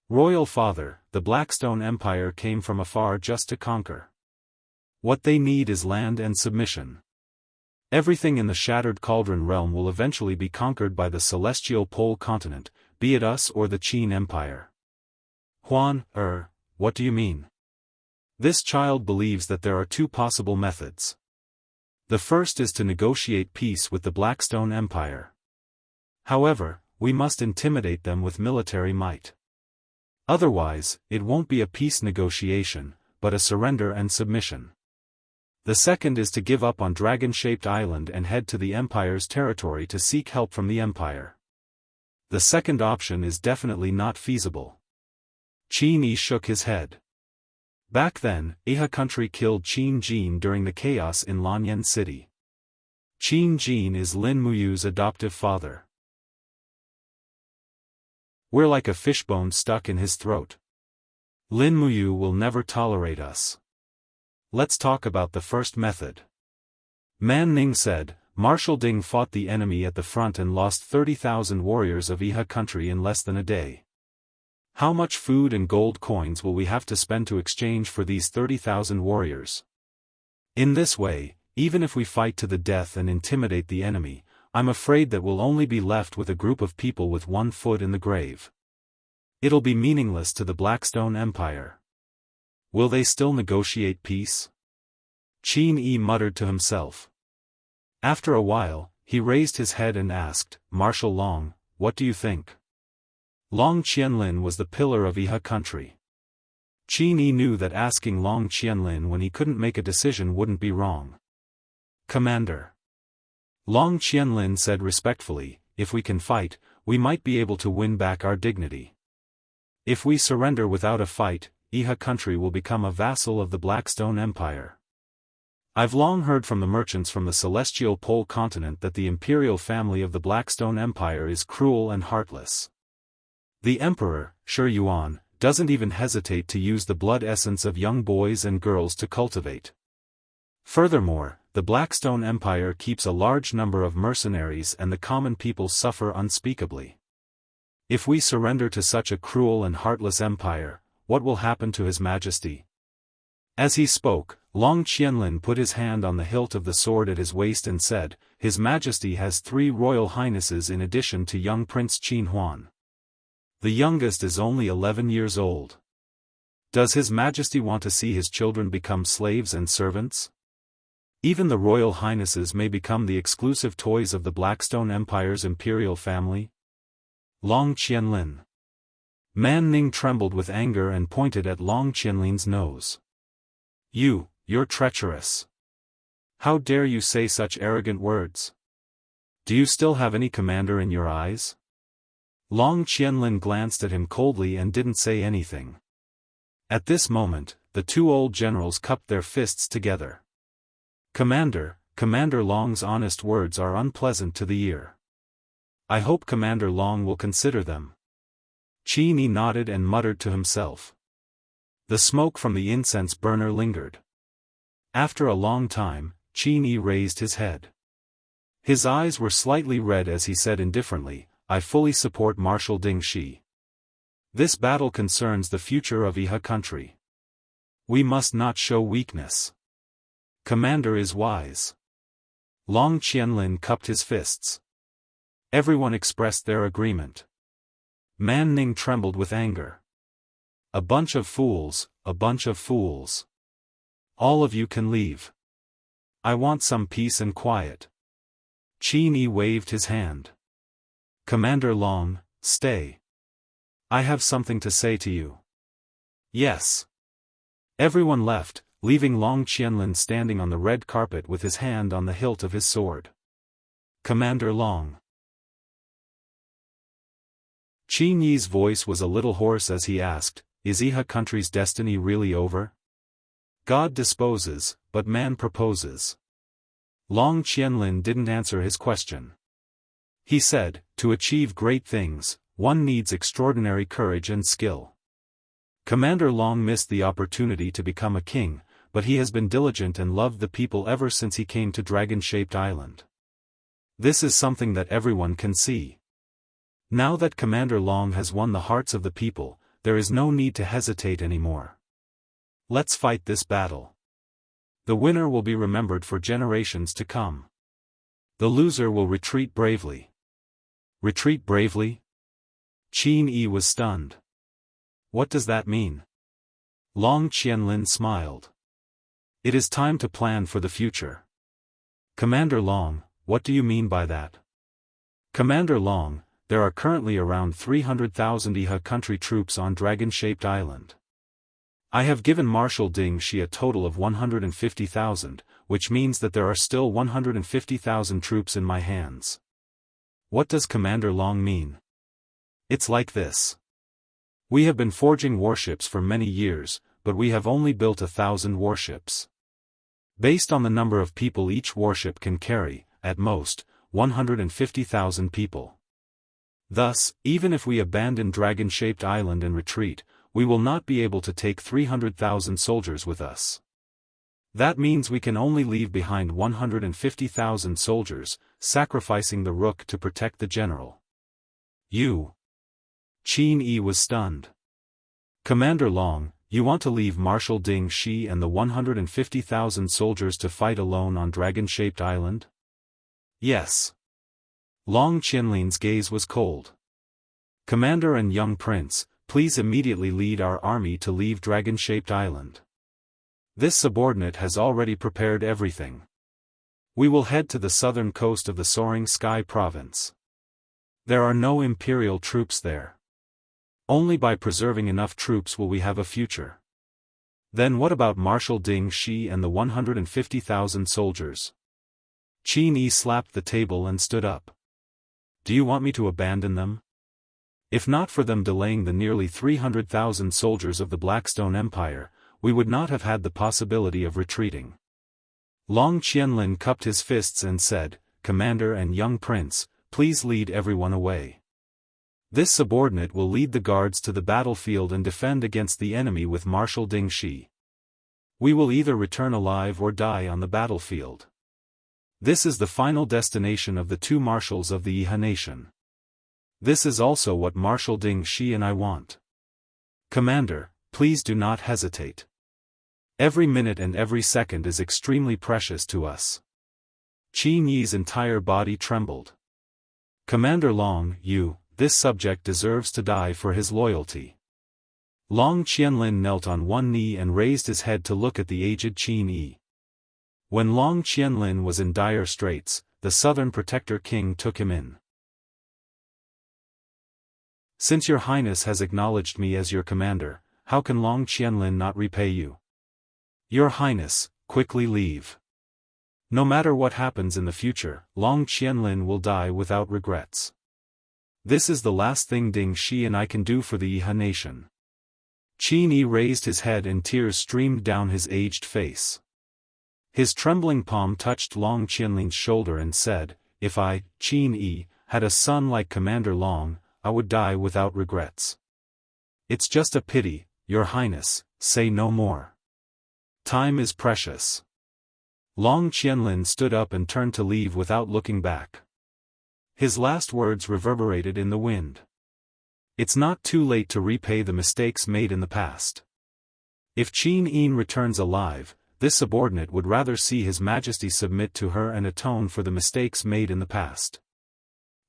Royal Father, the Blackstone Empire came from afar just to conquer. What they need is land and submission. Everything in the Shattered Cauldron realm will eventually be conquered by the Celestial Pole continent, be it us or the Qin Empire. Huan, what do you mean? This child believes that there are two possible methods. The first is to negotiate peace with the Blackstone Empire. However, we must intimidate them with military might. Otherwise, it won't be a peace negotiation, but a surrender and submission. The second is to give up on Dragon-Shaped Island and head to the Empire's territory to seek help from the Empire. The second option is definitely not feasible. Qin Yi shook his head. Back then, Iha country killed Qin Jin during the chaos in Lanyan City. Qin Jin is Lin Muyu's adoptive father. We're like a fishbone stuck in his throat. Lin Muyu will never tolerate us. Let's talk about the first method. Man Ning said, Marshal Ding fought the enemy at the front and lost 30,000 warriors of Iha country in less than a day. How much food and gold coins will we have to spend to exchange for these 30,000 warriors? In this way, even if we fight to the death and intimidate the enemy, I'm afraid that we'll only be left with a group of people with one foot in the grave. It'll be meaningless to the Blackstone Empire. Will they still negotiate peace? Qin Yi muttered to himself. After a while, he raised his head and asked, Marshal Long, what do you think? Long Qianlin was the pillar of Iha country. Qin Yi knew that asking Long Qianlin when he couldn't make a decision wouldn't be wrong. Commander. Long Qianlin said respectfully, if we can fight, we might be able to win back our dignity. If we surrender without a fight, Iha country will become a vassal of the Blackstone Empire. I've long heard from the merchants from the Celestial Pole continent that the imperial family of the Blackstone Empire is cruel and heartless. The Emperor, Shi Yuan, doesn't even hesitate to use the blood essence of young boys and girls to cultivate. Furthermore, the Blackstone Empire keeps a large number of mercenaries and the common people suffer unspeakably. If we surrender to such a cruel and heartless empire, what will happen to His Majesty? As he spoke, Long Qianlin put his hand on the hilt of the sword at his waist and said, His Majesty has 3 royal highnesses in addition to young Prince Qin Huan. The youngest is only 11 years old. Does His Majesty want to see his children become slaves and servants? Even the royal highnesses may become the exclusive toys of the Blackstone Empire's imperial family? Long Qianlin. Man Ning trembled with anger and pointed at Long Qianlin's nose. You're treacherous. How dare you say such arrogant words? Do you still have any commander in your eyes? Long Qianlin glanced at him coldly and didn't say anything. At this moment, the 2 old generals cupped their fists together. Commander Long's honest words are unpleasant to the ear. I hope Commander Long will consider them. Qin Yi nodded and muttered to himself. The smoke from the incense burner lingered. After a long time, Qin Yi raised his head. His eyes were slightly red as he said indifferently, I fully support Marshal Ding Shi. This battle concerns the future of Iha country. We must not show weakness. Commander is wise. Long Qianlin cupped his fists. Everyone expressed their agreement. Man Ning trembled with anger. A bunch of fools, a bunch of fools. All of you can leave. I want some peace and quiet. Qin Yi waved his hand. Commander Long, stay. I have something to say to you. Yes. Everyone left, leaving Long Qianlin standing on the red carpet with his hand on the hilt of his sword. Commander Long. Qin Yi's voice was a little hoarse as he asked, is Iha country's destiny really over? God disposes, but man proposes. Long Qianlin didn't answer his question. He said, to achieve great things, one needs extraordinary courage and skill. Commander Long missed the opportunity to become a king, but he has been diligent and loved the people ever since he came to Dragon-Shaped Island. This is something that everyone can see. Now that Commander Long has won the hearts of the people, there is no need to hesitate anymore. Let's fight this battle. The winner will be remembered for generations to come. The loser will retreat bravely. Retreat bravely? Qin Yi was stunned. What does that mean? Long Qianlin smiled. It is time to plan for the future. Commander Long, what do you mean by that? Commander Long, there are currently around 300,000 Iha country troops on Dragon-Shaped Island. I have given Marshal Ding Shi a total of 150,000, which means that there are still 150,000 troops in my hands. What does Commander Long mean? It's like this. We have been forging warships for many years, but we have only built 1,000 warships. Based on the number of people each warship can carry, at most, 150,000 people. Thus, even if we abandon Dragon-Shaped Island and retreat, we will not be able to take 300,000 soldiers with us. That means we can only leave behind 150,000 soldiers, sacrificing the rook to protect the general. You. Qin Yi was stunned. Commander Long, you want to leave Marshal Ding Shi and the 150,000 soldiers to fight alone on Dragon-Shaped Island? Yes. Long Qianlin's gaze was cold. Commander and young prince, please immediately lead our army to leave Dragon-Shaped Island. This subordinate has already prepared everything. We will head to the southern coast of the Soaring Sky province. There are no imperial troops there. Only by preserving enough troops will we have a future. Then what about Marshal Ding Shi and the 150,000 soldiers? Qin Yi slapped the table and stood up. Do you want me to abandon them? If not for them delaying the nearly 300,000 soldiers of the Blackstone Empire, we would not have had the possibility of retreating. Long Qianlin cupped his fists and said, Commander and young prince, please lead everyone away. This subordinate will lead the guards to the battlefield and defend against the enemy with Marshal Ding Shi. We will either return alive or die on the battlefield. This is the final destination of the two marshals of the Iha nation. This is also what Marshal Ding Shi and I want. Commander, please do not hesitate. Every minute and every second is extremely precious to us. Qin Yi's entire body trembled. Commander Long, this subject deserves to die for his loyalty. Long Qianlin knelt on one knee and raised his head to look at the aged Qin Yi. When Long Qianlin was in dire straits, the Southern Protector King took him in. Since your Highness has acknowledged me as your commander, how can Long Qianlin not repay you? Your Highness, quickly leave. No matter what happens in the future, Long Qianlin will die without regrets. This is the last thing Ding Shi and I can do for the Iha nation. Qin Yi raised his head and tears streamed down his aged face. His trembling palm touched Long Qianlin's shoulder and said, If I, Qin Yi, had a son like Commander Long, I would die without regrets. It's just a pity, Your Highness, say no more. Time is precious. Long Qianlin stood up and turned to leave without looking back. His last words reverberated in the wind. It's not too late to repay the mistakes made in the past. If Qin Yin returns alive, this subordinate would rather see His Majesty submit to her and atone for the mistakes made in the past.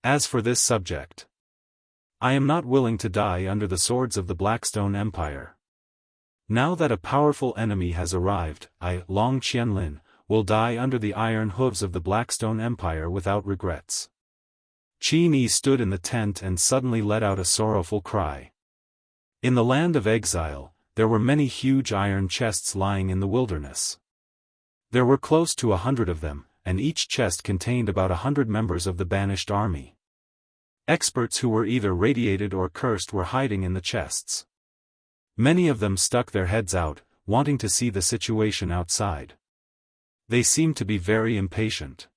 As for this subject, I am not willing to die under the swords of the Blackstone Empire. Now that a powerful enemy has arrived, I, Long Qianlin, will die under the iron hooves of the Blackstone Empire without regrets. Qin Yi stood in the tent and suddenly let out a sorrowful cry. In the land of exile, there were many huge iron chests lying in the wilderness. There were close to 100 of them, and each chest contained about 100 members of the banished army. Experts who were either radiated or cursed were hiding in the chests. Many of them stuck their heads out, wanting to see the situation outside. They seemed to be very impatient.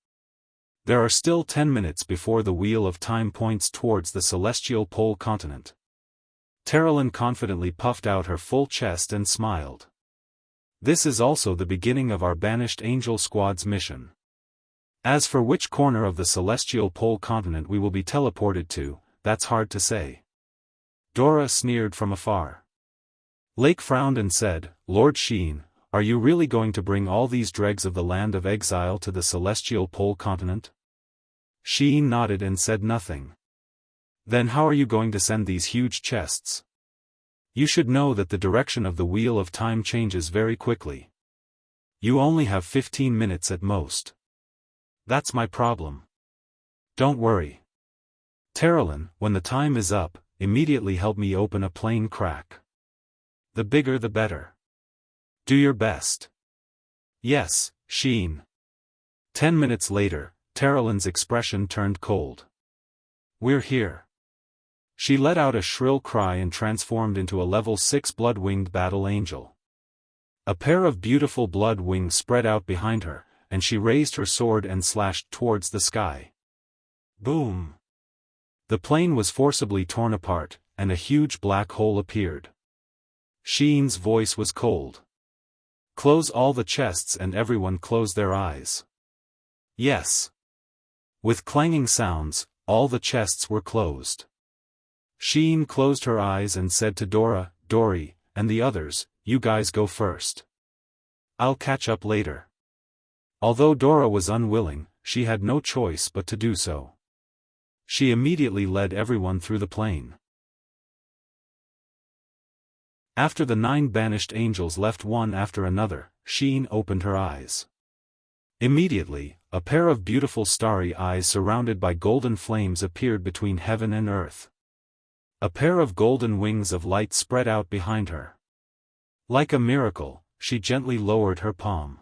There are still 10 minutes before the wheel of time points towards the celestial pole continent. Terralyn confidently puffed out her full chest and smiled. This is also the beginning of our banished angel squad's mission. As for which corner of the celestial pole continent we will be teleported to, that's hard to say. Dora sneered from afar. Lake frowned and said, Lord Sheen, are you really going to bring all these dregs of the land of exile to the celestial pole continent? Sheen nodded and said nothing. Then how are you going to send these huge chests? You should know that the direction of the wheel of time changes very quickly. You only have 15 minutes at most. That's my problem. Don't worry. Terralyn, when the time is up, immediately help me open a plain crack. The bigger the better. Do your best. Yes, Sheen. 10 minutes later, Terralyn's expression turned cold. We're here. She let out a shrill cry and transformed into a level 6 blood-winged battle angel. A pair of beautiful blood wings spread out behind her, and she raised her sword and slashed towards the sky. Boom! The plane was forcibly torn apart, and a huge black hole appeared. Sheen's voice was cold. Close all the chests, and everyone closed their eyes. Yes. With clanging sounds, all the chests were closed. Sheen closed her eyes and said to Dora, Dory, and the others, you guys go first. I'll catch up later. Although Dora was unwilling, she had no choice but to do so. She immediately led everyone through the plane. After the 9 banished angels left one after another, Sheen opened her eyes. Immediately, a pair of beautiful starry eyes surrounded by golden flames appeared between heaven and earth. A pair of golden wings of light spread out behind her. Like a miracle, she gently lowered her palm.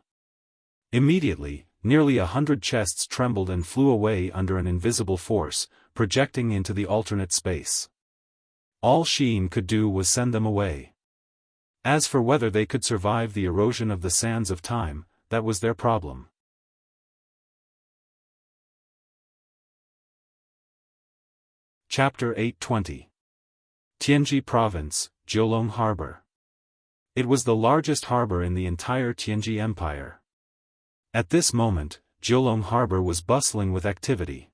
Immediately, nearly 100 chests trembled and flew away under an invisible force, projecting into the alternate space. All Sheen could do was send them away. As for whether they could survive the erosion of the sands of time, that was their problem. Chapter 820. Tianji Province, Jiulong Harbor. It was the largest harbor in the entire Tianji Empire. At this moment, Jiulong Harbor was bustling with activity.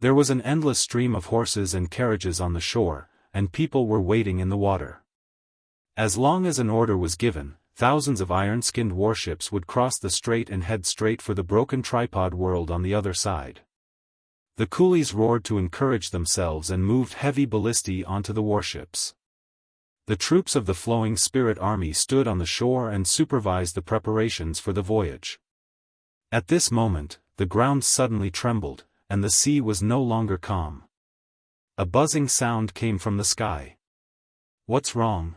There was an endless stream of horses and carriages on the shore, and people were waiting in the water. As long as an order was given, thousands of iron-skinned warships would cross the strait and head straight for the broken tripod world on the other side. The coolies roared to encourage themselves and moved heavy ballistae onto the warships. The troops of the Flowing Spirit Army stood on the shore and supervised the preparations for the voyage. At this moment, the ground suddenly trembled, and the sea was no longer calm. A buzzing sound came from the sky. What's wrong?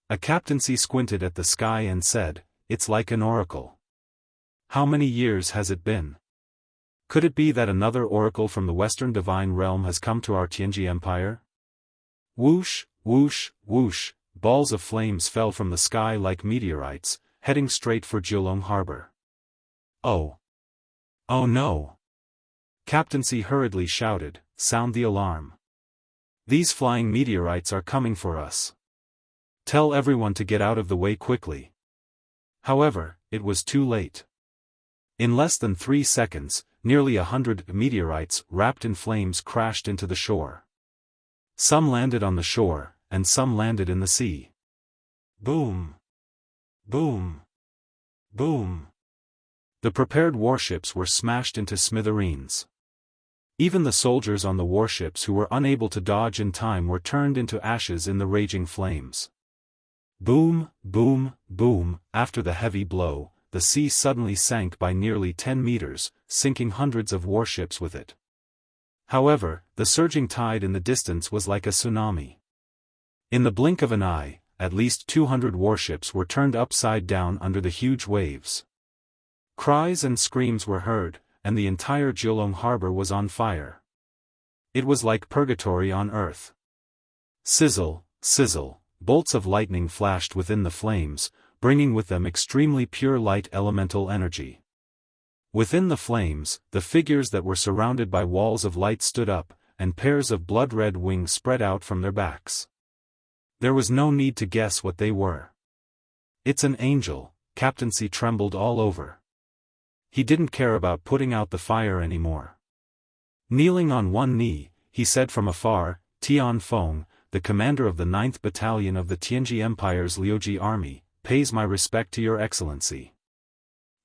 A captaincy squinted at the sky and said, It's like an oracle. How many years has it been? Could it be that another oracle from the Western Divine Realm has come to our Tianji Empire? Whoosh, whoosh, whoosh, balls of flames fell from the sky like meteorites, heading straight for Jiulong Harbor. Oh! Oh no! Captain C hurriedly shouted, "Sound the alarm. These flying meteorites are coming for us. Tell everyone to get out of the way quickly." However, it was too late. In less than 3 seconds, nearly 100 meteorites wrapped in flames crashed into the shore. Some landed on the shore, and some landed in the sea. Boom! Boom! Boom! The prepared warships were smashed into smithereens. Even the soldiers on the warships who were unable to dodge in time were turned into ashes in the raging flames. Boom, boom, boom. After the heavy blow, the sea suddenly sank by nearly 10 meters, sinking hundreds of warships with it. However, the surging tide in the distance was like a tsunami. In the blink of an eye, at least 200 warships were turned upside down under the huge waves. Cries and screams were heard, and the entire Jianghu harbor was on fire. It was like purgatory on earth. Sizzle, sizzle, bolts of lightning flashed within the flames, bringing with them extremely pure light elemental energy. Within the flames, the figures that were surrounded by walls of light stood up, and pairs of blood-red wings spread out from their backs. There was no need to guess what they were. "It's an angel," Captain C trembled all over. He didn't care about putting out the fire anymore. Kneeling on one knee, he said from afar, "Tian Feng, the commander of the 9th Battalion of the Tianji Empire's Liuji Army, pays my respect to your excellency."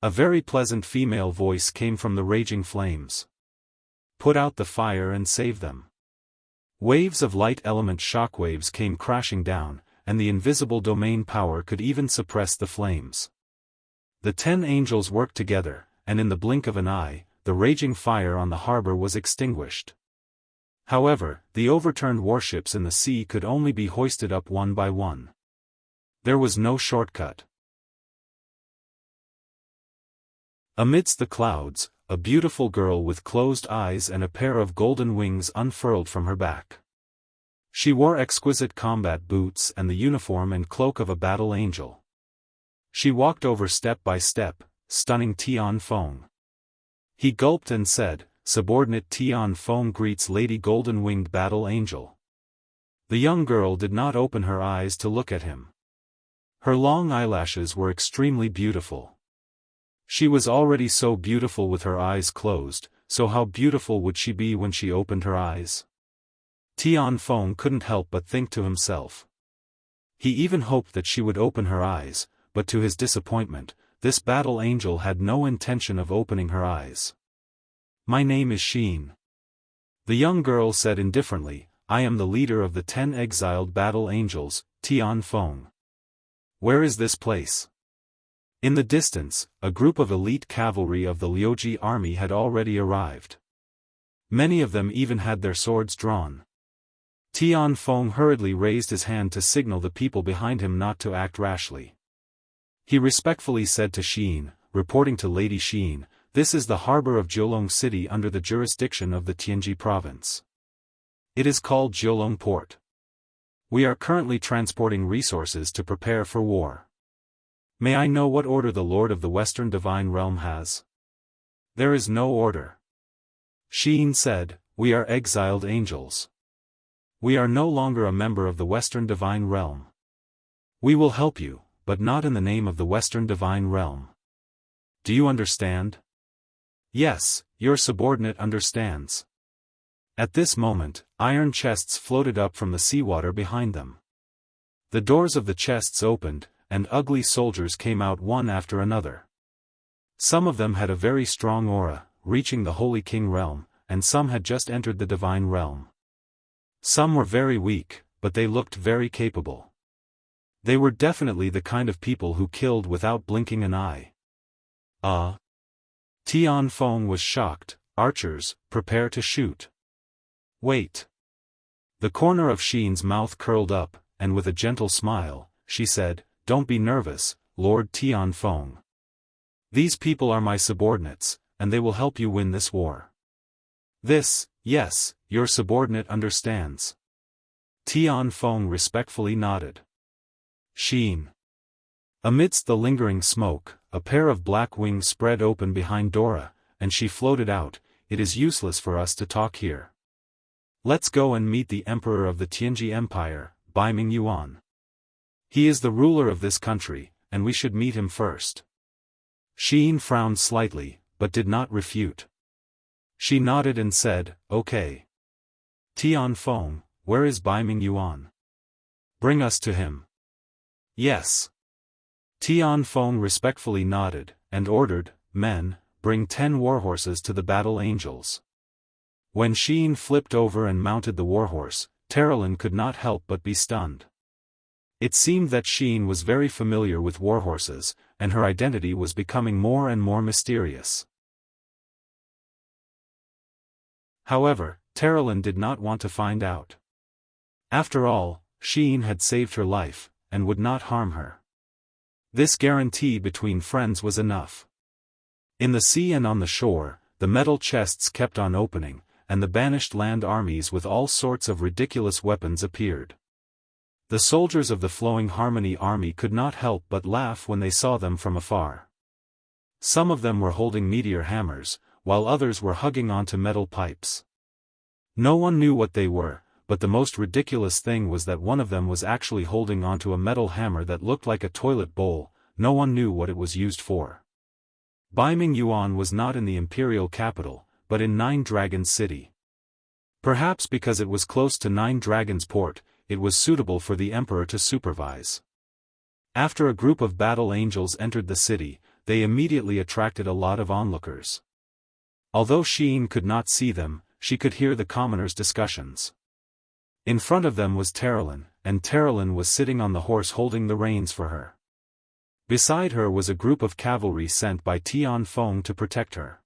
A very pleasant female voice came from the raging flames. "Put out the fire and save them." Waves of light element shockwaves came crashing down, and the invisible domain power could even suppress the flames. The 10 angels worked together, and in the blink of an eye, the raging fire on the harbor was extinguished. However, the overturned warships in the sea could only be hoisted up one by one. There was no shortcut. Amidst the clouds, a beautiful girl with closed eyes and a pair of golden wings unfurled from her back. She wore exquisite combat boots and the uniform and cloak of a battle angel. She walked over step by step, stunning Tian Feng. He gulped and said, "Subordinate Tian Feng greets Lady Golden-Winged Battle Angel." The young girl did not open her eyes to look at him. Her long eyelashes were extremely beautiful. She was already so beautiful with her eyes closed, so how beautiful would she be when she opened her eyes? Tian Feng couldn't help but think to himself. He even hoped that she would open her eyes, but to his disappointment, this battle angel had no intention of opening her eyes. "My name is Xin." The young girl said indifferently, "I am the leader of the 10 exiled battle angels, Tian Feng." "Where is this place?" In the distance, a group of elite cavalry of the Liuji army had already arrived. Many of them even had their swords drawn. Tian Feng hurriedly raised his hand to signal the people behind him not to act rashly. He respectfully said to Xin, reporting to Lady Xin, "This is the harbor of Jianghu City under the jurisdiction of the Tianji province. It is called Jianghu Port. We are currently transporting resources to prepare for war. May I know what order the Lord of the Western Divine Realm has?" "There is no order." Xin said, "We are exiled angels. We are no longer a member of the Western Divine Realm. We will help you, but not in the name of the Western Divine Realm. Do you understand?" "Yes, your subordinate understands." At this moment, iron chests floated up from the seawater behind them. The doors of the chests opened, and ugly soldiers came out one after another. Some of them had a very strong aura, reaching the Holy King realm, and some had just entered the Divine realm. Some were very weak, but they looked very capable. They were definitely the kind of people who killed without blinking an eye. Tian Feng was shocked. "Archers, prepare to shoot." "Wait." The corner of Xin's mouth curled up, and with a gentle smile, she said, "Don't be nervous, Lord Tian Feng. These people are my subordinates, and they will help you win this war." Yes, your subordinate understands." Tian Feng respectfully nodded. Xin. Amidst the lingering smoke, a pair of black wings spread open behind Dora, and she floated out, it is useless for us to talk here. Let's go and meet the Emperor of the Tianji Empire, Baiming Yuan. He is the ruler of this country, and we should meet him first. Xin frowned slightly, but did not refute. She nodded and said, okay. Tianfeng, where is Baiming Yuan? Bring us to him. Yes. Tianfeng respectfully nodded, and ordered, men, bring 10 warhorses to the battle angels. When Xin flipped over and mounted the warhorse, Terralyn could not help but be stunned. It seemed that Xin was very familiar with warhorses, and her identity was becoming more and more mysterious. However, Terralyn did not want to find out. After all, Xin had saved her life, and would not harm her. This guarantee between friends was enough. In the sea and on the shore, the metal chests kept on opening, and the banished land armies with all sorts of ridiculous weapons appeared. The soldiers of the Flowing Harmony army could not help but laugh when they saw them from afar. Some of them were holding meteor hammers, while others were hugging onto metal pipes. No one knew what they were, but the most ridiculous thing was that one of them was actually holding onto a metal hammer that looked like a toilet bowl. No one knew what it was used for. Baiming Yuan was not in the imperial capital, but in Nine Dragons City. Perhaps because it was close to Nine Dragons Port, it was suitable for the emperor to supervise. After a group of battle angels entered the city, they immediately attracted a lot of onlookers. Although Xin could not see them, she could hear the commoners' discussions. In front of them was Terralyn, and Terralyn was sitting on the horse holding the reins for her. Beside her was a group of cavalry sent by Tianfeng to protect her.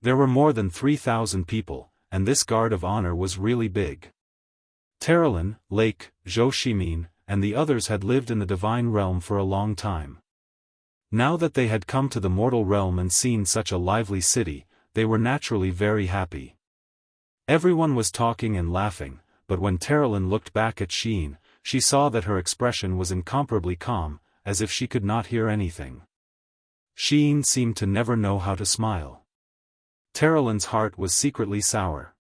There were more than 3,000 people, and this guard of honor was really big. Terralyn, Lake, Zhou Shimin, and the others had lived in the divine realm for a long time. Now that they had come to the mortal realm and seen such a lively city, they were naturally very happy. Everyone was talking and laughing, but when Terralyn looked back at Xin, she saw that her expression was incomparably calm, as if she could not hear anything. Xin seemed to never know how to smile. Terralyn's heart was secretly sour.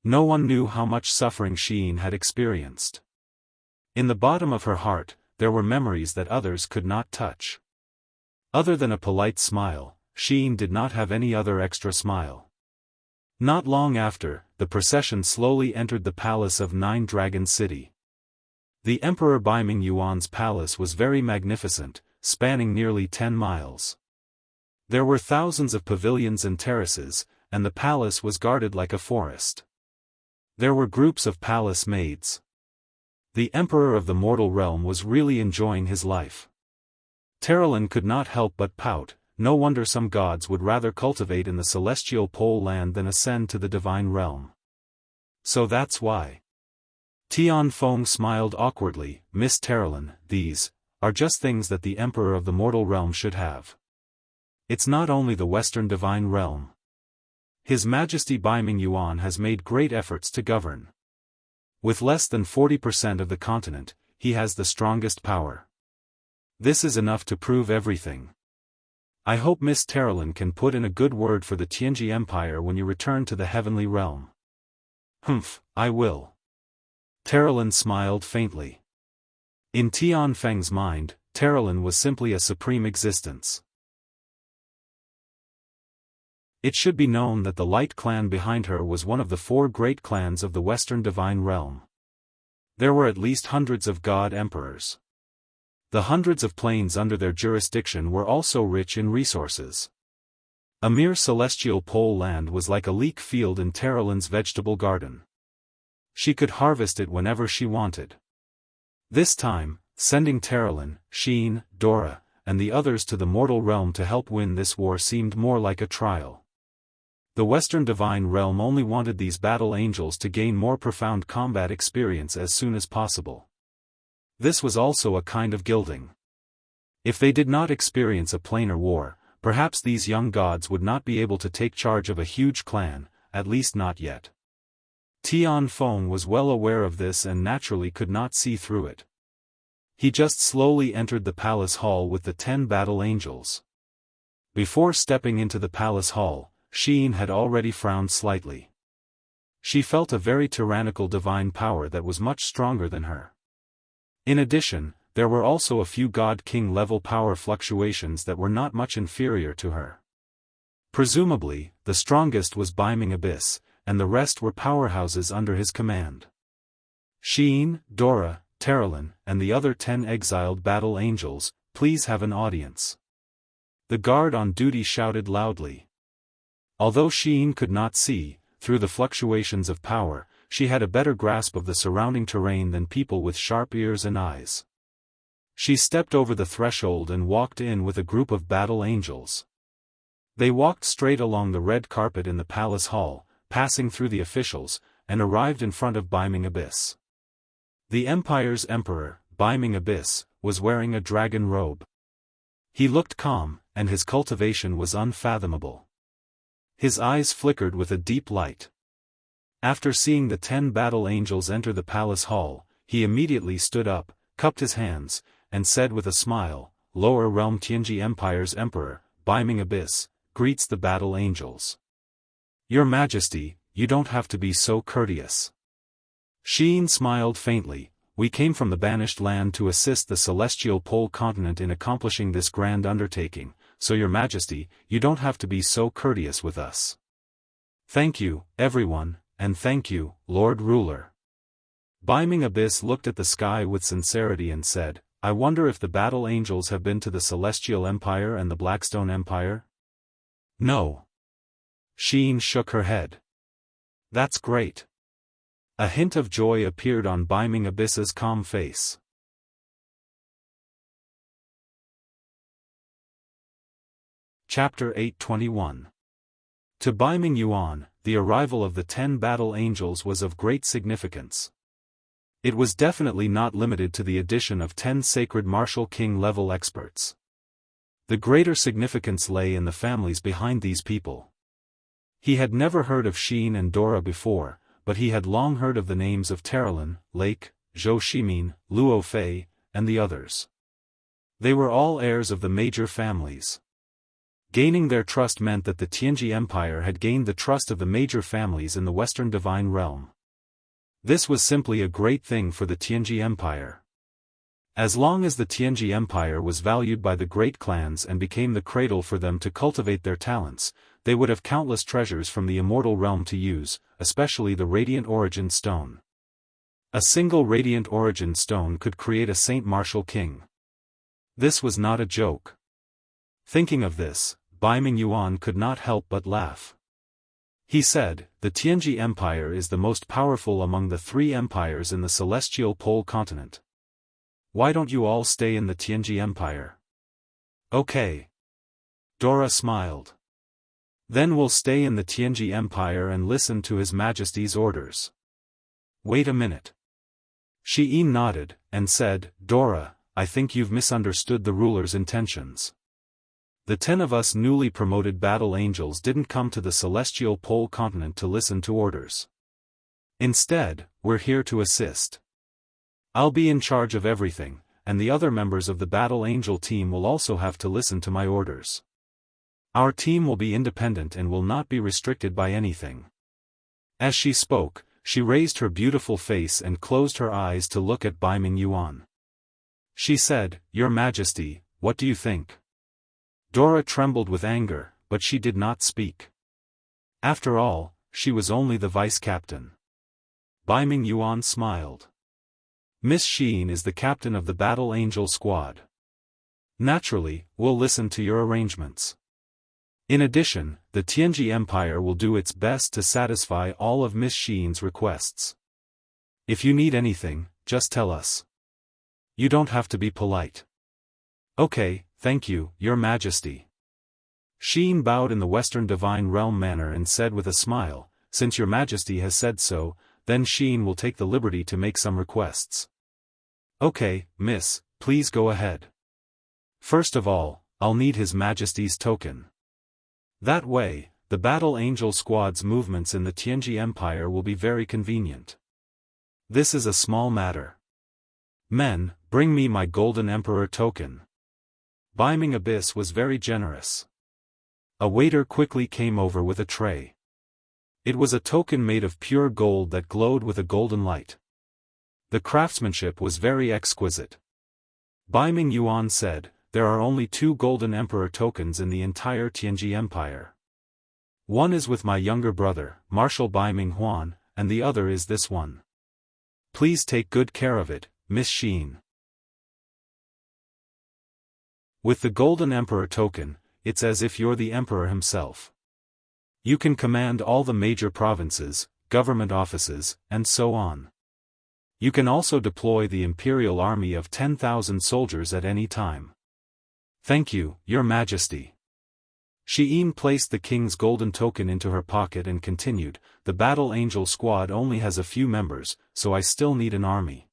No one knew how much suffering Xin had experienced. In the bottom of her heart, there were memories that others could not touch. Other than a polite smile, Xin did not have any other extra smile. Not long after, the procession slowly entered the palace of Nine Dragons City. The Emperor Baiming Yuan's palace was very magnificent, spanning nearly 10 miles. There were thousands of pavilions and terraces, and the palace was guarded like a forest. There were groups of palace maids. The Emperor of the mortal realm was really enjoying his life. Terralyn could not help but pout. No wonder some gods would rather cultivate in the celestial pole land than ascend to the divine realm. So that's why. Tianfeng smiled awkwardly. Miss Terralyn, these are just things that the Emperor of the mortal realm should have. It's not only the Western divine realm. His Majesty Baiming Yuan has made great efforts to govern. With less than 40% of the continent, he has the strongest power. This is enough to prove everything. I hope Miss Terralyn can put in a good word for the Tianji Empire when you return to the heavenly realm. Humph, I will. Terralyn smiled faintly. In Tianfeng's mind, Terralyn was simply a supreme existence. It should be known that the Light clan behind her was one of the 4 great clans of the Western divine realm. There were at least hundreds of god emperors. The hundreds of planes under their jurisdiction were also rich in resources. A mere celestial pole land was like a leek field in Terralyn's vegetable garden. She could harvest it whenever she wanted. This time, sending Terralyn, Xin, Dora, and the others to the mortal realm to help win this war seemed more like a trial. The Western divine realm only wanted these battle angels to gain more profound combat experience as soon as possible. This was also a kind of gilding. If they did not experience a planar war, perhaps these young gods would not be able to take charge of a huge clan, at least not yet. Tianfeng was well aware of this and naturally could not see through it. He just slowly entered the palace hall with the 10 battle angels. Before stepping into the palace hall, Xian had already frowned slightly. She felt a very tyrannical divine power that was much stronger than her. In addition, there were also a few God-King level power fluctuations that were not much inferior to her. Presumably, the strongest was Beiming Abyss, and the rest were powerhouses under his command. Xian, Dora, Terralyn, and the other 10 exiled battle angels, please have an audience. The guard on duty shouted loudly. Although Xian could not see, through the fluctuations of power, she had a better grasp of the surrounding terrain than people with sharp ears and eyes. She stepped over the threshold and walked in with a group of battle angels. They walked straight along the red carpet in the palace hall, passing through the officials, and arrived in front of Beiming Abyss. The Empire's emperor, Beiming Abyss, was wearing a dragon robe. He looked calm, and his cultivation was unfathomable. His eyes flickered with a deep light. After seeing the 10 battle angels enter the palace hall, he immediately stood up, cupped his hands, and said with a smile, "Lower Realm Tianji Empire's emperor, Beiming Abyss, greets the battle angels. Your Majesty, you don't have to be so courteous." Xian smiled faintly. "We came from the banished land to assist the celestial pole continent in accomplishing this grand undertaking, so Your Majesty, you don't have to be so courteous with us." "Thank you, everyone, and thank you, Lord Ruler." Beiming Abyss looked at the sky with sincerity and said, "I wonder if the battle angels have been to the Celestial Empire and the Blackstone Empire?" "No." Xian shook her head. "That's great." A hint of joy appeared on Beiming Abyss's calm face. Chapter 821. To Beiming Yuan, the arrival of the 10 battle angels was of great significance. It was definitely not limited to the addition of 10 sacred martial king-level experts. The greater significance lay in the families behind these people. He had never heard of Xian and Dora before, but he had long heard of the names of Terralyn, Lake, Zhou Shimin, Luo Fei, and the others. They were all heirs of the major families. Gaining their trust meant that the Tianji Empire had gained the trust of the major families in the Western Divine Realm. This was simply a great thing for the Tianji Empire. As long as the Tianji Empire was valued by the great clans and became the cradle for them to cultivate their talents, they would have countless treasures from the immortal realm to use, especially the Radiant Origin Stone. A single Radiant Origin Stone could create a Saint Martial King. This was not a joke. Thinking of this, Beiming Yuan could not help but laugh. He said, "The Tianji Empire is the most powerful among the 3 empires in the celestial pole continent. Why don't you all stay in the Tianji Empire?" "Okay." Dora smiled. "Then we'll stay in the Tianji Empire and listen to His Majesty's orders." "Wait a minute." Xian nodded, and said, "Dora, I think you've misunderstood the ruler's intentions. The 10 of us newly promoted battle angels didn't come to the celestial pole continent to listen to orders. Instead, we're here to assist. I'll be in charge of everything, and the other members of the battle angel team will also have to listen to my orders. Our team will be independent and will not be restricted by anything." As she spoke, she raised her beautiful face and closed her eyes to look at Beiming Yuan. She said, "Your Majesty, what do you think?" Dora trembled with anger, but she did not speak. After all, she was only the vice-captain. Beiming Yuan smiled. "Miss Xian is the captain of the Battle Angel squad. Naturally, we'll listen to your arrangements. In addition, the Tianji Empire will do its best to satisfy all of Miss Xian's requests. If you need anything, just tell us. You don't have to be polite." "Okay, thank you, Your Majesty." Xian bowed in the Western Divine Realm manner and said with a smile, "Since Your Majesty has said so, then Xian will take the liberty to make some requests." "Okay, miss, please go ahead. First of all, I'll need His Majesty's token. That way, the Battle Angel Squad's movements in the Tianji Empire will be very convenient. This is a small matter. Men, bring me my Golden Emperor token." Beiming Abyss was very generous. A waiter quickly came over with a tray. It was a token made of pure gold that glowed with a golden light. The craftsmanship was very exquisite. Baiming Yuan said, "There are only 2 golden emperor tokens in the entire Tianji Empire. One is with my younger brother, Marshal Baiming Huan, and the other is this one. Please take good care of it, Miss Xin." With the golden emperor token, it's as if you're the emperor himself. You can command all the major provinces, government offices, and so on. You can also deploy the imperial army of 10,000 soldiers at any time. Thank you, Your Majesty. Xiyin placed the king's golden token into her pocket and continued, "The battle angel squad only has a few members, so I still need an army.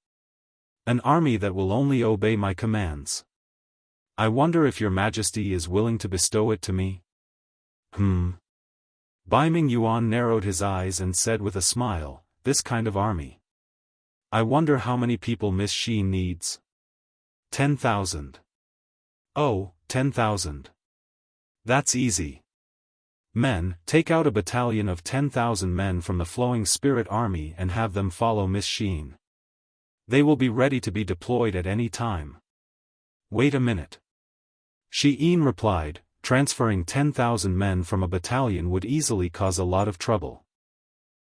An army that will only obey my commands. I wonder if Your Majesty is willing to bestow it to me?" Baiming Yuan narrowed his eyes and said with a smile, "This kind of army. I wonder how many people Miss Xin needs." 10,000. Oh, 10,000. That's easy. Men, take out a battalion of 10,000 men from the Flowing Spirit Army and have them follow Miss Xin. They will be ready to be deployed at any time. Wait a minute. Xiyin replied, "Transferring 10,000 men from a battalion would easily cause a lot of trouble.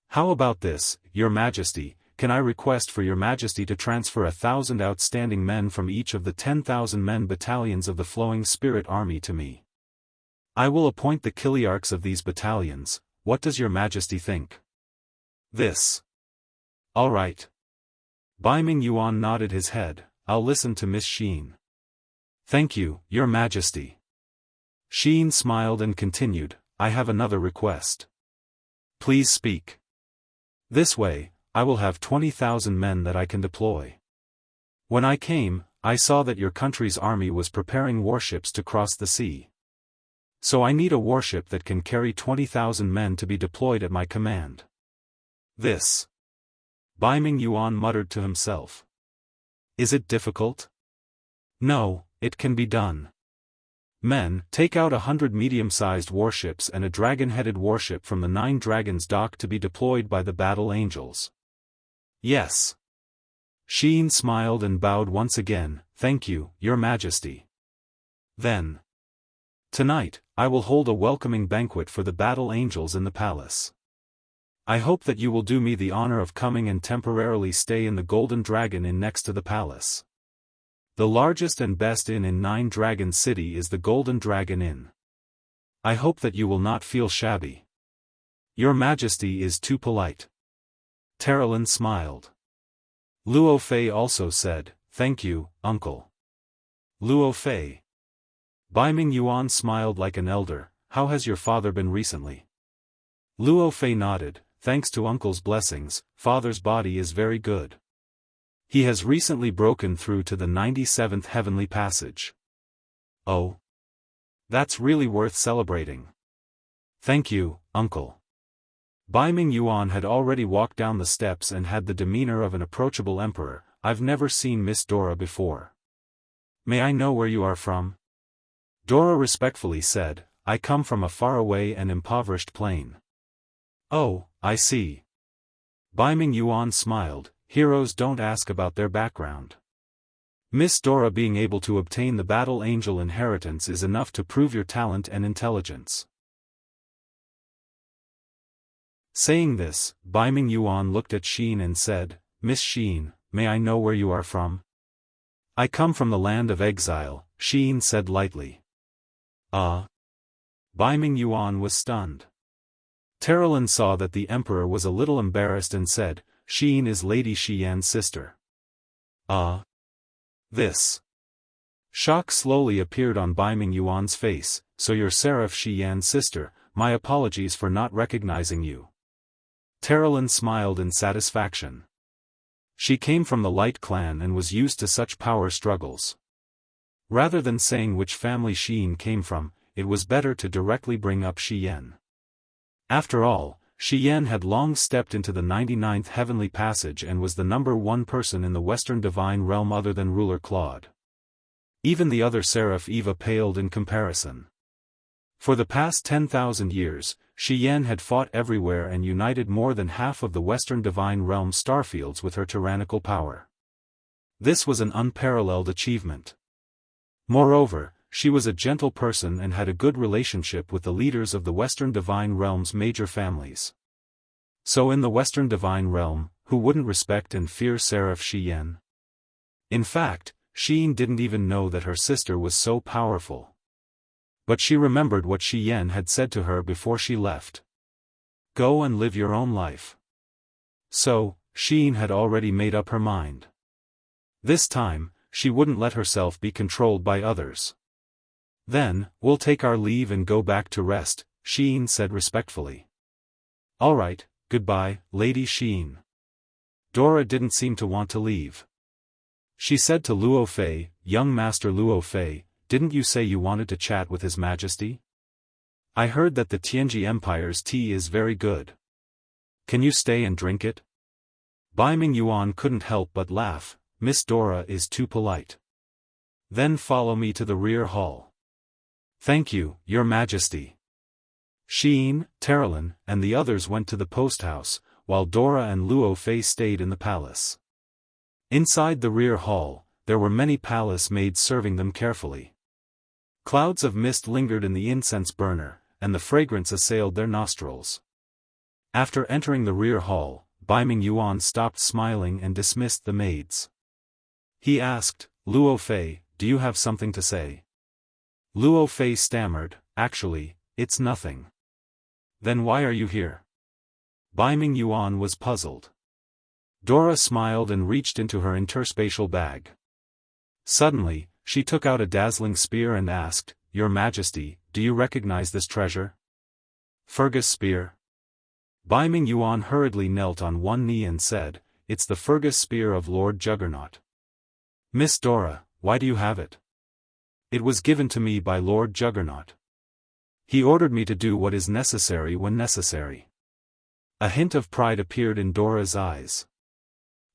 How about this, Your Majesty? Can I request for Your Majesty to transfer 1,000 outstanding men from each of the 10,000 men battalions of the Flowing Spirit Army to me? I will appoint the Kiliarchs of these battalions. What does Your Majesty think?" This. All right. Baiming Yuan nodded his head, "I'll listen to Miss Xin." Thank you, Your Majesty. Xiyin smiled and continued, "I have another request." Please speak. This way, I will have 20,000 men that I can deploy. When I came, I saw that your country's army was preparing warships to cross the sea. So I need a warship that can carry 20,000 men to be deployed at my command. This. Baiming Yuan muttered to himself. Is it difficult? No, it can be done. Men, take out 100 medium-sized warships and a dragon-headed warship from the 9 Dragons dock to be deployed by the battle angels. Yes. Xiyin smiled and bowed once again, "Thank you, Your Majesty." Then. Tonight, I will hold a welcoming banquet for the battle angels in the palace. I hope that you will do me the honor of coming and temporarily stay in the Golden Dragon Inn next to the palace. The largest and best inn in 9 Dragon City is the Golden Dragon Inn. I hope that you will not feel shabby. Your Majesty is too polite. Terralyn smiled. Luo Fei also said, "Thank you, Uncle." Luo Fei. Baiming Yuan smiled like an elder, "How has your father been recently?" Luo Fei nodded, "Thanks to Uncle's blessings, Father's body is very good. He has recently broken through to the 97th heavenly passage." Oh. That's really worth celebrating. Thank you, Uncle. Baiming Yuan had already walked down the steps and had the demeanor of an approachable emperor. "I've never seen Miss Dora before. May I know where you are from?" Dora respectfully said, "I come from a faraway and impoverished plain." Oh, I see. Baiming Yuan smiled, "Heroes don't ask about their background. Miss Dora being able to obtain the Battle Angel inheritance is enough to prove your talent and intelligence." Saying this, Baiming Yuan looked at Xin and said, "Miss Xin, may I know where you are from?" "I come from the land of exile," Xin said lightly. Baiming Yuan was stunned. Terralyn saw that the emperor was a little embarrassed and said, "Xin is Lady Xian's sister." This. Shock slowly appeared on Baiming Yuan's face, "So you're Seraph Xian's sister, my apologies for not recognizing you." Terralyn smiled in satisfaction. She came from the Light Clan and was used to such power struggles. Rather than saying which family Xin came from, it was better to directly bring up Xian. After all, Xian had long stepped into the 99th heavenly passage and was the #1 person in the Western Divine Realm other than Ruler Claude. Even the other Seraph Eva paled in comparison. For the past 10,000 years, Shi Yan had fought everywhere and united more than half of the Western Divine Realm starfields with her tyrannical power. This was an unparalleled achievement. Moreover, she was a gentle person and had a good relationship with the leaders of the Western Divine Realm's major families. So in the Western Divine Realm, who wouldn't respect and fear Seraph Shi Yan? In fact, Sheen didn't even know that her sister was so powerful. But she remembered what Shi Yan had said to her before she left. Go and live your own life. So, Sheen had already made up her mind. This time, she wouldn't let herself be controlled by others. Then, we'll take our leave and go back to rest, Sheen said respectfully. All right, goodbye, Lady Sheen. Dora didn't seem to want to leave. She said to Luo Fei, young Master Luo Fei, didn't you say you wanted to chat with His Majesty? I heard that the Tianji Empire's tea is very good. Can you stay and drink it? Bai Ming Yuan couldn't help but laugh. Miss Dora is too polite. Then follow me to the rear hall. Thank you, Your Majesty. Sheen, Terralyn, and the others went to the post house, while Dora and Luo Fei stayed in the palace. Inside the rear hall, there were many palace maids serving them carefully. Clouds of mist lingered in the incense burner, and the fragrance assailed their nostrils. After entering the rear hall, Bai Ming Yuan stopped smiling and dismissed the maids. He asked, Luo Fei, do you have something to say? Luo Fei stammered, actually, it's nothing. Then why are you here? Bai Ming Yuan was puzzled. Dora smiled and reached into her interspatial bag. Suddenly, she took out a dazzling spear and asked, Your Majesty, do you recognize this treasure? Fergus spear. Bai Ming Yuan hurriedly knelt on one knee and said, It's the Fergus spear of Lord Juggernaut. Miss Dora, why do you have it? It was given to me by Lord Juggernaut. He ordered me to do what is necessary when necessary. A hint of pride appeared in Dora's eyes.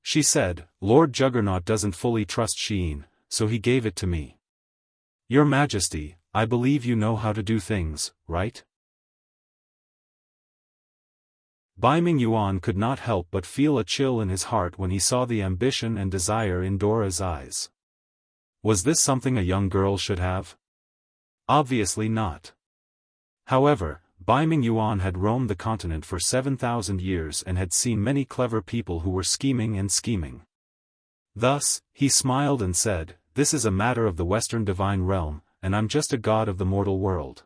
She said, Lord Juggernaut doesn't fully trust Sheen, so he gave it to me. Your Majesty, I believe you know how to do things, right? Bai Ming Yuan could not help but feel a chill in his heart when he saw the ambition and desire in Dora's eyes. Was this something a young girl should have? Obviously not. However, Bai Ming Yuan had roamed the continent for 7,000 years and had seen many clever people who were scheming and scheming. Thus, he smiled and said, This is a matter of the Western Divine Realm, and I'm just a god of the mortal world.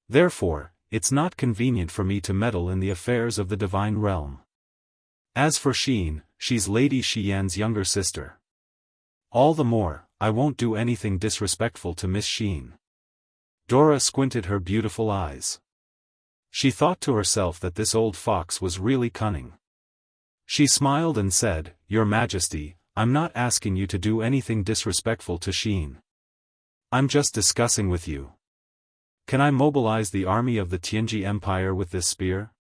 Therefore, it's not convenient for me to meddle in the affairs of the Divine Realm. As for Sheen, she's Lady Shi Yan's younger sister. All the more, I won't do anything disrespectful to Miss Sheen. Dora squinted her beautiful eyes. She thought to herself that this old fox was really cunning. She smiled and said, Your Majesty, I'm not asking you to do anything disrespectful to Sheen. I'm just discussing with you. Can I mobilize the army of the Tianji Empire with this spear?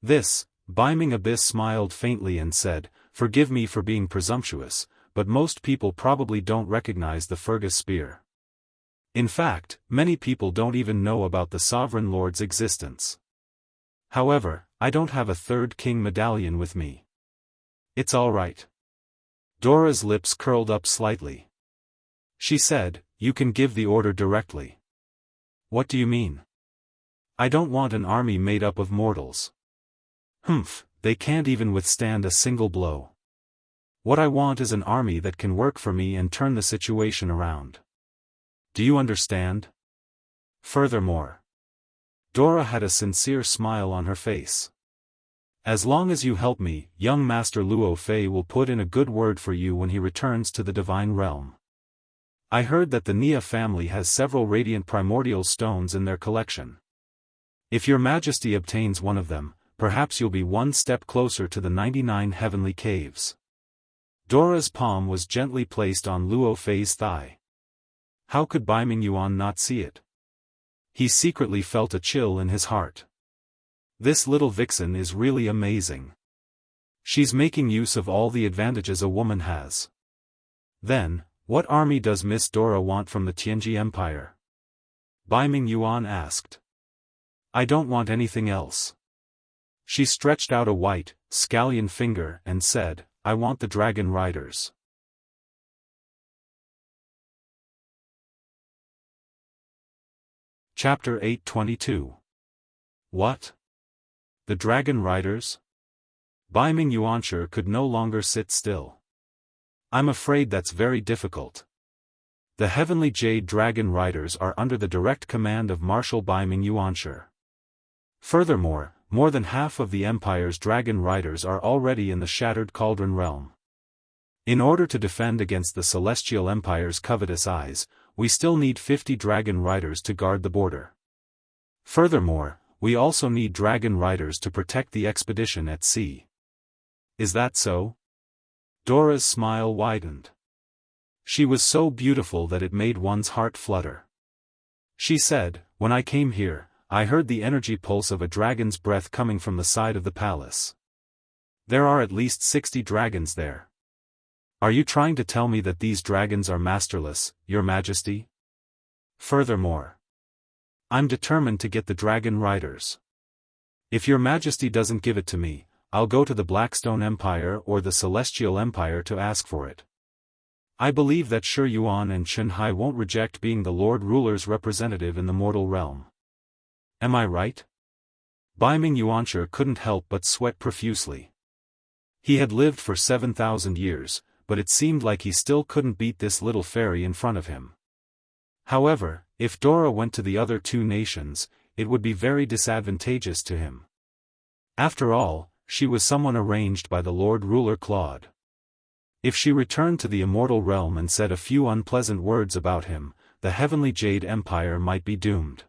This, Bai Ming Abyss smiled faintly and said, Forgive me for being presumptuous, but most people probably don't recognize the Fergus spear. In fact, many people don't even know about the Sovereign Lord's existence. However, I don't have a third king medallion with me. It's all right. Dora's lips curled up slightly. She said, You can give the order directly. What do you mean? I don't want an army made up of mortals. Humph, they can't even withstand a single blow. What I want is an army that can work for me and turn the situation around. Do you understand? Furthermore, Dora had a sincere smile on her face. As long as you help me, young Master Luo Fei will put in a good word for you when he returns to the Divine Realm. I heard that the Nia family has several radiant primordial stones in their collection. If your Majesty obtains one of them, perhaps you'll be one step closer to the 99 heavenly caves. Dora's palm was gently placed on Luo Fei's thigh. How could Bai Ming Yuan not see it? He secretly felt a chill in his heart. This little vixen is really amazing. She's making use of all the advantages a woman has. Then, what army does Miss Dora want from the Tianji Empire? Bai Ming Yuan asked. I don't want anything else. She stretched out a white, scallion finger and said, I want the dragon riders. Chapter 822. What? The dragon riders? Bai Ming Yuanshi could no longer sit still. I'm afraid that's very difficult. The heavenly jade dragon riders are under the direct command of Marshal Bai Ming Yuanshi. Furthermore, more than half of the Empire's dragon riders are already in the Shattered Cauldron realm. In order to defend against the Celestial Empire's covetous eyes, we still need 50 dragon riders to guard the border. Furthermore, we also need dragon riders to protect the expedition at sea. Is that so? Dora's smile widened. She was so beautiful that it made one's heart flutter. She said, when I came here, I heard the energy pulse of a dragon's breath coming from the side of the palace. There are at least 60 dragons there. Are you trying to tell me that these dragons are masterless, Your Majesty? Furthermore, I'm determined to get the dragon riders. If Your Majesty doesn't give it to me, I'll go to the Blackstone Empire or the Celestial Empire to ask for it. I believe that Shi Yuan and Chen Hai won't reject being the Lord Ruler's representative in the mortal realm. Am I right? Bai Ming Yuanshi couldn't help but sweat profusely. He had lived for 7,000 years, but it seemed like he still couldn't beat this little fairy in front of him. However, if Dora went to the other two nations, it would be very disadvantageous to him. After all, she was someone arranged by the Lord Ruler Claude. If she returned to the immortal realm and said a few unpleasant words about him, the Heavenly Jade Empire might be doomed.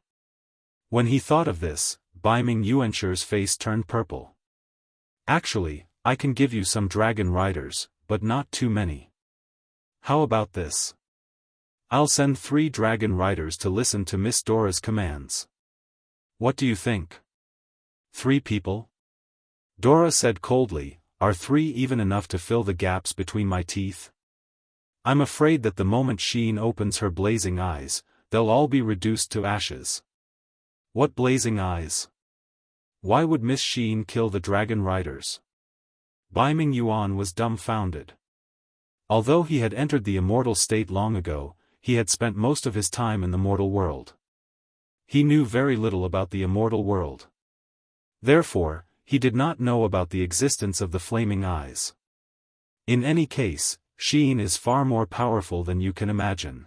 When he thought of this, Bai Ming Yuanshi's face turned purple. Actually, I can give you some dragon riders, but not too many. How about this? I'll send 3 dragon riders to listen to Miss Dora's commands. What do you think? 3 people? Dora said coldly, are 3 even enough to fill the gaps between my teeth? I'm afraid that the moment Sheen opens her blazing eyes, they'll all be reduced to ashes. What blazing eyes? Why would Miss Sheen kill the dragon riders? Bai Ming Yuan was dumbfounded. Although he had entered the immortal state long ago, he had spent most of his time in the mortal world. He knew very little about the immortal world. Therefore, he did not know about the existence of the flaming eyes. In any case, Sheen is far more powerful than you can imagine.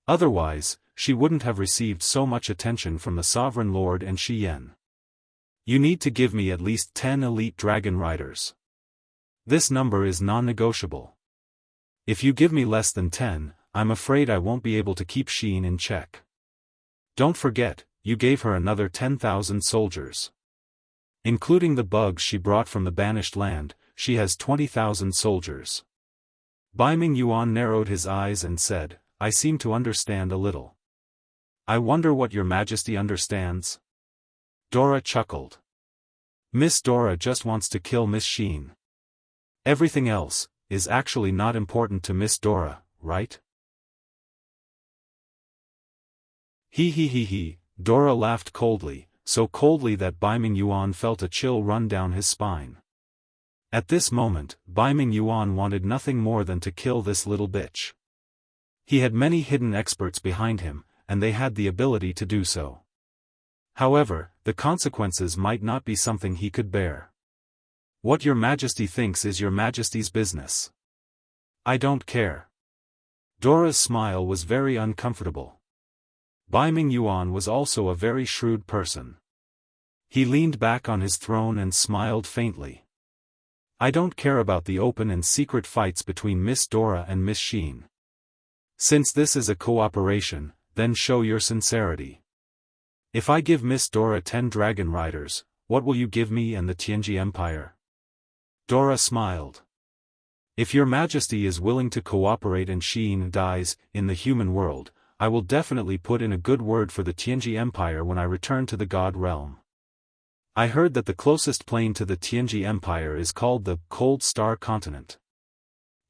Otherwise, she wouldn't have received so much attention from the Sovereign Lord and Shi Yan. You need to give me at least 10 elite dragon riders. This number is non-negotiable. If you give me less than 10, I'm afraid I won't be able to keep Sheen in check. Don't forget, you gave her another 10,000 soldiers. Including the bugs she brought from the banished land, she has 20,000 soldiers. Bai Ming Yuan narrowed his eyes and said, I seem to understand a little. I wonder what Your Majesty understands? Dora chuckled. Miss Dora just wants to kill Miss Sheen. Everything else is actually not important to Miss Dora, right? He, Dora laughed coldly, so coldly that Bai Ming Yuan felt a chill run down his spine. At this moment, Bai Ming Yuan wanted nothing more than to kill this little bitch. He had many hidden experts behind him, and they had the ability to do so. However, the consequences might not be something he could bear. What Your Majesty thinks is Your Majesty's business. I don't care. Dora's smile was very uncomfortable. Bai Ming Yuan was also a very shrewd person. He leaned back on his throne and smiled faintly. I don't care about the open and secret fights between Miss Dora and Miss Sheen. Since this is a cooperation, then show your sincerity. If I give Miss Dora 10 dragon riders, what will you give me and the Tianji Empire? Dora smiled. If Your Majesty is willing to cooperate and Sheen dies in the human world, I will definitely put in a good word for the Tianji Empire when I return to the God realm. I heard that the closest plane to the Tianji Empire is called the Cold Star Continent.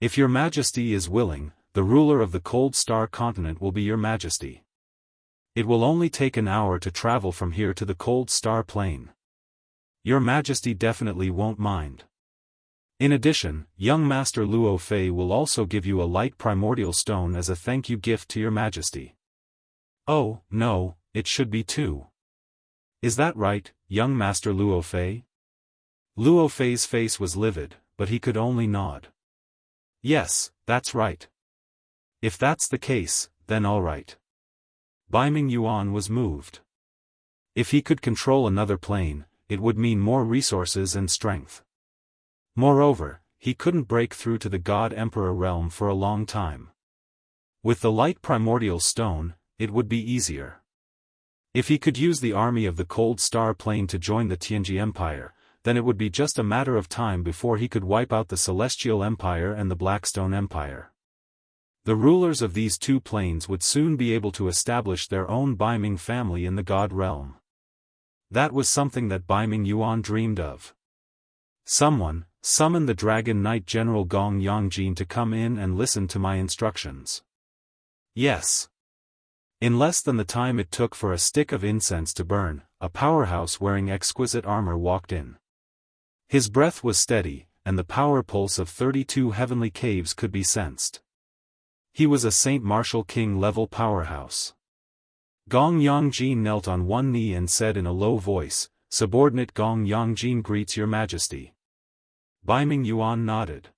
If Your Majesty is willing, the ruler of the Cold Star Continent will be Your Majesty. It will only take an hour to travel from here to the Cold Star Plain. Your Majesty definitely won't mind. In addition, young Master Luo Fei will also give you a light primordial stone as a thank you gift to your Majesty. Oh, no, it should be 2. Is that right, young Master Luo Fei? Luo Fei's face was livid, but he could only nod. Yes, that's right. If that's the case, then all right. Baiming Yuan was moved. If he could control another plane, it would mean more resources and strength. Moreover, he couldn't break through to the God Emperor realm for a long time. With the light primordial stone, it would be easier. If he could use the army of the Cold Star Plain to join the Tianji Empire, then it would be just a matter of time before he could wipe out the Celestial Empire and the Blackstone Empire. The rulers of these 2 planes would soon be able to establish their own Baiming family in the God realm. That was something that Baiming Yuan dreamed of. Someone, summon the Dragon Knight General Gong Yangjin to come in and listen to my instructions. Yes. In less than the time it took for a stick of incense to burn, a powerhouse wearing exquisite armor walked in. His breath was steady, and the power pulse of 32 heavenly caves could be sensed. He was a Saint Martial King level powerhouse. Gong Yangjin knelt on one knee and said in a low voice, "Subordinate Gong Yangjin greets your Majesty." Baiming Yuan nodded.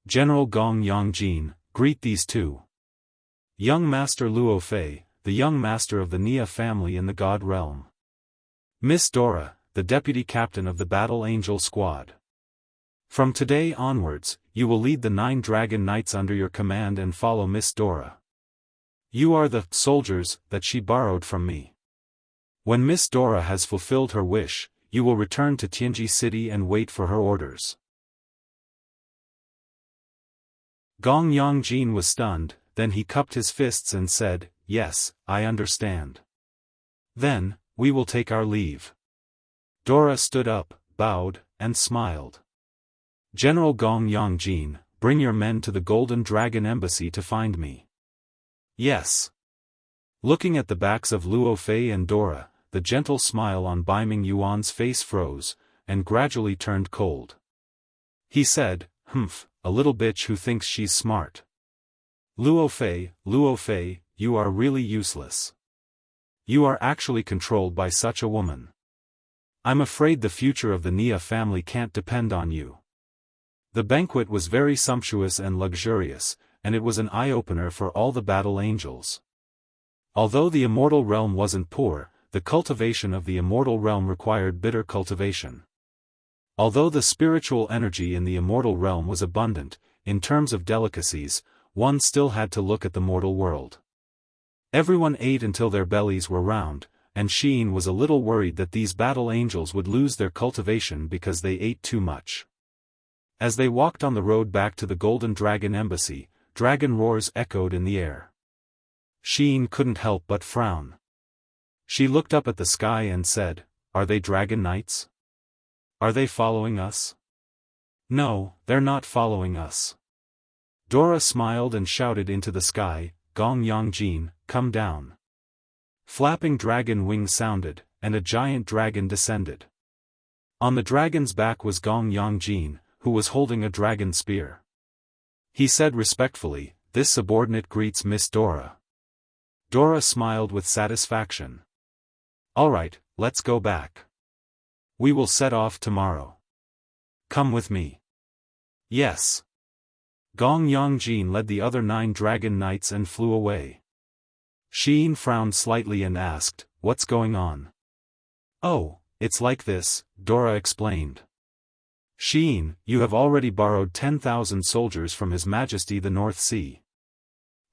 "General Gong Yangjin, greet these 2. Young Master Luo Fei, the young master of the Nia family in the God realm. Miss Dora, the deputy captain of the Battle Angel Squad. From today onwards, you will lead the 9 Dragon Knights under your command and follow Miss Dora. You are the soldiers that she borrowed from me. When Miss Dora has fulfilled her wish, you will return to Tianji City and wait for her orders." Gong Yangjin was stunned, then he cupped his fists and said, "Yes, I understand. Then, we will take our leave." Dora stood up, bowed, and smiled. "General Gong Yangjin, bring your men to the Golden Dragon Embassy to find me." "Yes." Looking at the backs of Luo Fei and Dora, the gentle smile on Baiming Yuan's face froze, and gradually turned cold. He said, "Humph, a little bitch who thinks she's smart. Luo Fei, you are really useless. You are actually controlled by such a woman. I'm afraid the future of the Nia family can't depend on you." The banquet was very sumptuous and luxurious, and it was an eye-opener for all the battle angels. Although the immortal realm wasn't poor, the cultivation of the immortal realm required bitter cultivation. Although the spiritual energy in the immortal realm was abundant, in terms of delicacies, one still had to look at the mortal world. Everyone ate until their bellies were round, and Sheen was a little worried that these battle angels would lose their cultivation because they ate too much. As they walked on the road back to the Golden Dragon Embassy, dragon roars echoed in the air. Sheen couldn't help but frown. She looked up at the sky and said, "Are they dragon knights? Are they following us?" "No, they're not following us." Dora smiled and shouted into the sky, "Gong Yangjin, come down." Flapping dragon wings sounded, and a giant dragon descended. On the dragon's back was Gong Yangjin, who was holding a dragon spear. He said respectfully, "This subordinate greets Miss Dora." Dora smiled with satisfaction. "All right, let's go back. We will set off tomorrow. Come with me." "Yes." Gong Yangjin led the other 9 dragon knights and flew away. Sheen frowned slightly and asked, "What's going on?" "Oh, it's like this," Dora explained. "Sheen, you have already borrowed 10,000 soldiers from His Majesty the North Sea.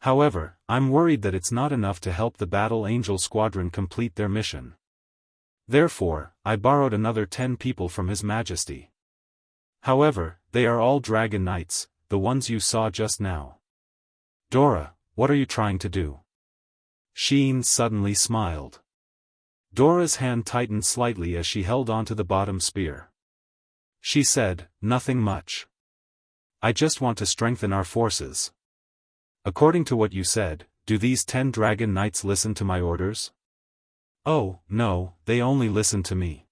However, I'm worried that it's not enough to help the Battle Angel Squadron complete their mission. Therefore, I borrowed another 10 people from His Majesty. However, they are all Dragon Knights, the ones you saw just now." "Dora, what are you trying to do?" Sheen suddenly smiled. Dora's hand tightened slightly as she held onto the bottom spear. She said, "Nothing much. I just want to strengthen our forces. According to what you said, do these 10 dragon knights listen to my orders? Oh, no, they only listen to me.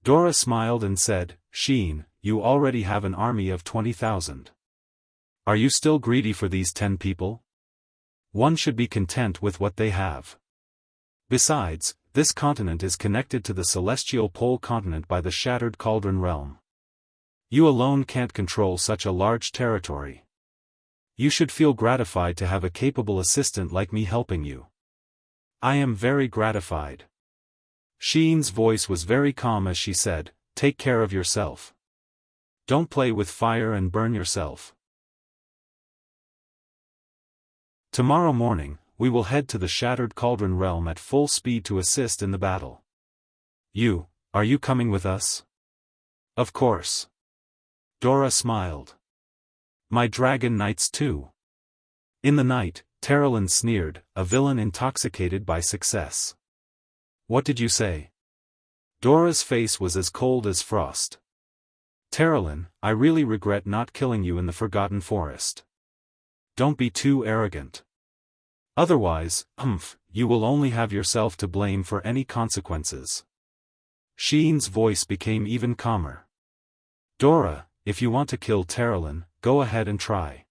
Dora smiled and said, Xian, you already have an army of 20,000. Are you still greedy for these 10 people? One should be content with what they have. Besides, this continent is connected to the celestial pole continent by the Shattered Cauldron realm. You alone can't control such a large territory. You should feel gratified to have a capable assistant like me helping you. I am very gratified. Xian's voice was very calm as she said, take care of yourself. Don't play with fire and burn yourself. Tomorrow morning, we will head to the Shattered Cauldron realm at full speed to assist in the battle. Are you coming with us? Of course. Dora smiled. My dragon knights too. In the night, Terrelin sneered, a villain intoxicated by success. What did you say? Dora's face was as cold as frost. Terrelin, I really regret not killing you in the Forgotten Forest. Don't be too arrogant. Otherwise, you will only have yourself to blame for any consequences. Xian's voice became even calmer. Dora, if you want to kill Terrelin, go ahead and try.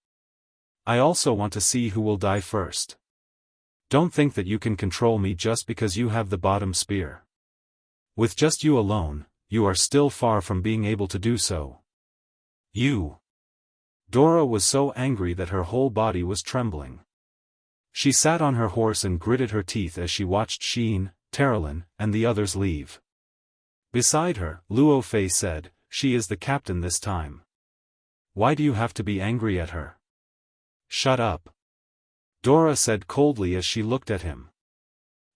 I also want to see who will die first. Don't think that you can control me just because you have the bottom spear. With just you alone, you are still far from being able to do so. Dora was so angry that her whole body was trembling. She sat on her horse and gritted her teeth as she watched Xian, Terrelin, and the others leave. Beside her, Luo Fei said, she is the captain this time. Why do you have to be angry at her? Shut up. Dora said coldly as she looked at him.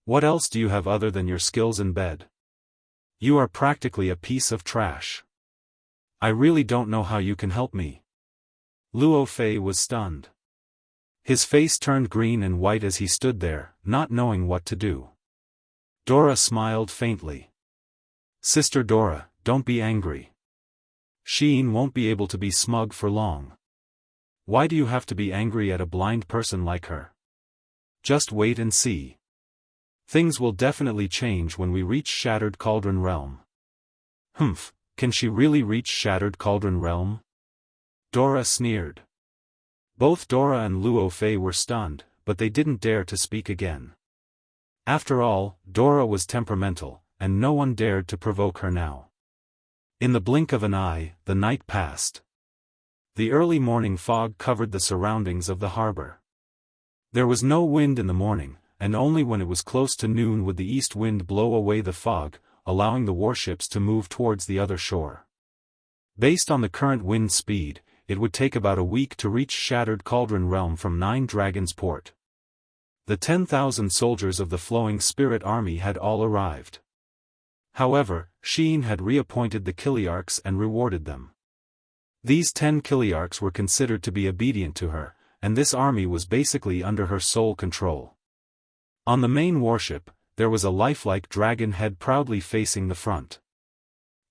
What else do you have other than your skills in bed? You are practically a piece of trash. I really don't know how you can help me. Luo Fei was stunned. His face turned green and white as he stood there, not knowing what to do. Dora smiled faintly. Sister Dora, don't be angry. Xian won't be able to be smug for long. Why do you have to be angry at a blind person like her? Just wait and see. Things will definitely change when we reach Shattered Cauldron realm. Can she really reach Shattered Cauldron realm? Dora sneered. Both Dora and Luo Fei were stunned, but they didn't dare to speak again. After all, Dora was temperamental, and no one dared to provoke her now. In the blink of an eye, the night passed. The early morning fog covered the surroundings of the harbor. There was no wind in the morning, and only when it was close to noon would the east wind blow away the fog, allowing the warships to move towards the other shore. Based on the current wind speed, it would take about a week to reach Shattered Cauldron realm from Nine Dragons Port. The 10,000 soldiers of the Flowing Spirit Army had all arrived. However, Xian had reappointed the Kiliarchs and rewarded them. These 10 Kiliarchs were considered to be obedient to her, and this army was basically under her sole control. On the main warship, there was a lifelike dragon head proudly facing the front.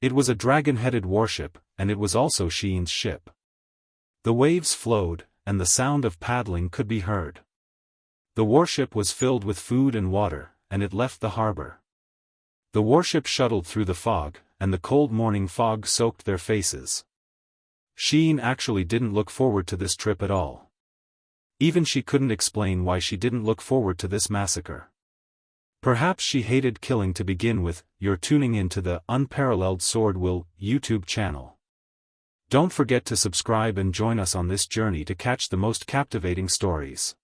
It was a dragon-headed warship, and it was also Xian's ship. The waves flowed, and the sound of paddling could be heard. The warship was filled with food and water, and it left the harbor. The warship shuttled through the fog, and the cold morning fog soaked their faces. Xian actually didn't look forward to this trip at all. Even she couldn't explain why she didn't look forward to this massacre. Perhaps she hated killing to begin with. You're tuning into the UnparalleledSwordWill YouTube channel. Don't forget to subscribe and join us on this journey to catch the most captivating stories.